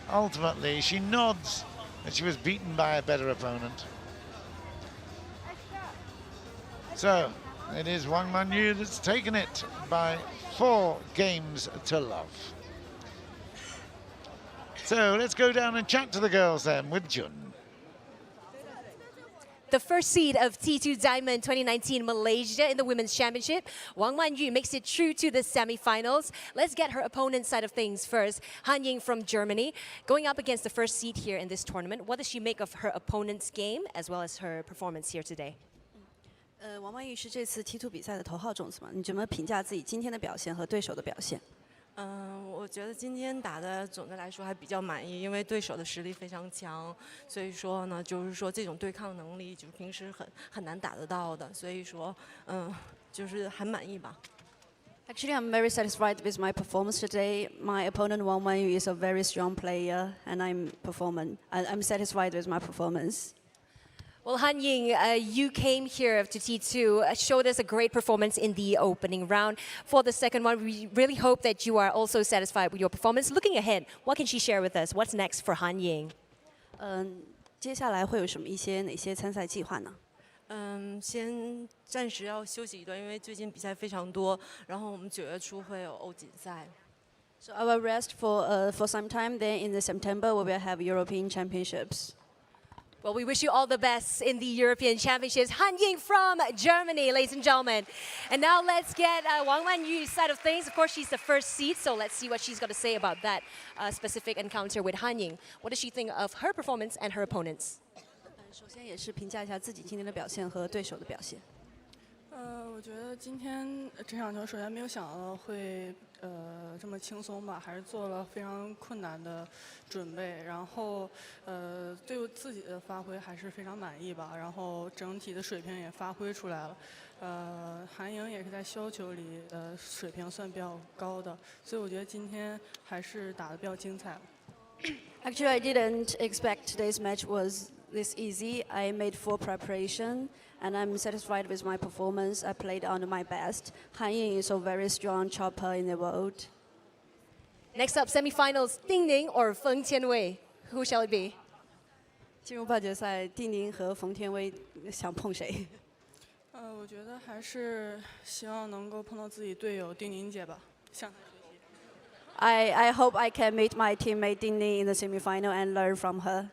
ultimately she nods that she was beaten by a better opponent. So, it is Wang Manyu that's taken it by 4 games to love. So let's go down and chat to the girls then with Jun. The first seed of T2 Diamond 2019 Malaysia in the Women's Championship, Wang Manyu makes it through to the semi-finals. Let's get her opponent's side of things first. Han Ying from Germany, going up against the first seed here in this tournament. What does she make of her opponent's game as well as her performance here today? 王曼玉是这次 T2 比赛的头号种子嘛？你怎么评价自己今天的表现和对手的表现？我觉得今天打的总的来说还比较满意，因为对手的实力非常强，所以说呢，就是说这种对抗能力就是平时很难打得到的，所以说就是很满意吧。Actually, I'm very satisfied with my performance today. My opponent Wang Manyu is a very strong player, and I'm satisfied with my performance. Well, Han Ying, you came here to T2, showed us a great performance in the opening round. For the second one, we really hope that you are also satisfied with your performance. Looking ahead, what can she share with us? What's next for Han Ying? 接下来会有哪些参赛计划呢？先暂时要休息一段，因为最近比赛非常多，然后我们9月初会有欧锦赛。So I will rest for some time. Then in September we will have European Championships. Well, we wish you all the best in the European Championships. Han Ying from Germany, ladies and gentlemen. And now let's get Wang Manyu's side of things. Of course, she's the first seed, so let's see what she's got to say about that specific encounter with Han Ying. What does she think of her performance and her opponents? 首先也是评价一下自己今天的表现和对手的表现。我觉得今天这场球首先没有想到会这么轻松吧，还是做了非常困难的准备，然后对我自己的发挥还是非常满意吧，然后整体的水平也发挥出来了。韩莹也是在削球里水平算比较高的，所以我觉得今天还是打得比较精彩。Actually, I didn't expect today's match was this easy. I made full preparation, and I'm satisfied with my performance. I played on my best. Han Ying is a very strong chopper in the world. Next up, semifinals, Ding Ning or Feng Tianwei? Who shall it be? 进入半决赛，丁宁和冯天薇想碰谁？我觉得还是希望能够碰到自己队友丁宁姐吧，向她学习。I hope I can meet my teammate Ding Ning in the semifinal and learn from her.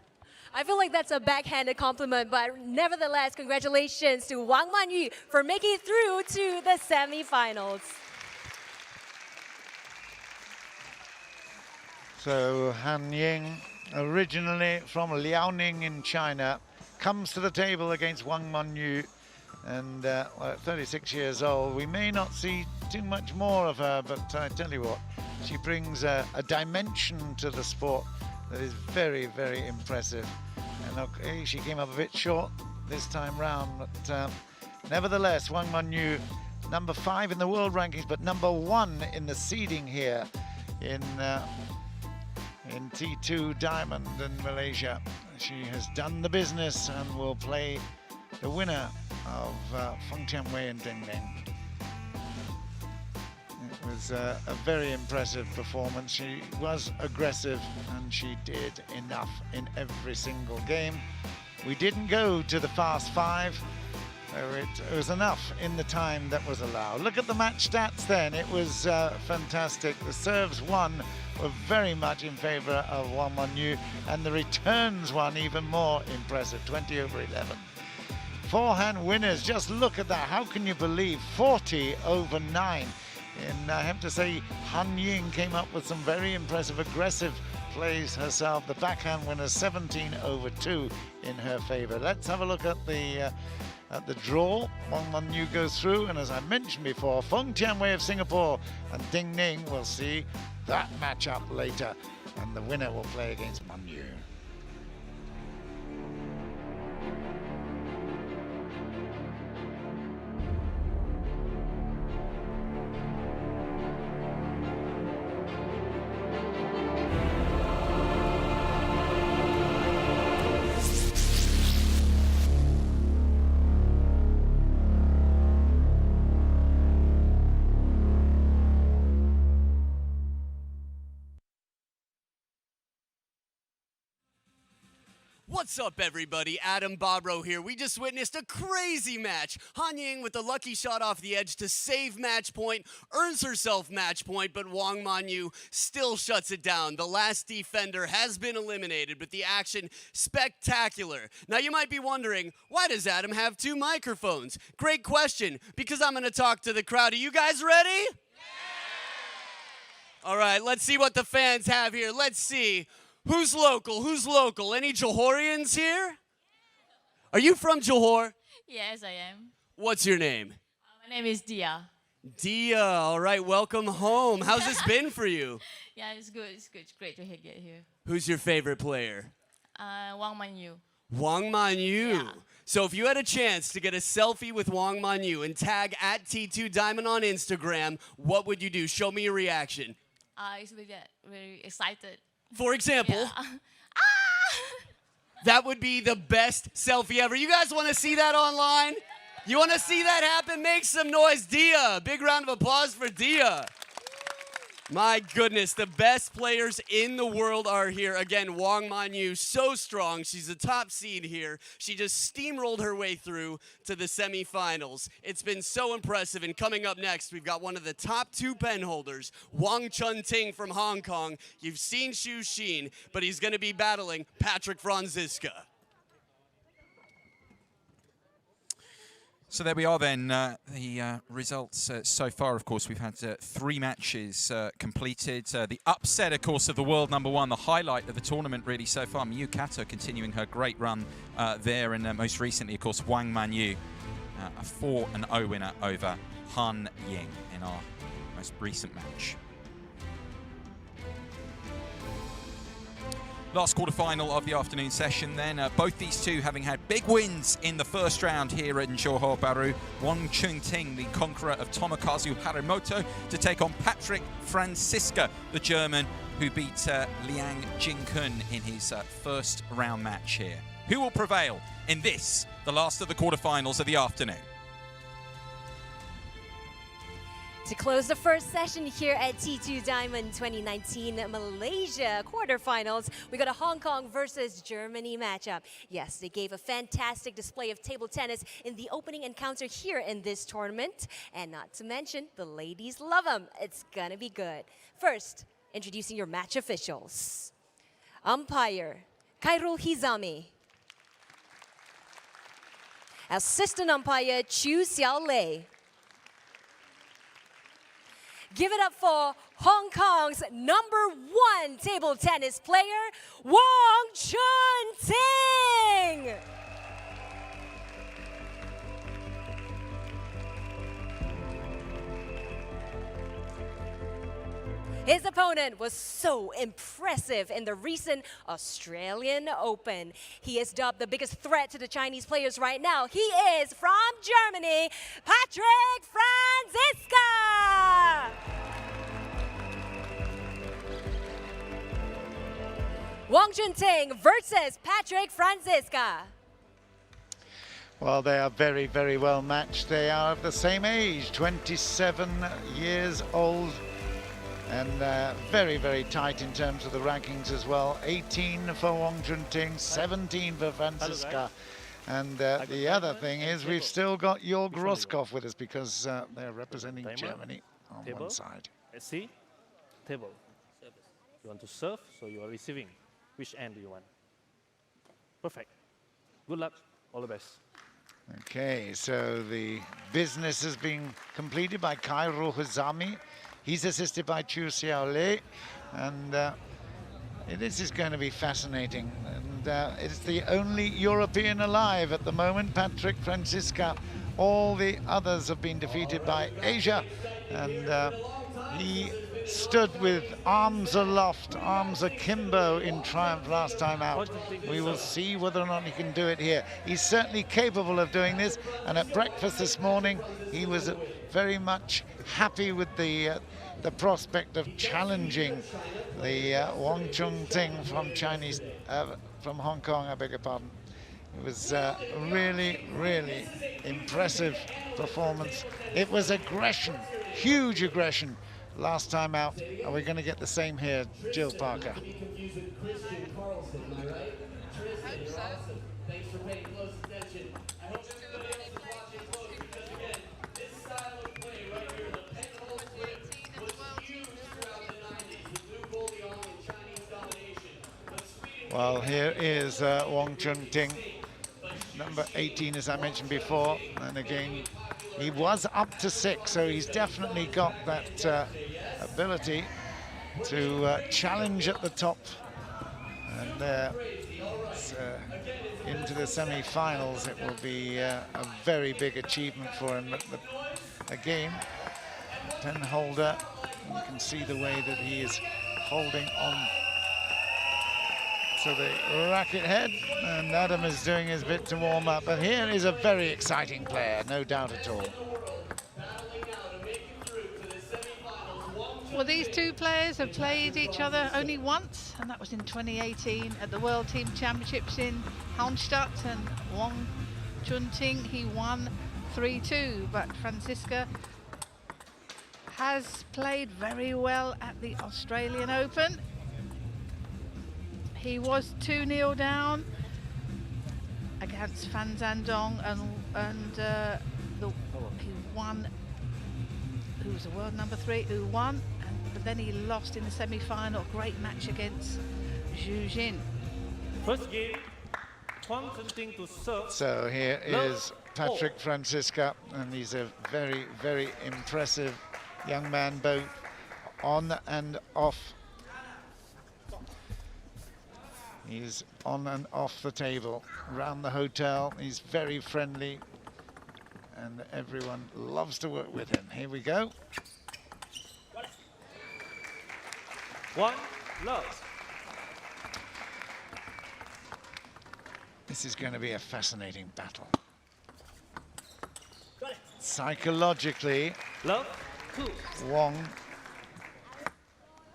I feel like that's a backhanded compliment, but nevertheless, congratulations to Wang Manyu for making it through to the semifinals. So Han Ying, originally from Liaoning in China, comes to the table against Wang Manyu. And at 36 years old, we may not see too much more of her, but I tell you what, she brings a dimension to the sport that is very, very impressive. And okay, she came up a bit short this time round, but nevertheless, Wang Manyu, number 5 in the world rankings, but number 1 in the seeding here in T2 Diamond in Malaysia. She has done the business and will play the winner of Feng Tianwei and Ding Ning. It was a very impressive performance. She was aggressive and she did enough in every single game. We didn't go to the fast 5. It was enough in the time that was allowed. Look at the match stats then. It was fantastic. The serves won were very much in favor of Wang Manyu, and the returns won even more impressive, 20/11. Forehand winners, just look at that. How can you believe 40/9? And I have to say, Han Ying came up with some very impressive aggressive plays herself. The backhand winner 17/2 in her favor. Let's have a look at the draw. Wang Manyu goes through, and as I mentioned before, Feng Tianwei of Singapore and Ding Ning will see that matchup later, and the winner will play against Manyu. What's up, everybody? Adam Bobrow here. We just witnessed a crazy match. Han Ying with the lucky shot off the edge to save match point, earns herself match point, but Wang Manyu still shuts it down. The last defender has been eliminated, but the action spectacular. Now, you might be wondering, why does Adam have 2 microphones? Great question, because I'm going to talk to the crowd. Are you guys ready? Yeah! All right, let's see what the fans have here. Let's see. Who's local? Who's local? Any Johorians here? Are you from Johor? Yes, I am. What's your name? My name is Dia. Dia, all right, welcome home. How's this been for you? Yeah, it's good. It's good. It's great to get here. Who's your favorite player? Wang Manyu. Wang Manyu. Yeah. So if you had a chance to get a selfie with Wang Manyu and tag at T2 Diamond on Instagram, what would you do? Show me your reaction. It's very excited. For example, Yeah. that would be the best selfie ever. You guys want to see that online? You want to see that happen? Make some noise, Dia. Big round of applause for Dia. My goodness, the best players in the world are here. Again, Wang Manyu, so strong. She's the top seed here. She just steamrolled her way through to the semifinals. It's been so impressive. And coming up next, we've got one of the top 2 pen holders, Wang Chun-Ting from Hong Kong. You've seen Xu Xin, but he's going to be battling Patrick Franziska. So there we are then, the results so far. Of course, we've had 3 matches completed. The upset, of course, of the world number 1, the highlight of the tournament really so far. Miyu Kato continuing her great run there, and most recently, of course, Wang Manyu, a 4-0 winner over Han Ying in our most recent match. Last quarterfinal of the afternoon session then. Both these two having had big wins in the first round here in Johor Bahru. Wang Chun-Ting, the conqueror of Tomokazu Harimoto, to take on Patrick Franziska, the German, who beat Liang Jingkun in his first round match here. Who will prevail in this, the last of the quarterfinals of the afternoon? To close the first session here at T2 Diamond 2019 Malaysia quarterfinals, we got a Hong Kong versus Germany matchup. Yes, they gave a fantastic display of table tennis in the opening encounter here in this tournament. And not to mention, the ladies love them. It's gonna be good. First, introducing your match officials. Umpire, Khairul Hizami. Assistant umpire, Chu Xiaolei. Give it up for Hong Kong's #1 table tennis player, Wang Chun-Ting! His opponent was so impressive in the recent Australian Open. He is dubbed the biggest threat to the Chinese players right now. He is from Germany, Patrick Franziska! Wang Junting versus Patrick Franziska. Well, they are very, very well matched. They are of the same age, 27 years old, and very, very tight in terms of the rankings as well. 18 for Wang Junting, 17 for Franziska. And the other thing is we've still got Jörg Roskopf with us because they're representing Germany on one side. Let's see. Table. You want to serve, so you are receiving. Which end do you want? Perfect. Good luck. All the best. Okay, so the business has been completed by Kairo Huzami. He's assisted by Chu Xiaolei, and this is going to be fascinating. And it's the only European alive at the moment, Patrick Franziska. All the others have been defeated by Asia, and he stood with arms aloft, arms akimbo in triumph last time out. We will see whether or not he can do it here. He's certainly capable of doing this, and at breakfast this morning he was very much happy with the prospect of challenging the Wang Junting from Hong Kong, I beg your pardon. It was really, really impressive performance. It was aggression, huge aggression last time out. Are we going to get the same here, Jill Parker? Thanks for paying close attention. I hope everybody else is watching close because again, this style of play right here, the penhold flip, was huge throughout the 90s with Liu Guoliang and Chinese domination. Well, here is Wang Junting, number 18, as I mentioned before, and again, he was up to 6, so he's definitely got that ability to challenge at the top, and into the semi-finals. It will be a very big achievement for him. Again, 10 holder, you can see the way that he is holding on to the racket head, and Adam is doing his bit to warm up. But here is a very exciting player, no doubt at all. Well, these two players have played each other only once, and that was in 2018 at the World Team Championships in Halmstad, and Wang Junting, he won 3-2, but Franziska has played very well at the Australian Open. He was 2-0 down against Fan Zandong, and he won, who was the world number 3, who won, but then he lost in the semi-final. Great match against Zhu Jin. First game, Wang Junting to serve. So here is Patrick Franziska, and he's a very, very impressive young man, both on and off. He's on and off the table, around the hotel. He's very friendly, and everyone loves to work with him. Here we go. One love. This is going to be a fascinating battle. Psychologically, Wang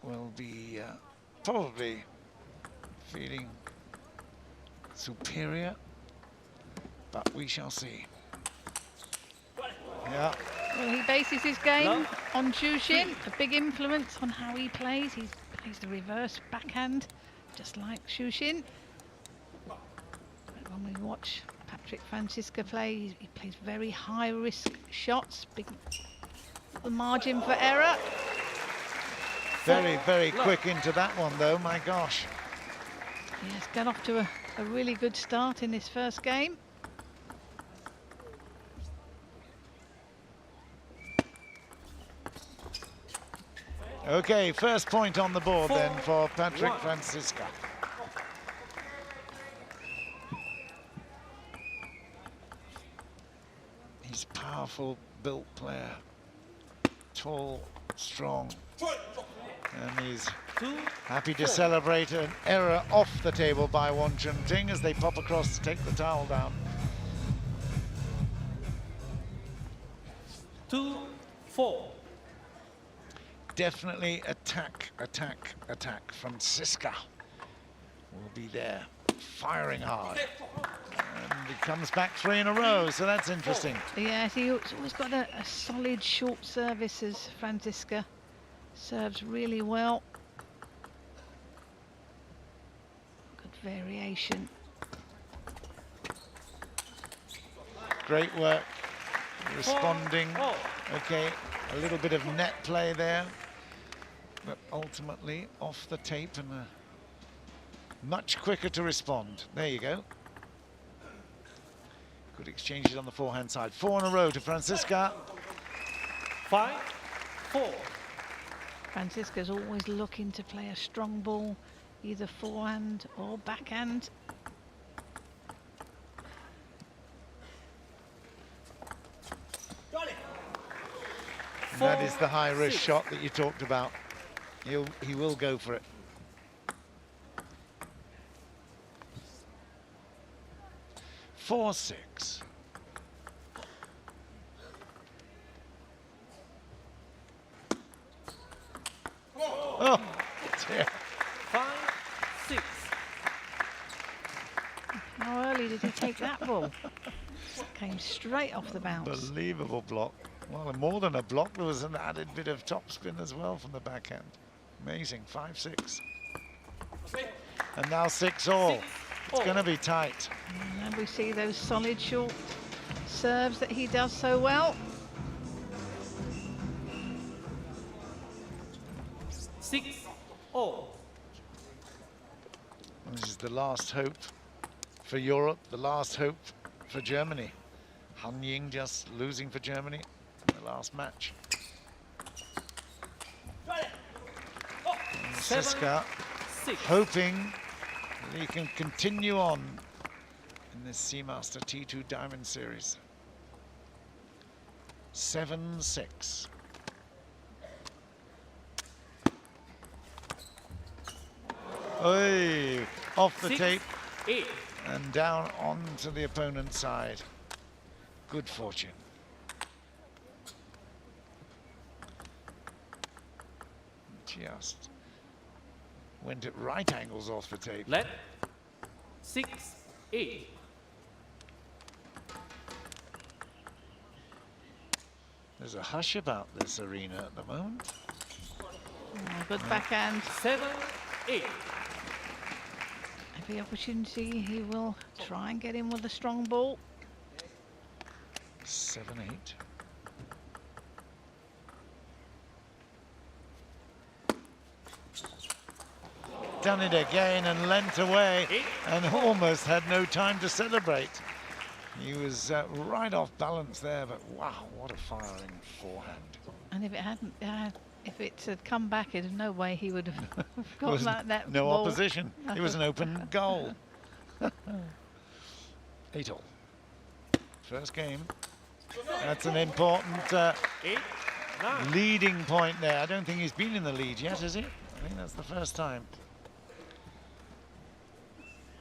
will be probably feeling superior, but we shall see. Yeah. Well, he bases his game on Zhu Jin, a big influence on how he plays. He plays the reverse backhand, just like Zhu Jin. But when we watch Patrick Franziska play, he plays very high-risk shots, big the margin for error. Very, very quick into that one, though, my gosh. Yes, got off to a really good start in this first game. Okay, first point on the board then for Patrick Franziska. He's a powerful built player. Tall, strong. And he's happy to celebrate an error off the table by Wang Chunting as they pop across to take the towel down. 2-4. Definitely attack, attack, attack. Francisca will be there, firing hard. And he comes back 3 in a row, so that's interesting. Yes, he's always got a solid short service as Francisca. Serves really well. Good variation. Great work, responding. Okay, a little bit of net play there, but ultimately off the tape and much quicker to respond. There you go. Good exchanges on the forehand side. 4 in a row to Francisca. 5-4. Francisca's always looking to play a strong ball, either forehand or backhand. And that is the high-risk shot that you talked about. He will go for it. Four, 6. Oh, dear. 5-6. How early did he take that ball? Came straight off the bounce. Unbelievable block. Well, more than a block, there was an added bit of topspin as well from the backhand. Amazing, 5-6. And now 6-all. It's going to be tight. And we see those solid short serves that he does so well. 6-all. This is the last hope for Europe, the last hope for Germany. Han Ying just losing for Germany in the last match. Siska hoping that he can continue on in this Seamaster T2 Diamond Series. 7-6. Oy, off the tape 8. and down onto the opponent's side. Good fortune. Just went at right angles off the tape. Let 6-8. There's a hush about this arena at the moment. Good backhand. 7-8. Every opportunity he will try and get in with a strong ball. 7-8. Done it again and lent away and almost had no time to celebrate. He was right off balance there, but wow, what a firing forehand. And if it hadn't, if it had come back, there's no way he would have got that no ball. opposition. It was an open goal. 8-all. First game. That's an important leading point there. I don't think he's been in the lead yet, has he? I think that's the first time.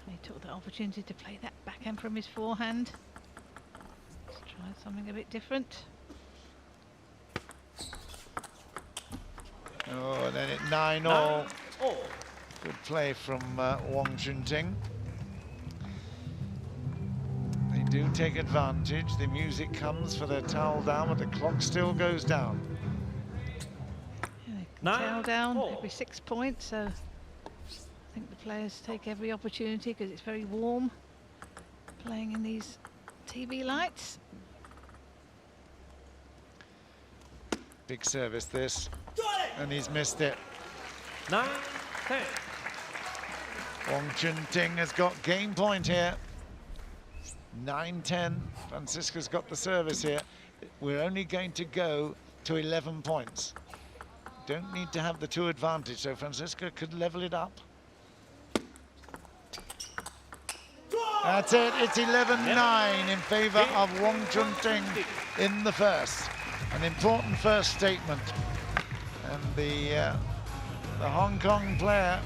He took the opportunity to play that backhand from his forehand. Let's try something a bit different. Oh, and then at 9-all. Good play from Wang Chunting. They do take advantage. The music comes for their towel down, but the clock still goes down. Yeah, tail down every 6 points, so I think the players take every opportunity because it's very warm playing in these TV lights. Big service this, and he's missed it. 9-10. Wang Chunting has got game point here. 9-10. Francisca's got the service here. We're only going to go to 11 points. Don't need to have the 2 advantage, so Francisca could level it up. That's it, it's 11-9 in favor of Wang Chunting in the first. An important first statement. And the Hong Kong player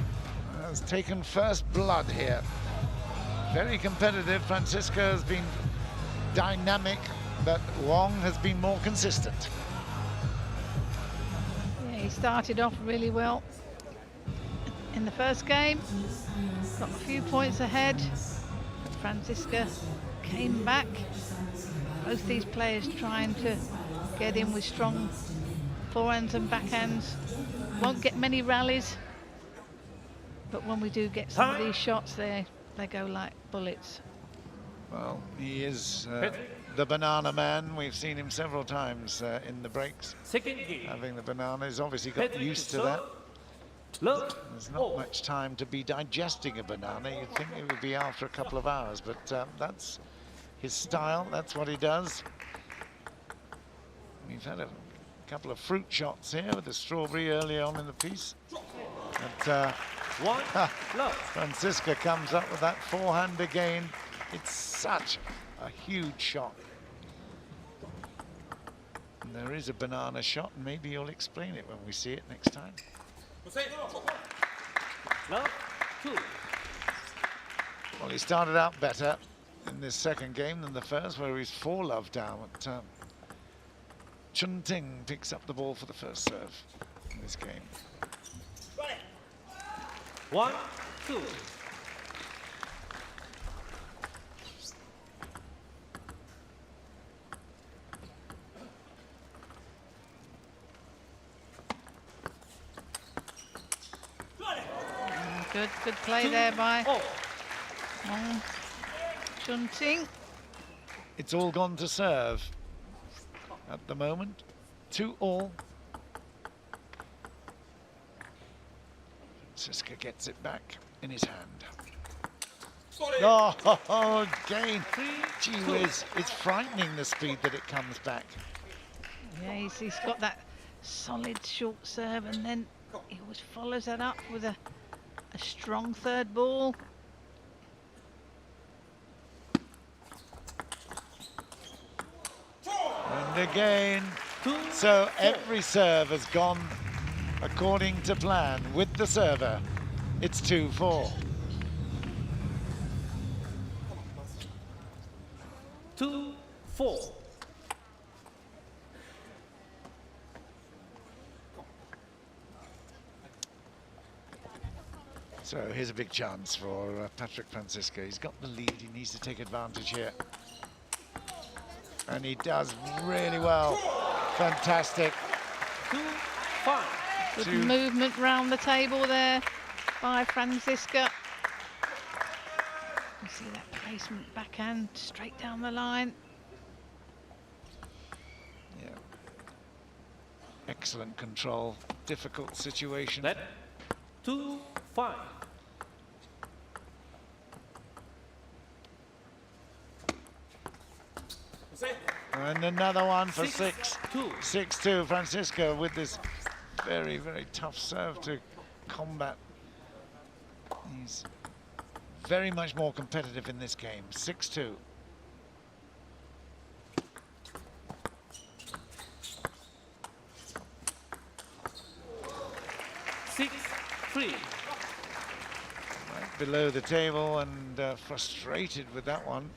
has taken first blood here. Very competitive. Francisco has been dynamic, but Wong has been more consistent. Yeah, he started off really well in the first game, got a few points ahead. Francisca came back. Both these players trying to get in with strong forehands and backhands. Won't get many rallies, but when we do get some of these shots, they go like bullets. Well, he is the banana man. We've seen him several times in the breaks. Having the banana, he's obviously got used to that. There's not much time to be digesting a banana. You'd think it would be after a couple of hours, but that's his style. That's what he does. We've had a couple of fruit shots here with the strawberry early on in the piece. But Francisca comes up with that forehand again. It's such a huge shot. And there is a banana shot, and maybe you'll explain it when we see it next time. Well, he started out better in this second game than the first, where he's 4-love down. But Chun Ting picks up the ball for the first serve in this game. 1-2. Good play there by Chun Ting. It's all gone to serve at the moment. 2-all. Francisca gets it back in his hand. Oh, again. Gee whiz, it's frightening the speed that it comes back. Yeah, he's got that solid short serve, and then he always follows that up with a strong third ball. And again, so every serve has gone according to plan with the server. It's 2-4. 2-4. So here's a big chance for Patrick Francisco. He's got the lead, he needs to take advantage here. And he does really well. Fantastic. 2-5. Good movement round the table there by Francisca. You see that placement backhand straight down the line. Yeah. Excellent control. Difficult situation. Net 2-5. And another one for 6-2. 6-2. Francisco with this very, very tough serve to combat. He's very much more competitive in this game. 6-2. Right below the table and frustrated with that one.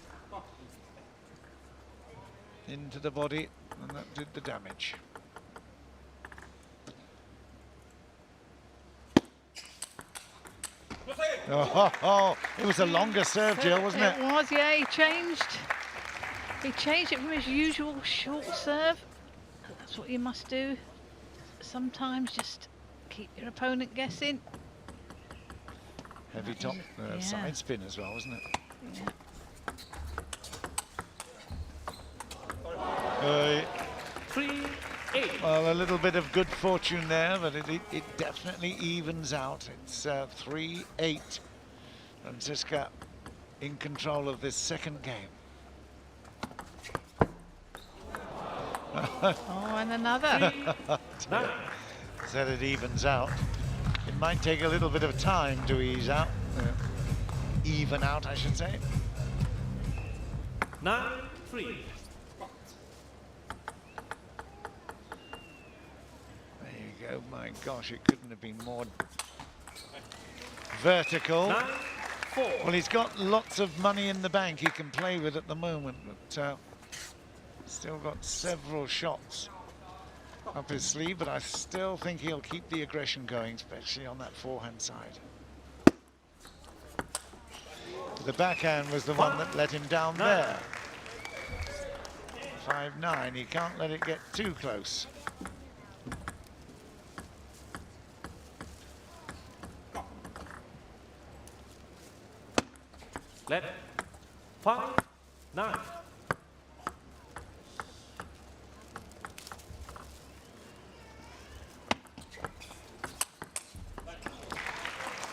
Into the body, and that did the damage. Oh, it was a longer serve, Jill, wasn't it? It was, yeah. He changed it from his usual short serve. That's what you must do. Sometimes just keep your opponent guessing. Heavy top side spin as well, wasn't it? Yeah. Well, a little bit of good fortune there, but it definitely evens out. It's 3-8. Francisca in control of this second game. Oh, and another. Said it evens out. It might take a little bit of time to ease out. Even out, I should say. 9-3. There you go. My gosh, it couldn't have been more vertical. 9-4. Well, he's got lots of money in the bank he can play with at the moment, but still got several shots up his sleeve, but I still think he'll keep the aggression going, especially on that forehand side. The backhand was the one that let him down there. 5-9, he can't let it get too close. Let 5-9.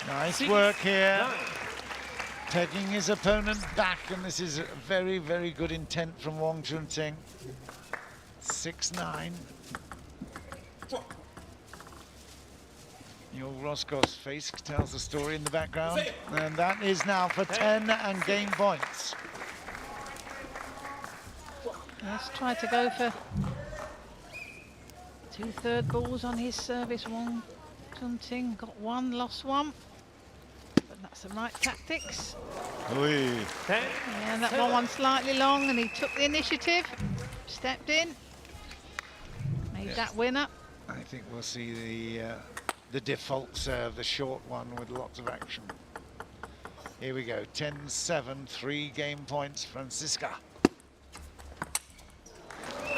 Nice work here. Pegging his opponent back, and this is a very, very good intent from Wong Chun-Ting. 6-9. Your Roscoe's face tells the story in the background, and that is now for 10 and game points. Let's try to go for 2/3 balls on his service. Wong Chun-Ting got one, lost one. But that's the right tactics. Oui. Yeah, that one slightly long, and he took the initiative, stepped in, made that winner. I think we'll see the default serve, the short one with lots of action. Here we go, 10-7, 3 game points, Franziska.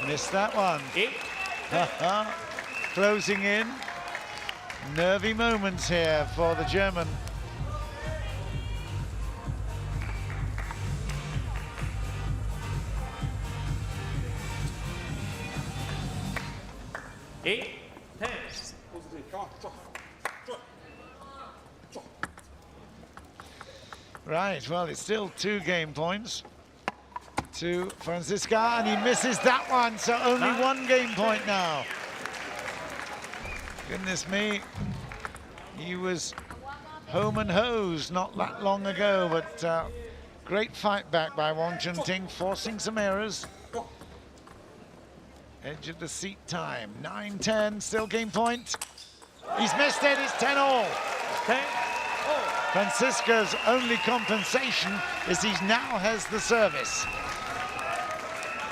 Missed that one. Closing in. Nervy moments here for the German. Right, well, it's still 2 game points to Franziska, and he misses that one, so only 1 game point now. Goodness me, he was home and hosed not that long ago, but great fight back by Wong Chun-Ting, forcing some errors. Edge of the seat time, 9-10, still game point. He's missed it, it's 10-all. Franziska's only compensation is he now has the service.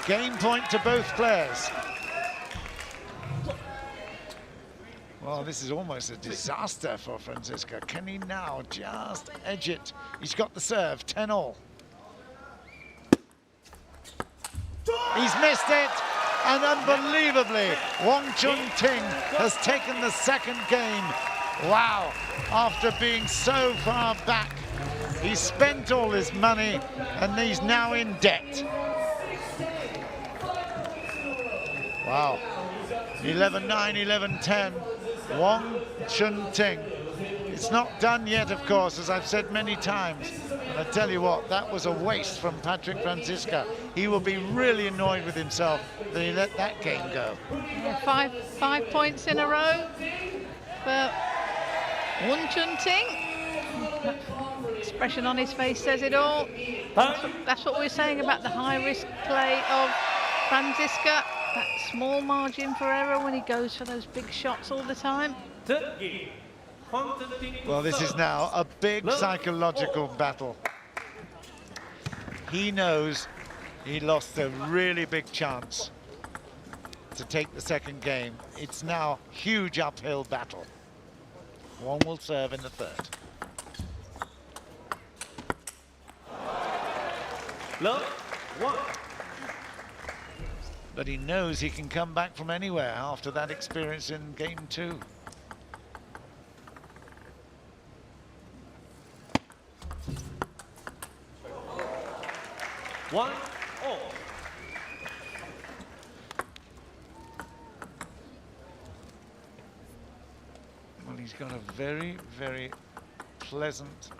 Game point to both players. Well, this is almost a disaster for Franziska. Can he now just edge it? He's got the serve, 10-all. He's missed it, and unbelievably, Wong Chun-Ting has taken the second game. Wow, after being so far back, he spent all his money, and he's now in debt. Wow, 11-9, 11-10. Wong Chun-Ting. It's not done yet, of course, as I've said many times. And I tell you what, that was a waste from Patrick Franziska. He will be really annoyed with himself that he let that game go. Yeah, five points in a row for Wong Chun-Ting. Expression on his face says it all. That's what we were saying about the high-risk play of Franziska. That small margin for error when he goes for those big shots all the time. Well, this is now a big psychological battle. He knows he lost a really big chance to take the second game. It's now a huge uphill battle. Wong will serve in the third. But he knows he can come back from anywhere after that experience in game 2. Well, he's got a very, very pleasant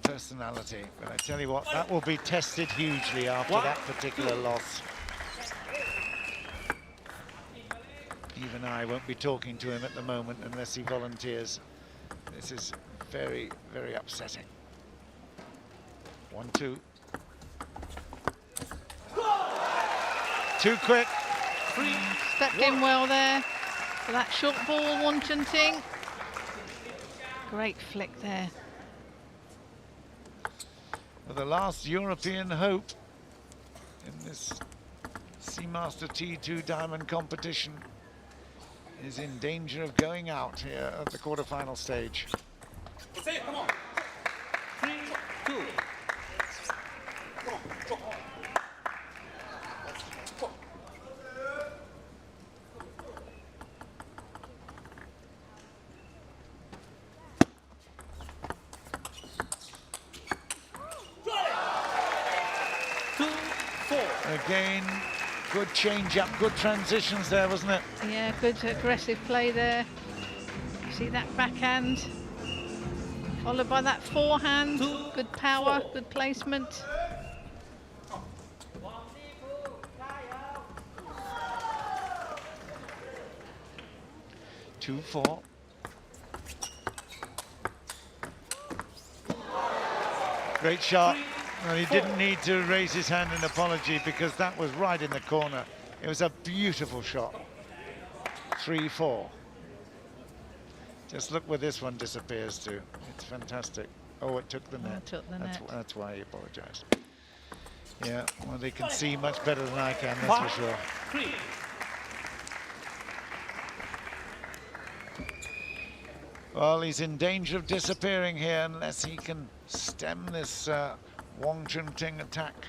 personality, but I tell you what, that will be tested hugely after that particular loss. Even I won't be talking to him at the moment unless he volunteers. This is very, very upsetting. 1-2. Too quick. Stepped in well there for that short ball, Won-Chun Ting. Great flick there. The last European hope in this Seamaster T2 Diamond competition is in danger of going out here at the quarterfinal stage. Come on. 3-2. 2-4. Again, good change-up, good transitions there, wasn't it? Yeah, good aggressive play there. See that backhand, followed by that forehand. Good power, good placement. Two, 4. Great shot. Well, he didn't need to raise his hand in apology because that was right in the corner. It was a beautiful shot. 3-4. Just look where this one disappears to. It's fantastic. Oh, it took the net. Took the net. That's why he apologized. Yeah, well, they can see much better than I can, that's for sure. 3. Well, he's in danger of disappearing here unless he can stem this Won-Chun Ting attack.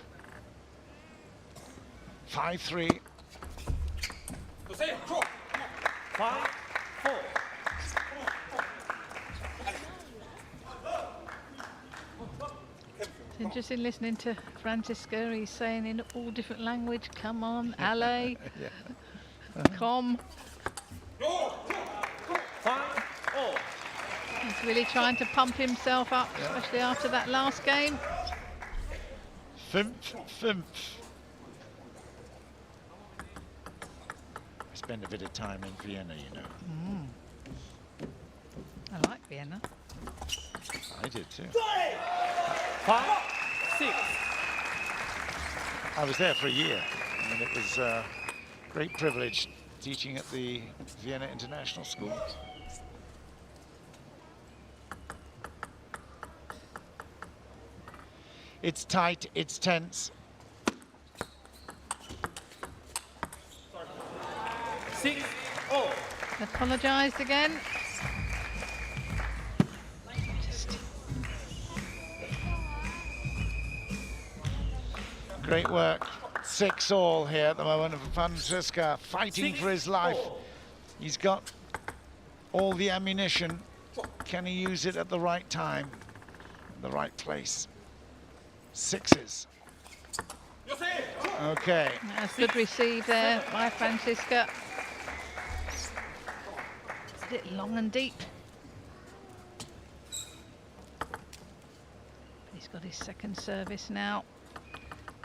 5-3. 5-4. It's interesting listening to Francisca. He's saying in all different language, come on, allez, come. 5-4. He's really trying to pump himself up, especially after that last game. 5-5. I spend a bit of time in Vienna, you know. I like Vienna. I did too. 5-6. I was there for a year, and it was a great privilege teaching at the Vienna International School. It's tight, it's tense. 6-0. Apologised again. Great work. 6-all here at the moment. Francisca fighting for his life. He's got all the ammunition. Can he use it at the right time, the right place? 6s. Okay. That's good receive there by Francisca. It's a bit long and deep. He's got his second service now.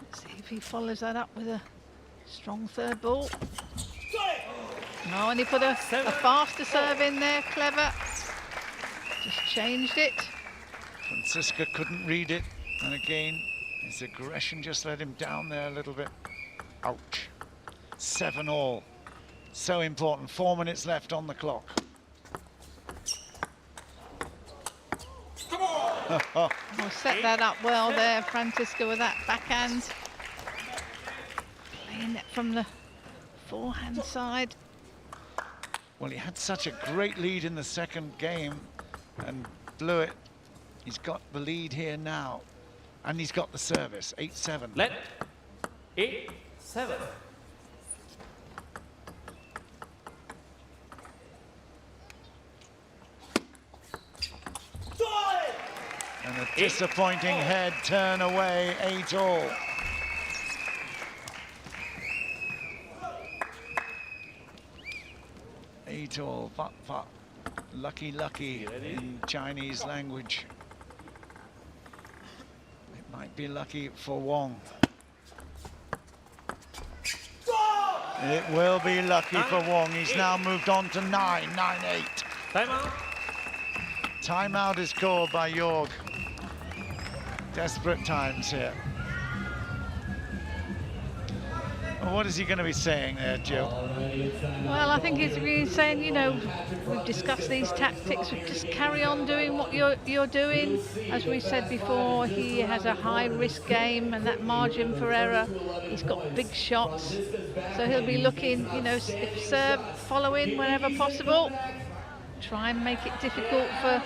Let's see if he follows that up with a strong third ball. No, and he put a faster serve in there, clever. Just changed it. Francisca couldn't read it, and again, his aggression just let him down there a little bit. Ouch. 7-all. So important. 4 minutes left on the clock. Come on! Well, set that up well there, Francisca, with that backhand. Playing it from the forehand side. Well, he had such a great lead in the second game and blew it. He's got the lead here now, and he's got the service. 8-7. Let 8-7. And a disappointing head turn away. 8-all. Eight-all, but lucky in Chinese language. It might be lucky for Wong. It will be lucky for Wong. He's now moved on to 9-8. Timeout. Timeout is called by Jorg. Desperate times here. Well, what is he going to be saying there, Jill? Well, I think he's been saying, you know, we've discussed these tactics, just carry on doing what you're doing. As we said before, he has a high-risk game and that margin for error. He's got big shots, so he'll be looking, you know, if serve, following whenever possible. Try and make it difficult for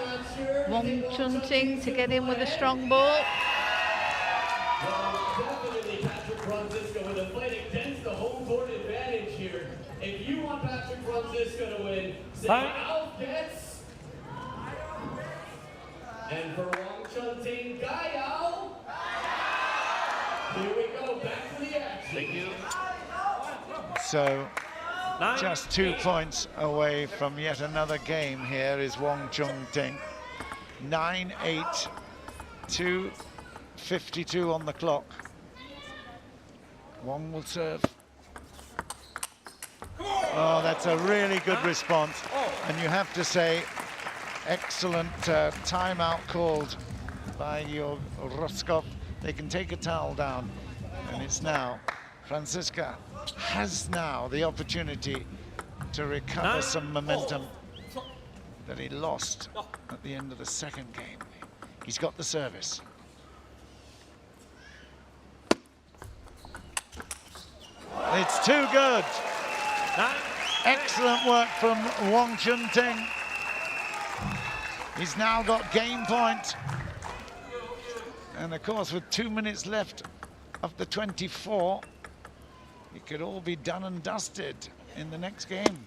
Wong Chun-ting to get in with a strong ball. Definitely Patrick Francisco with a fight against the home court advantage here. If you want Patrick Francisco to win, say Alf gets. And for Wong Chun-ting, Guyao. Here we go, back to the action. Thank you. So, just 2 points away from yet another game here is Wong Chun-ting. 9-8, 2:52 on the clock. Wong will serve. Oh, that's a really good response. And you have to say, excellent timeout called by your Roskov. They can take a towel down. And it's now, Francisca has now the opportunity to recover some momentum that he lost at the end of the second game. He's got the service. It's too good. Excellent work from Wong Chun-ting. He's now got game point. And of course, with 2 minutes left of the 24, it could all be done and dusted in the next game.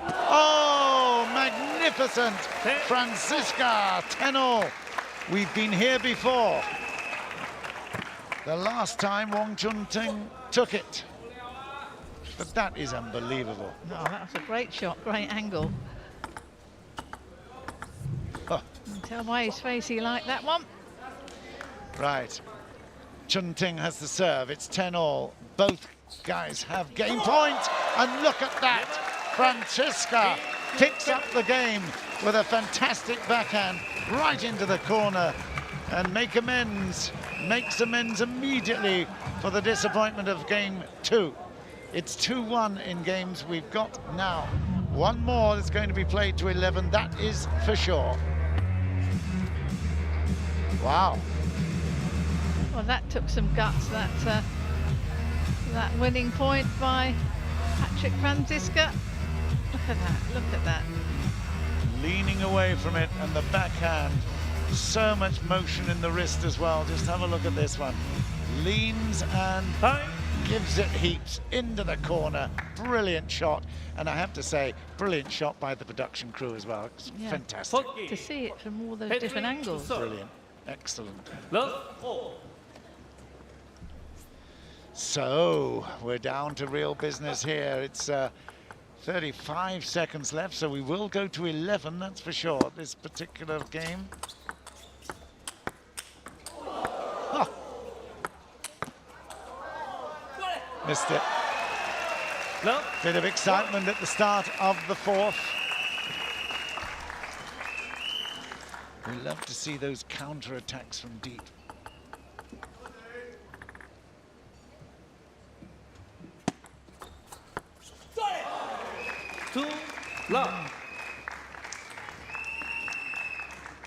Oh, magnificent! Francisca, 10-all. We've been here before. The last time Wong Chun-ting took it. But that is unbelievable. Oh, that's a great shot, great angle. Oh. You can tell by his face he liked that one. Right. Chun-ting has the serve. It's 10-all. Both guys have game point. And look at that. Francisca picks up the game with a fantastic backhand right into the corner and makes amends immediately for the disappointment of game 2. It's 2-1 in games. We've got now one more that's going to be played to 11. That is for sure. Wow. Well, that took some guts, that winning point by Patrick Francisca. Look at that, look at that. Leaning away from it, and the backhand. So much motion in the wrist as well. Just have a look at this one. Leans and gives it heaps into the corner. Brilliant shot. And I have to say, brilliant shot by the production crew as well. It's fantastic. To see it from all those different angles. Brilliant. Excellent. So, we're down to real business here. It's 35 seconds left, so we will go to 11, that's for sure, this particular game. Oh. Missed it. Bit of excitement at the start of the fourth. We love to see those counter-attacks from deep.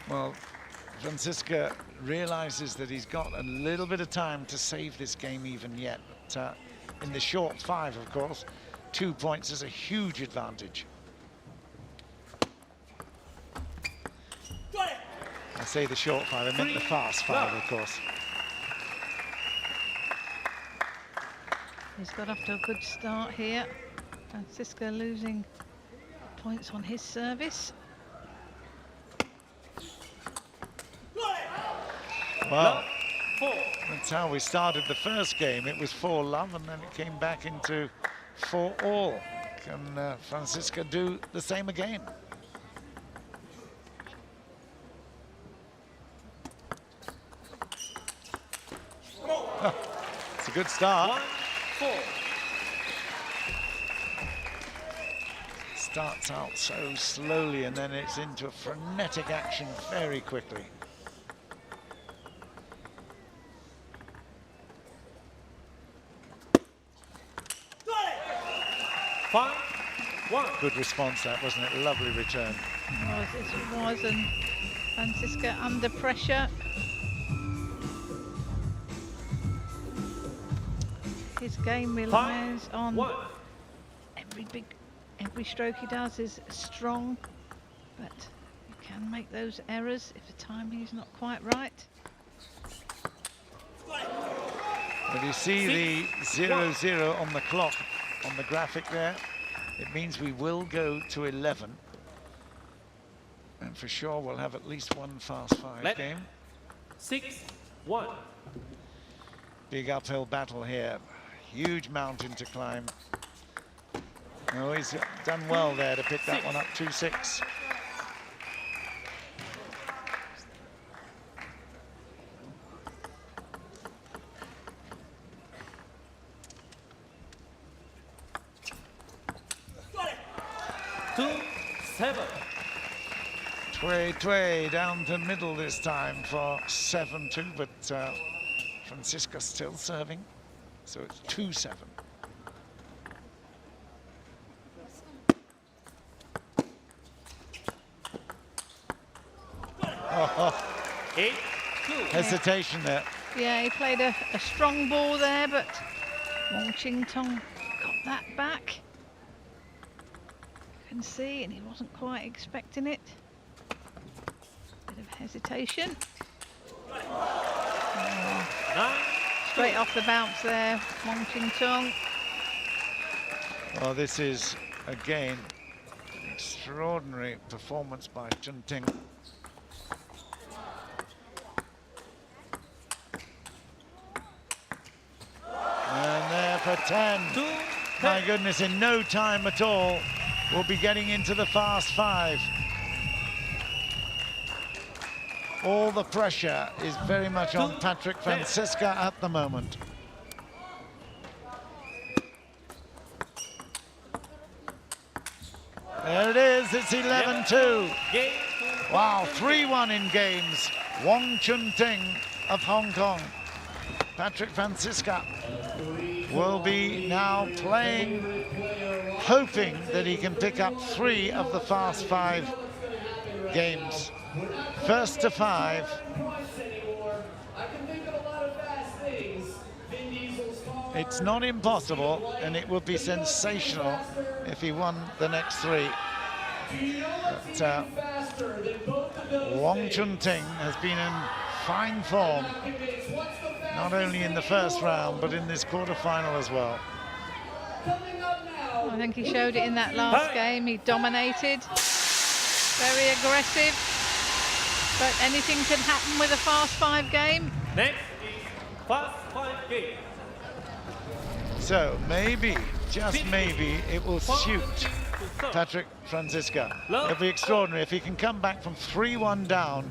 Well, Francisca realizes that he's got a little bit of time to save this game even yet. But in the short 5, of course, 2 points is a huge advantage. I say the short 5, I meant the fast 5, of course. He's got off to a good start here. Francisca losing points on his service. Well, that's how we started the first game. It was 4-love, and then it came back into 4-all. Can Francisca do the same again? Oh, it's a good start. 1-4. Starts out so slowly, and then it's into a frenetic action very quickly. Good response that, wasn't it? Lovely return. It was, and Francisca under pressure. His game relies on every stroke he does is strong, but you can make those errors if the timing is not quite right. But you see the 0-0 on the clock, on the graphic there. It means we will go to 11. And for sure, we'll have at least one fast 5 game. 6-1. Big uphill battle here. Huge mountain to climb. Oh, he's done well there to pick that one up, 2-6. Tway down the middle this time for 7-2, but Francisca still serving, so it's 2-7. Hesitation there. Yeah, he played a strong ball there, but Wong Ching Tong got that back. You can see, and he wasn't quite expecting it. Bit of hesitation. Straight off the bounce there, Wong Ching Tong. Well, this is, again, an extraordinary performance by Chun Ting. And there for 10. My goodness, in no time at all, we'll be getting into the fast 5. All the pressure is very much on Patrick Francisca at the moment. There it is, it's 11-2. Wow, 3-1 in games. Wong Chun Ting of Hong Kong. Patrick Francisca will be now playing, hoping that he can pick up 3 of the fast 5 games. First to 5. It's not impossible, and it would be sensational if he won the next 3. But Wong Chun Ting has been in fine form, not only in the first round, but in this quarter-final as well. I think he showed it in that last game. He dominated, very aggressive, but anything can happen with a fast 5 game. Next is fast 5 game. So maybe, just maybe, it will suit Patrick Francisca. It'll be extraordinary if he can come back from 3-1 down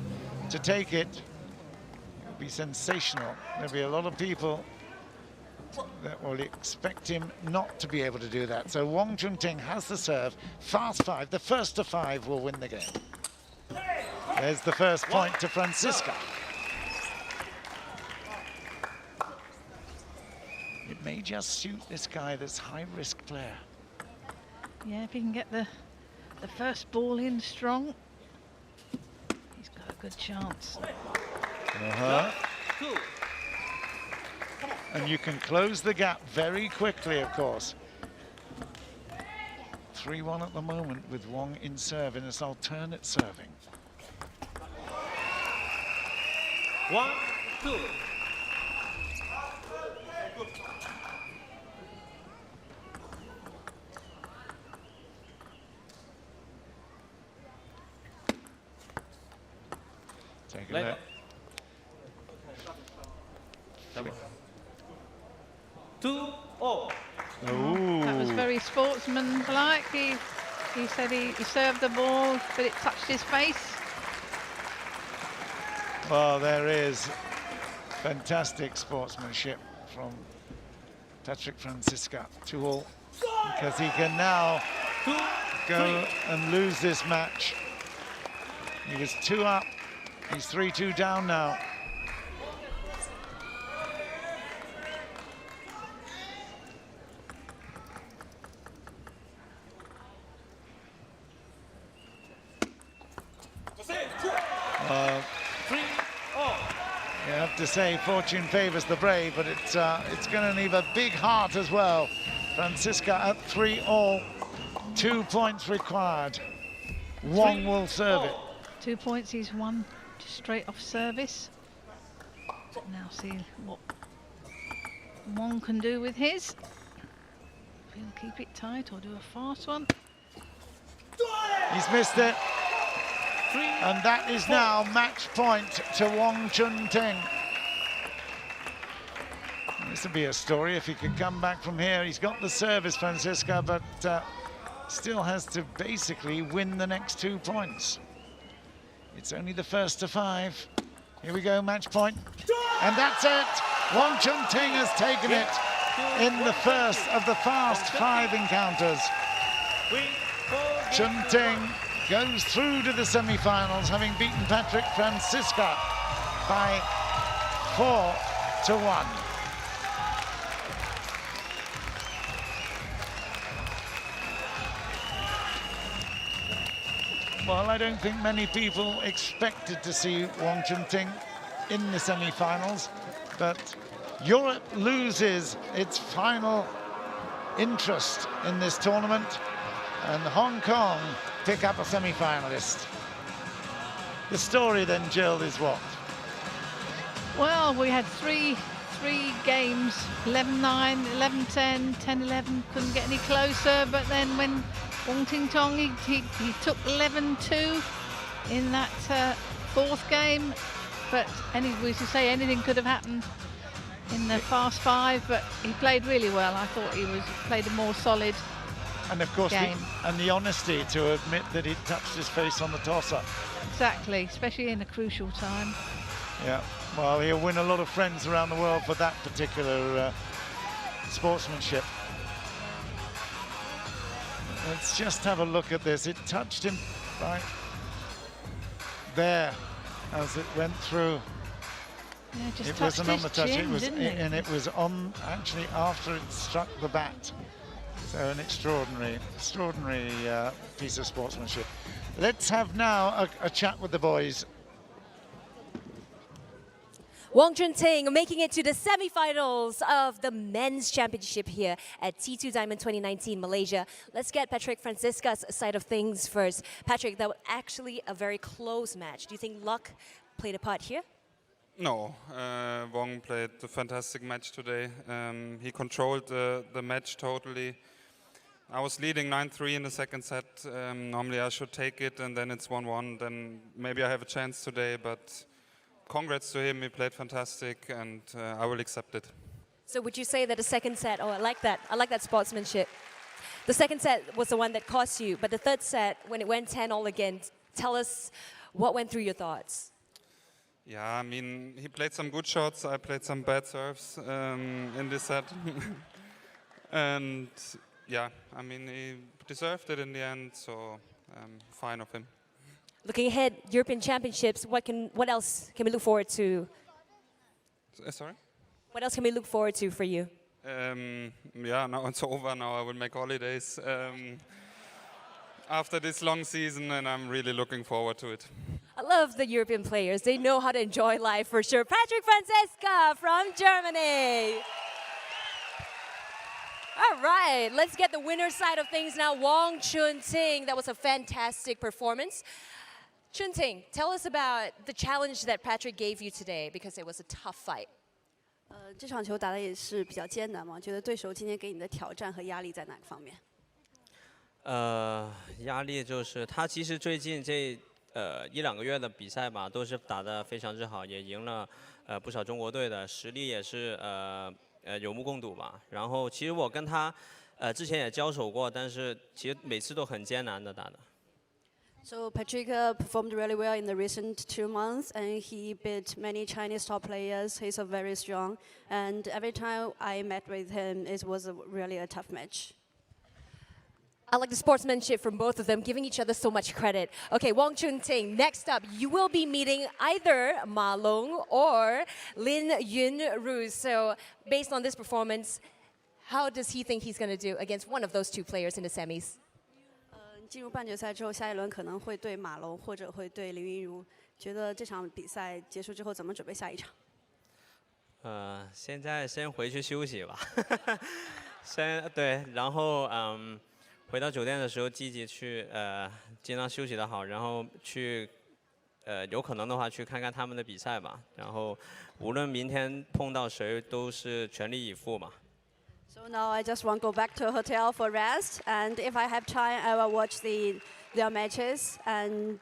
to take it. It'll be sensational. There'll be a lot of people that will expect him not to be able to do that. So Wong Chun Ting has the serve. Fast 5, the first to 5 will win the game. There's the first point to Francisca. It may just suit this guy, this high-risk player. Yeah, if he can get the first ball in strong, he's got a good chance. And you can close the gap very quickly, of course. 3-1 at the moment with Wong in serve in this alternate serving. 1-2. Take a look. 2-0. That was very sportsmanlike. He said he served the ball, but it touched his face. Well, there is fantastic sportsmanship from Patrick Francisca, 2-all, because he can now go and lose this match. He was 2 up, he's 3-2 down now. have to say fortune favors the brave, but it's going to need a big heart as well. Francisca at 3-all, 2 points required. Wong will serve it. 2 points, he's won straight off service. Now see what Wong can do with his. If he'll keep it tight or do a fast one. He's missed it. And that is now match point to Wong Chun Ting. This would be a story if he could come back from here. He's got the service, Francisca, but still has to basically win the next 2 points. It's only the first to 5. Here we go, match point. And that's it. Wong Chun Ting has taken it in the first of the fast 5 encounters. Chun Ting goes through to the semi-finals, having beaten Patrick Francisca by 4-1. Well, I don't think many people expected to see Wong Chun Ting in the semi-finals, but Europe loses its final interest in this tournament, and Hong Kong pick up a semi-finalist. The story then, Jill, is what? Well, we had three games, 11-9, 11-10, 10-11, couldn't get any closer, but then when Wong Ting Tong, he took 11-2 in that fourth game, but we should say anything could have happened in the fast 5, but he played really well. I thought he played a more solid and of course game. The honesty to admit that he touched his face on the toss-up. Exactly, especially in a crucial time. Yeah, well, he'll win a lot of friends around the world for that particular sportsmanship. Let's just have a look at this. It touched him right there as it went through. Yeah, just it wasn't on the touch. Chin, it was, and it was on actually after it struck the bat. So an extraordinary piece of sportsmanship. Let's have now a chat with the boys. Wong Chun Ting making it to the semi-finals of the men's championship here at T2 Diamond 2019 Malaysia. Let's get Patrick Francisca's side of things first. Patrick, that was actually a very close match. Do you think luck played a part here? No, Wong played a fantastic match today. He controlled the match totally. I was leading 9-3 in the second set. Normally I should take it, and then it's 1-1. Then maybe I have a chance today, but congrats to him. He played fantastic, and I will accept it. So would you say that the second set, I like that sportsmanship. The second set was the one that cost you, but the third set, when it went 10-all again, tell us what went through your thoughts. Yeah, I mean, he played some good shots. I played some bad serves in this set. And yeah, I mean, he deserved it in the end, so fine of him. Looking ahead, European Championships, what else can we look forward to? Sorry? What else can we look forward to for you? Yeah, now it's over. Now I will make holidays after this long season, and I'm really looking forward to it. I love the European players. They know how to enjoy life for sure. Patrick Francisca from Germany. All right, let's get the winner's side of things now. Wong Chun Ting, that was a fantastic performance. Chun Ting, tell us about the challenge that Patrick gave you today, because it was a tough fight. 这场球打得也是比较艰难嘛，觉得对手今天给你的挑战和压力在哪个方面？压力就是他其实最近这1-2个月的比赛吧，都是打得非常之好，也赢了不少中国队的，实力也是有目共睹吧。然后其实我跟他之前也交手过，但是其实每次都很艰难的打的。 So Patrick performed really well in the recent 2 months, and he beat many Chinese top players. He's very strong, and every time I met with him, it was really a tough match. I like the sportsmanship from both of them, giving each other so much credit. Okay, Wong Chun Ting, next up, you will be meeting either Ma Long or Lin Yun Ru. So based on this performance, how does he think he's going to do against one of those two players in the semis? 进入半决赛之后，下一轮可能会对马龙或者会对林昀儒。觉得这场比赛结束之后怎么准备下一场？现在先回去休息吧。对，然后回到酒店的时候积极去尽量休息的好，然后去有可能的话去看看他们的比赛吧。然后无论明天碰到谁，都是全力以赴嘛。So now I just want to go back to a hotel for rest, and if I have time, I will watch their matches, and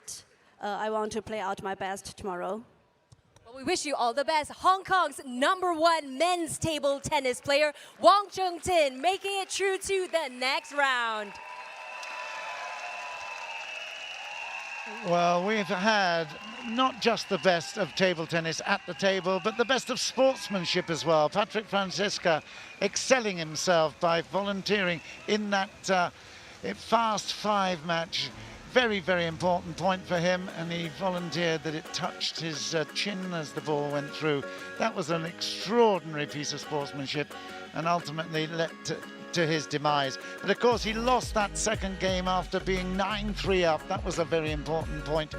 I want to play out my best tomorrow. Well, we wish you all the best. Hong Kong's #1 men's table tennis player, Wang Chungtin, making it through to the next round. Well, we've had not just the best of table tennis at the table, but the best of sportsmanship as well. Patrick Franziska excelling himself by volunteering in that fast 5 match. Very, very important point for him, and he volunteered that it touched his chin as the ball went through. That was an extraordinary piece of sportsmanship and ultimately led to his demise. But of course he lost that second game after being 9-3 up. That was a very important point,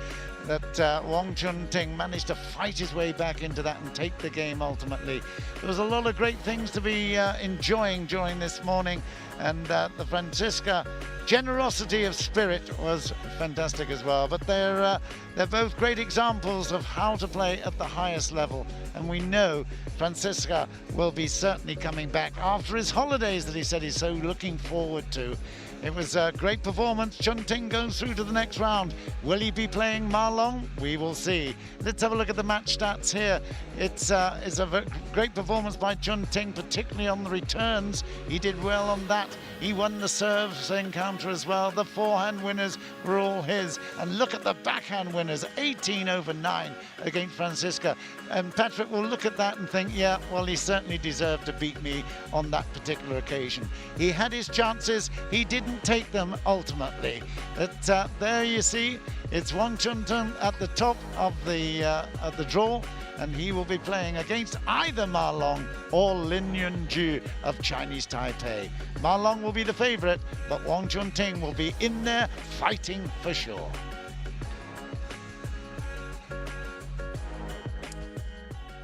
that Wang Chunting managed to fight his way back into that and take the game ultimately. There was a lot of great things to be enjoying during this morning, and the Franziska generosity of spirit was fantastic as well. But they're both great examples of how to play at the highest level, and we know Franziska will be certainly coming back after his holidays that he said he's so looking forward to. It was a great performance. Chunting goes through to the next round. Will he be playing Ma Long? We will see. Let's have a look at the match stats here. It's a great performance by Chunting, particularly on the returns. He did well on that. He won the serves encounter as well. The forehand winners were all his. And look at the backhand winners, 18/9 against Franziska. And Patrick will look at that and think, yeah, well, he certainly deserved to beat me on that particular occasion. He had his chances. He didn't take them ultimately. But there you see, it's Wang Chunting at the top of the draw, and he will be playing against either Ma Long or Lin Yunju of Chinese Taipei. Ma Long will be the favorite, but Wang Chunting will be in there fighting for sure.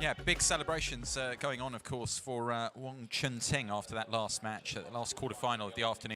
Yeah, big celebrations going on, of course, for Wang Chunting after that last match, the last quarter-final of the afternoon.